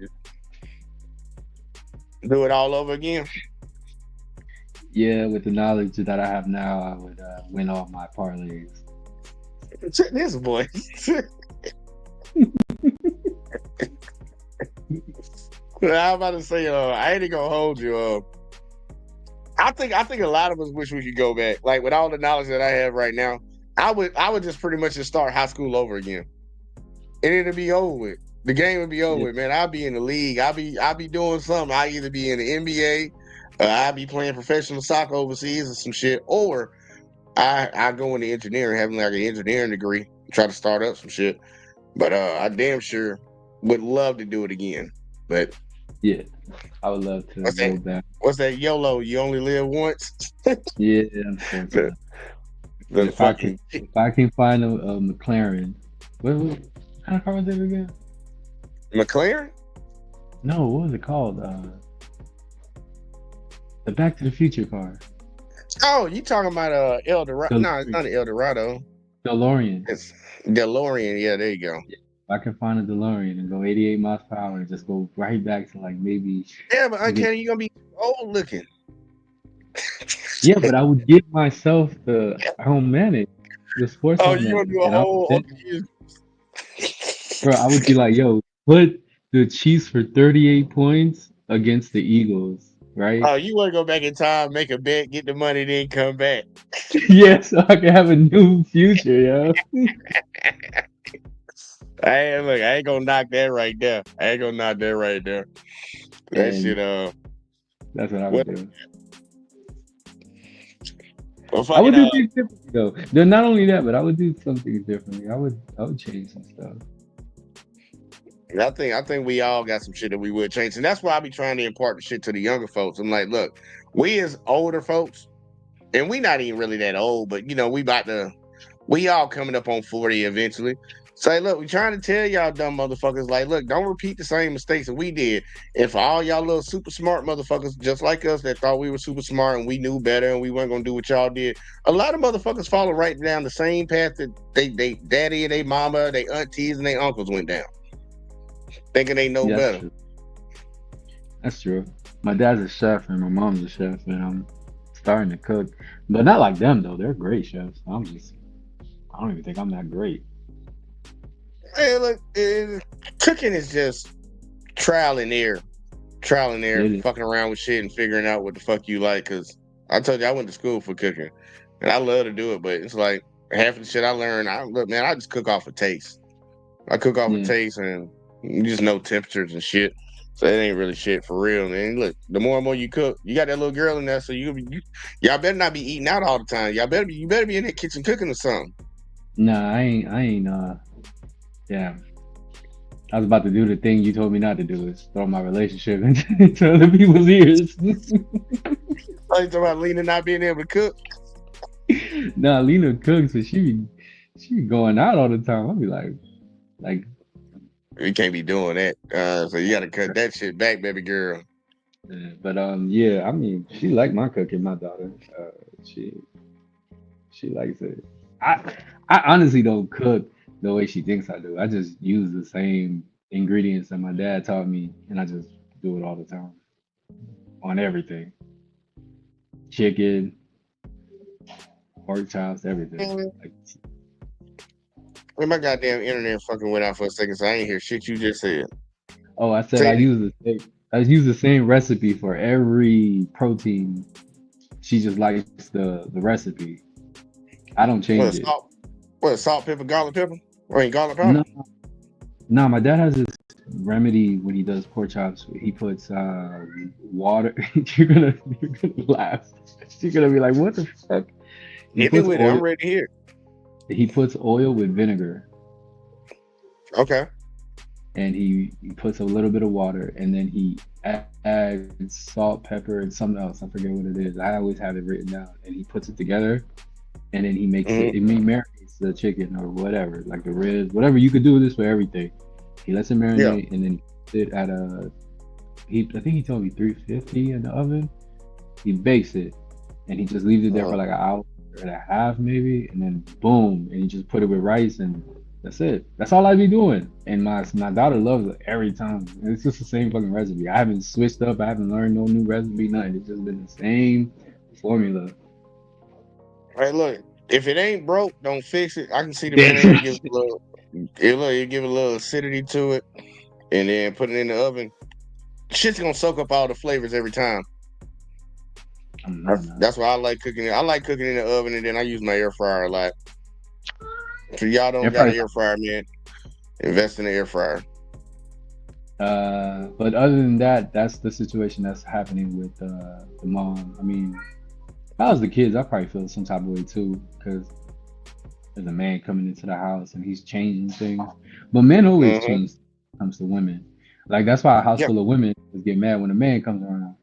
Do it all over again? Yeah, with the knowledge that I have now, I would win all my parlays. This boy. I'm about to say, I ain't gonna hold you. I think a lot of us wish we could go back. Like, with all the knowledge that I have right now, I would just pretty much just start high school over again, and it'll be over with. The game would be over with, man. I'll be in the league. I'll be doing something. I'll either be in the NBA, I'll be playing professional soccer overseas or some shit, or I go into engineering, having like an engineering degree, try to start up some shit. But I damn sure would love to do it again. But yeah, I would love to go back. What's that YOLO? You only live once? Yeah, unfortunately. If I can find a McLaren, what kind of car was it again? McLaren? No, what was it called? The Back to the Future car. Oh, you talking about El Dorado? No, it's not an El Dorado. DeLorean. It's DeLorean. Yeah, there you go. Yeah. If I can find a DeLorean and go 88 miles per hour and just go right back to like maybe. Yeah, but Uncanny, you're gonna be old looking. Yeah, but I would give myself the home manage the sports. Oh, you gonna do a whole? Bro, I would be like, yo, put the Chiefs for 38 points against the Eagles, right? Oh, you want to go back in time, make a bet, get the money, then come back? Yeah, so I can have a new future, yo. I ain't gonna knock that right there. That shit, that's what I would do. Well, I would do things differently though. Then not only that, but I would do some things differently. I would change some stuff. I think we all got some shit that we would change, and that's why I be trying to impart the shit to the younger folks. I'm like, look, we as older folks, and we not even really that old, but you know, we about to We all coming up on 40 eventually. Say, look, we trying to tell y'all dumb motherfuckers, like, look, don't repeat the same mistakes that we did. And for all y'all little super smart motherfuckers just like us that thought we were super smart and we knew better and we weren't gonna do what y'all did, a lot of motherfuckers follow right down the same path that they daddy and they mama, they aunties and they uncles went down. Thinking they know better. True. That's true. My dad's a chef and my mom's a chef, and I'm starting to cook. But not like them though. They're great chefs. I don't even think I'm that great. Hey, look, cooking is just trial and error, fucking around with shit and figuring out what the fuck you like. Cause I told you I went to school for cooking, and I love to do it. But it's like half of the shit I learned, I just cook off of taste. I cook off of taste, and you just know temperatures and shit. So it ain't really shit for real, man. Look, the more and more you cook, you got that little girl in there, so y'all better not be eating out all the time. You better be in that kitchen cooking or something. Nah, I ain't. Yeah, I was about to do the thing you told me not to do, is throw my relationship into other people's ears. Oh, you talking about Lena not being able to cook? Nah, Lena cooks, but she be going out all the time. I'll be like. You can't be doing that. So you gotta cut that shit back, baby girl. Yeah, but yeah, I mean, she liked my cooking, my daughter. She likes it. I honestly don't cook the way she thinks I do. I just use the same ingredients that my dad taught me, and I just do it all the time on everything. Chicken, pork chops, everything. Like, my goddamn internet fucking went out for a second, so I ain't hear shit you just said. Oh, I said I use the same recipe for every protein. She just likes the recipe. I don't change it. Salt, pepper, garlic pepper? Or ain't garlic powder? No, my dad has this remedy when he does pork chops. He puts water. You're gonna laugh. You're gonna be like, what the fuck? Hit me with it. I'm ready to hear. He puts oil with vinegar. Okay. And he puts a little bit of water, and then he adds salt, pepper, and something else. I forget what it is. I always have it written down. And he puts it together, and then he makes it. He marinates the chicken or whatever, like the ribs, whatever. You could do this for everything. He lets it marinate, and then he puts it at I think he told me 350 in the oven. He bakes it, and he just leaves it there for like an hour and a half maybe, and then boom, and you just put it with rice, and that's it. That's all I be doing. And my daughter loves it every time. It's just the same fucking recipe. I haven't switched up. I haven't learned no new recipe, nothing. It's just been the same formula. Hey, look, if it ain't broke, don't fix it. I can see the vinegar give it a little, you give a little acidity to it, and then put it in the oven. Shit's gonna soak up all the flavors every time. That's why I like cooking it. I like cooking in the oven, and then I use my air fryer a lot. So y'all don't got an air fryer, man, invest in the air fryer. But other than that, that's the situation that's happening with the mom. I mean, if I was the kids, I probably feel some type of way too, because there's a man coming into the house and he's changing things. But men always change when it comes to women. Like, that's why a house full of women get mad when a man comes around.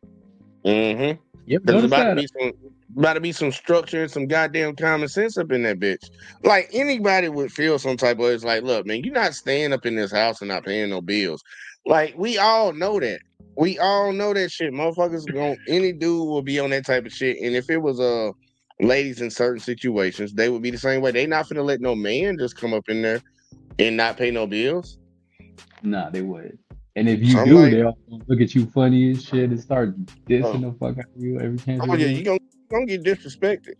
Mm-hmm. Yep, there's about to be some structure and some goddamn common sense up in that bitch. Like, anybody would feel some type of way. It's like, look, man, you're not staying up in this house and not paying no bills. Like, we all know that. We all know that shit. Motherfuckers any dude will be on that type of shit. And if it was ladies in certain situations, they would be the same way. They not finna let no man just come up in there and not pay no bills. Nah, they wouldn't. And if you do, they'll look at you funny and shit and start dissing the fuck out of you every chance. Oh yeah, you gonna get disrespected.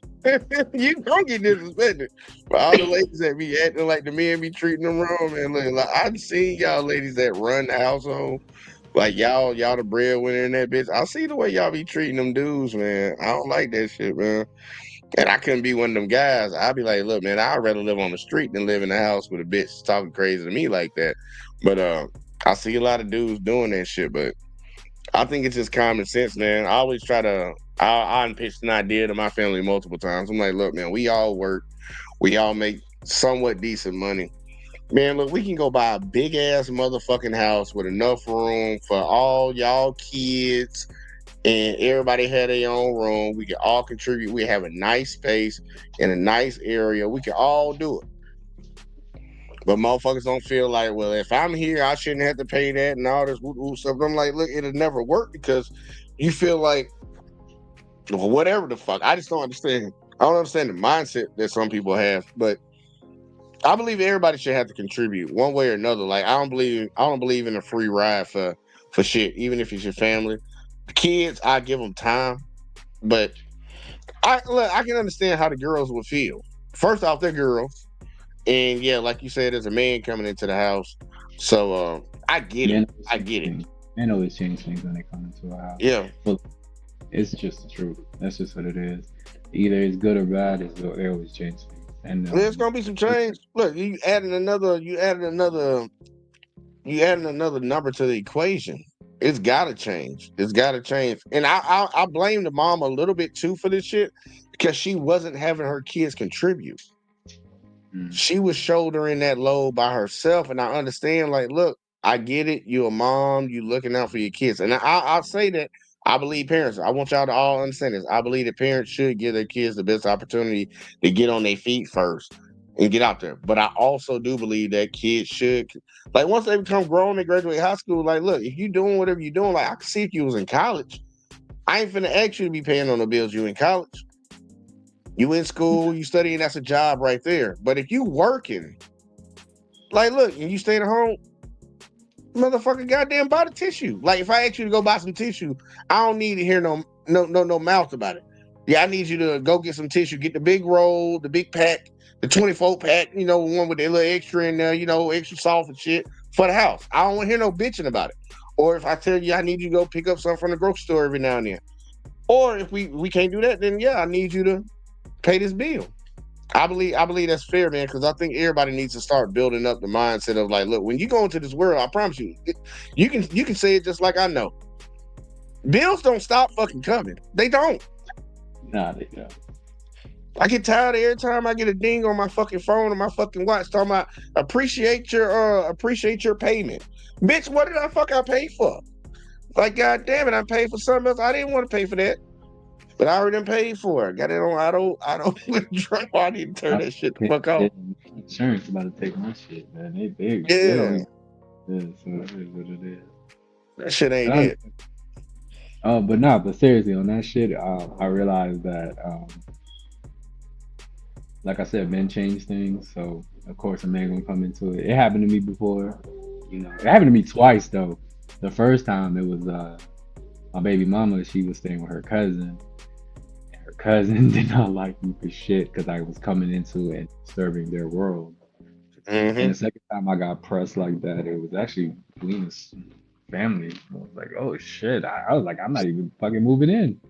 You gonna get disrespected. But all the ladies that be acting like the men be treating them wrong, man. Like, I've seen y'all ladies that run the household, like y'all the breadwinner in that bitch. I see the way y'all be treating them dudes, man. I don't like that shit, man. And I couldn't be one of them guys. I'd be like, look, man, I'd rather live on the street than live in the house with a bitch talking crazy to me like that. But I see a lot of dudes doing that shit, but I think it's just common sense, man. I always try to, I pitched an idea to my family multiple times. I'm like, look, man, we all work. We all make somewhat decent money. Man, look, we can go buy a big ass motherfucking house with enough room for all y'all kids and everybody had their own room. We could all contribute. We have a nice space in a nice area. We can all do it. But motherfuckers don't feel like, well, if I'm here, I shouldn't have to pay that and all this stuff. I'm like, look, it'll never work because you feel like, well, whatever the fuck. I just don't understand. I don't understand the mindset that some people have. But I believe everybody should have to contribute one way or another. Like I don't believe in a free ride for shit, even if it's your family. Kids, I give them time, but I can understand how the girls would feel. First off, they're girls. And yeah, like you said, there's a man coming into the house. So I get it. I get it. Men always change things when they come into a house. Yeah. Well, it's just the truth. That's just what it is. Either it's good or bad, they always change things. And there's gonna be some change. Look, you added another number to the equation. It's gotta change. It's gotta change. And I blame the mom a little bit too for this shit because she wasn't having her kids contribute. She was shouldering that load by herself, and I understand. Like, look, I get it. You're a mom. You looking out for your kids, and I'll say that I believe parents. I want y'all to all understand this. I believe that parents should give their kids the best opportunity to get on their feet first and get out there. But I also do believe that kids should, like, once they become grown, they graduate high school. Like, look, if you doing whatever you're doing, like, I can see if you was in college. I ain't finna ask you to be paying on the bills you in college. You in school, you studying, that's a job right there. But if you working, like, look, and you staying at home, motherfucker, goddamn, buy the tissue. Like, if I ask you to go buy some tissue, I don't need to hear no mouth about it. Yeah, I need you to go get some tissue, get the big roll, the big pack, the 24 pack, one with a little extra in there, extra soft and shit for the house. I don't want to hear no bitching about it. Or if I tell you I need you to go pick up something from the grocery store every now and then. Or if we can't do that, then yeah, I need you to pay this bill. I believe that's fair, man, because I think everybody needs to start building up the mindset of like, look, when you go into this world, I promise you, you can say it just like I know. Bills don't stop fucking coming. They don't. Nah, they don't. I get tired of every time I get a ding on my fucking phone or my fucking watch talking about appreciate your payment. Bitch, what did I pay for? Like, god damn it, I paid for something else. I didn't want to pay for that. But I already paid for it. Got it on auto withdraw. I need to turn that shit the fuck off. Insurance about to take my shit, man. They big. Yeah. So it is what it is. That shit ain't it. But seriously, on that shit, I realized that, like I said, men change things. So of course, a man gonna come into it. It happened to me before. It happened to me twice though. The first time it was my baby mama. She was staying with her cousin. Cousin did not like me for shit because I was coming into and disturbing their world. Mm-hmm. And the second time I got pressed like that, it was actually Lena's family. I was like, oh shit. I was like, I'm not even fucking moving in.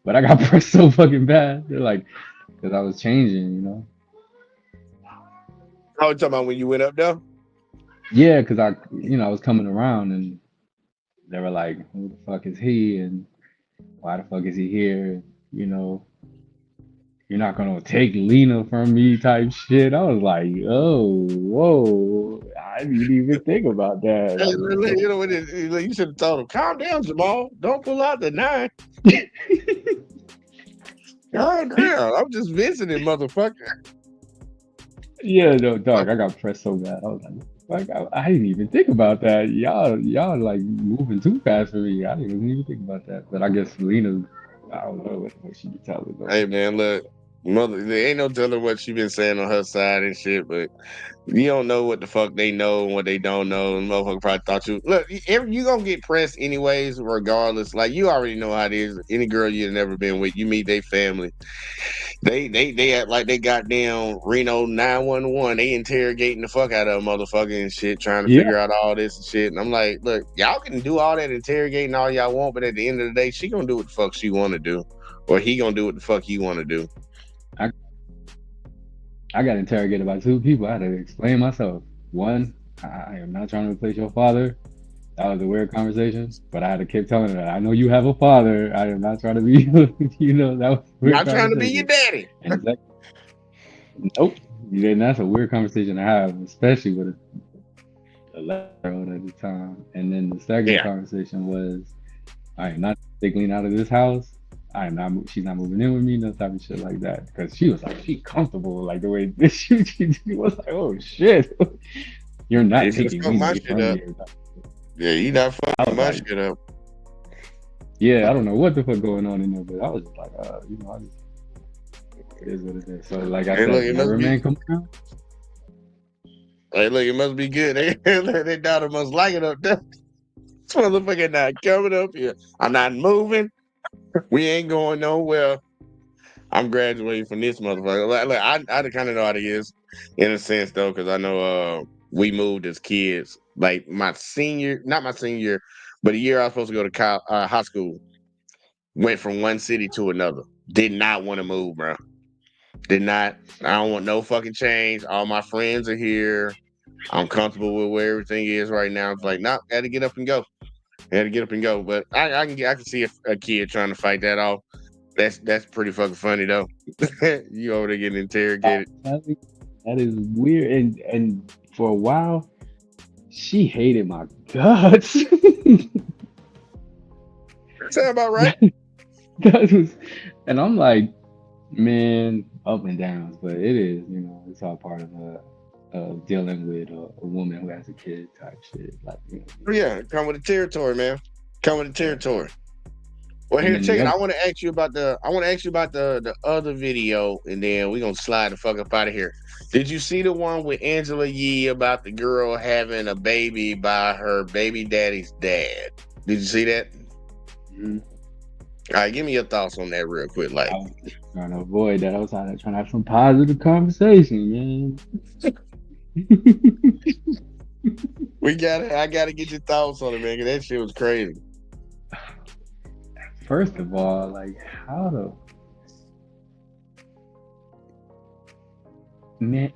But I got pressed so fucking bad. They're like, because I was changing, Oh, you talking about when you went up there? Yeah, because I was coming around and they were like, who the fuck is he? And why the fuck is he here? You're not gonna take Lena from me type shit. I was like, oh, whoa, I didn't even think about that. You should have told him, calm down, Jamal. Don't pull out the 9. God damn, I'm just visiting, motherfucker. Yeah, no, dog, I got pressed so bad. I was like, I didn't even think about that. Y'all like moving too fast for me. I didn't even think about that. But I guess Lena, I don't know what she be telling them. Hey man, look, mother, there ain't no telling what she been saying on her side and shit, but you don't know what the fuck they know and what they don't know. And motherfucker probably thought you gonna get pressed anyways, regardless. Like you already know how it is. Any girl you've never been with, you meet their family. They act like they got down Reno 911. They interrogating the fuck out of a motherfucker and shit, trying to figure out all this and shit. And I'm like, look, y'all can do all that interrogating all y'all want, but at the end of the day, she gonna do what the fuck she want to do, or he gonna do what the fuck he want to do. I got interrogated by 2 people. I had to explain myself. One, I am not trying to replace your father. That was a weird conversation, but I had to keep telling her, I know you have a father. I am not trying to be, that was weird. Not trying to be your daddy. Nope. And that's a weird conversation to have, especially with a 11-year-old at the time. And then the second conversation was, I am not they clean out of this house, she's not moving in with me, no type of shit like that. Because she was like, she comfortable, like the way she was like, oh shit, you're not taking me away from here. Yeah, you not fucking my shit up. Yeah, I don't know what the fuck going on in there, but I was just like, you know, it is what it is. So like I said, whenever a man comes around. Hey, look, it must be good. They daughter must like it up there. This motherfucker not coming up here. I'm not moving. We ain't going nowhere. I'm graduating from this motherfucker. Like, I kind of know how it is, in a sense, though, because I know we moved as kids. Like not my senior year, but a year I was supposed to go to high school. Went from one city to another. Did not want to move, bro. Did not. I don't want no fucking change. All my friends are here. I'm comfortable with where everything is right now. It's like, nah, had to get up and go. Had to get up and go. But I can see a kid trying to fight that off. That's pretty fucking funny though. You over there getting interrogated. That is weird. And for a while, she hated my guts. Sound about right. And I'm like, man, up and downs, but it is, you know, it's all part of dealing with a woman who has a kid type shit. Like, you know. Yeah, come with the territory, man. Come with the territory. Well, here, check it. I want to ask you about the other video, and then we're gonna slide the fuck up out of here. Did you see the one with Angela Yee about the girl having a baby by her baby daddy's dad? Did you see that? Mm-hmm. All right, give me your thoughts on that real quick. Like, I was trying to avoid that. I was out there trying to have some positive conversation, man. I gotta get your thoughts on it, man, because that shit was crazy. First of all, like, how the man,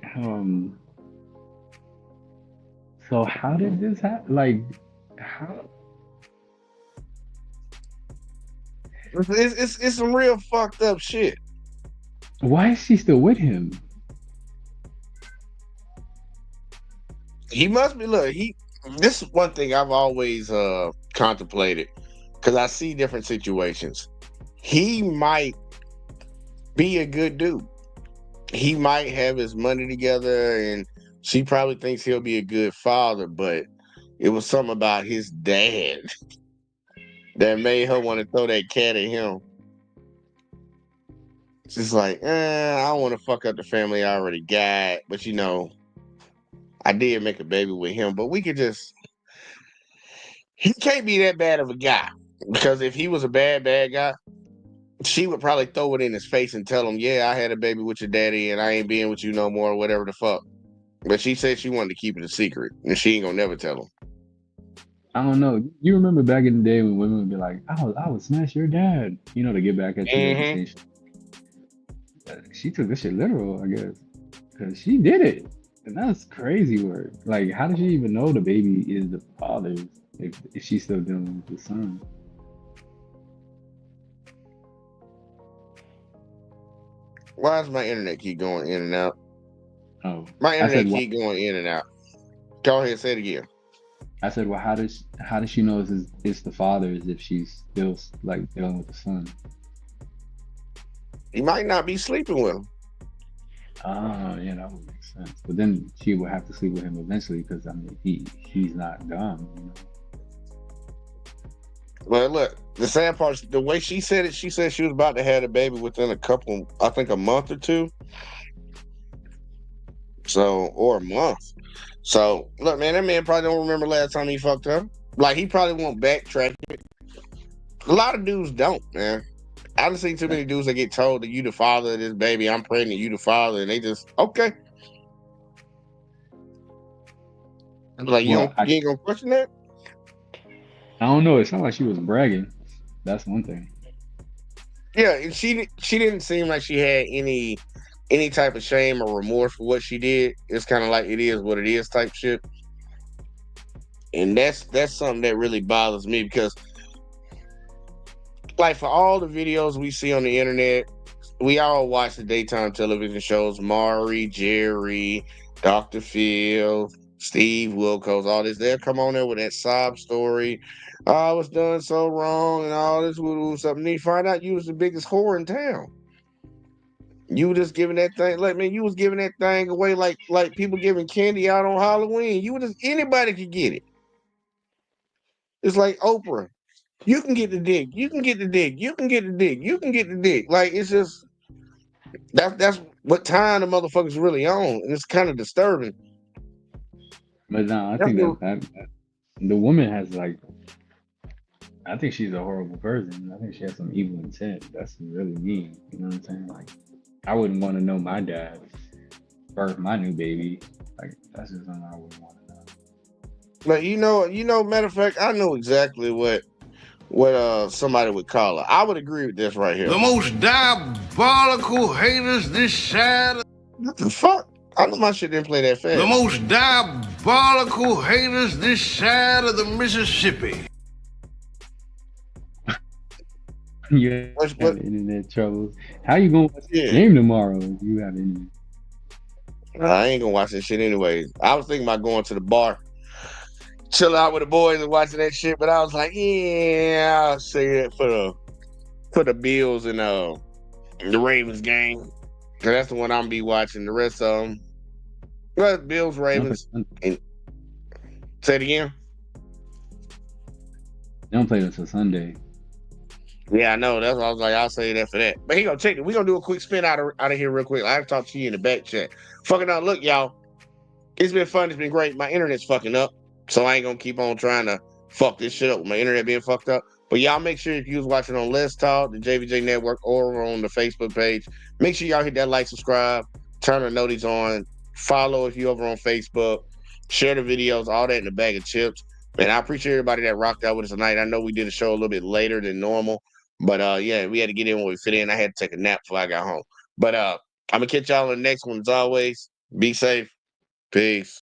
so how did this happen? Like, how? It's some real fucked up shit. Why is she still with him? He must be. Look, this is one thing I've always contemplated, because I see different situations. He might be a good dude. He might have his money together, and she probably thinks he'll be a good father, but it was something about his dad that made her want to throw that cat at him. She's like, I don't want to fuck up the family I already got, but you know, I did make a baby with him, but we could just... He can't be that bad of a guy, because if he was a bad guy, she would probably throw it in his face and tell him, yeah, I had a baby with your daddy and I ain't being with you no more, or whatever the fuck. But she said she wanted to keep it a secret, and she ain't gonna never tell him. I don't know. You remember back in the day when women would be like, I would smash your dad, you know, to get back at you. Mm-hmm. She took this shit literal, I guess, because she did it. And that's crazy work. Like, how does she even know the baby is the father's if she's still dealing with the son? Why does my internet keep going in and out? Oh, my internet keep going in and out. Go ahead, say it again. I said, well, how does she know it's the father's if she's still like dealing with the son? He might not be sleeping with him. Oh, yeah, that would make sense. But then she would have to sleep with him eventually, because I mean, he's not dumb, you know. Well, look, the sad part is the way she said it. She said she was about to have a baby within a month or two. So, or a month. So, look, man, that man probably don't remember last time he fucked her. Like, he probably won't backtrack it. A lot of dudes don't, man. I done seen too many dudes that get told that you the father of this baby, I'm pregnant, you the father, and they just, okay. I'm like, you ain't gonna question that? I don't know. It sounded like she was bragging. That's one thing. Yeah, and she didn't seem like she had any type of shame or remorse for what she did. It's kind of like it is what it is type shit. And that's something that really bothers me, because like, for all the videos we see on the internet, we all watch the daytime television shows, Maury, Jerry, Dr. Phil, Steve Wilkos, all this. They'll come on there with that sob story. Oh, I was done so wrong and all this something. Then you find out you was the biggest whore in town. You just giving that thing like, man, you was giving that thing away like people giving candy out on Halloween. You just anybody could get it. It's like Oprah. You can get the dick. You can get the dick. You can get the dick. You can get the dick. Like it's just that's what time the motherfuckers really on, and it's kind of disturbing. But no, I think that the woman has like, I think she's a horrible person. I think she has some evil intent. That's really mean. You know what I'm saying? Like, I wouldn't want to know my dad birth my new baby. Like, that's just something I wouldn't want to know. Like you know. Matter of fact, I know exactly what somebody would call her. I would agree with this right here. The most diabolical haters this side. What the fuck? I know my shit didn't play that fast. The most diabolical haters this side of the Mississippi. You have internet troubles. How you gonna watch the game tomorrow if you have internet? I ain't gonna watch that shit anyways. I was thinking about going to the bar, chill out with the boys and watching that shit, but I was like, yeah, I'll say it for the Bills and the Ravens game. So that's the one I'm gonna be watching. The rest of them, well, Bills, Ravens. And, say it again. They don't play until Sunday. Yeah, I know. That's what I was like. I'll say that for that. But he gonna check it. We gonna do a quick spin out of here real quick. I'll talk to you in the back chat. Fucking out. Look, y'all. It's been fun. It's been great. My internet's fucking up, so I ain't gonna keep on trying to fuck this shit up with my internet being fucked up. But y'all make sure if you was watching on Let's Talk, the JVJ Network, or on the Facebook page, make sure y'all hit that like, subscribe, turn the notice on, follow if you over on Facebook, share the videos, all that in the bag of chips. Man, I appreciate everybody that rocked out with us tonight. I know we did a show a little bit later than normal. But yeah, we had to get in when we fit in. I had to take a nap before I got home. But I'm gonna catch y'all on the next one. As always, be safe. Peace.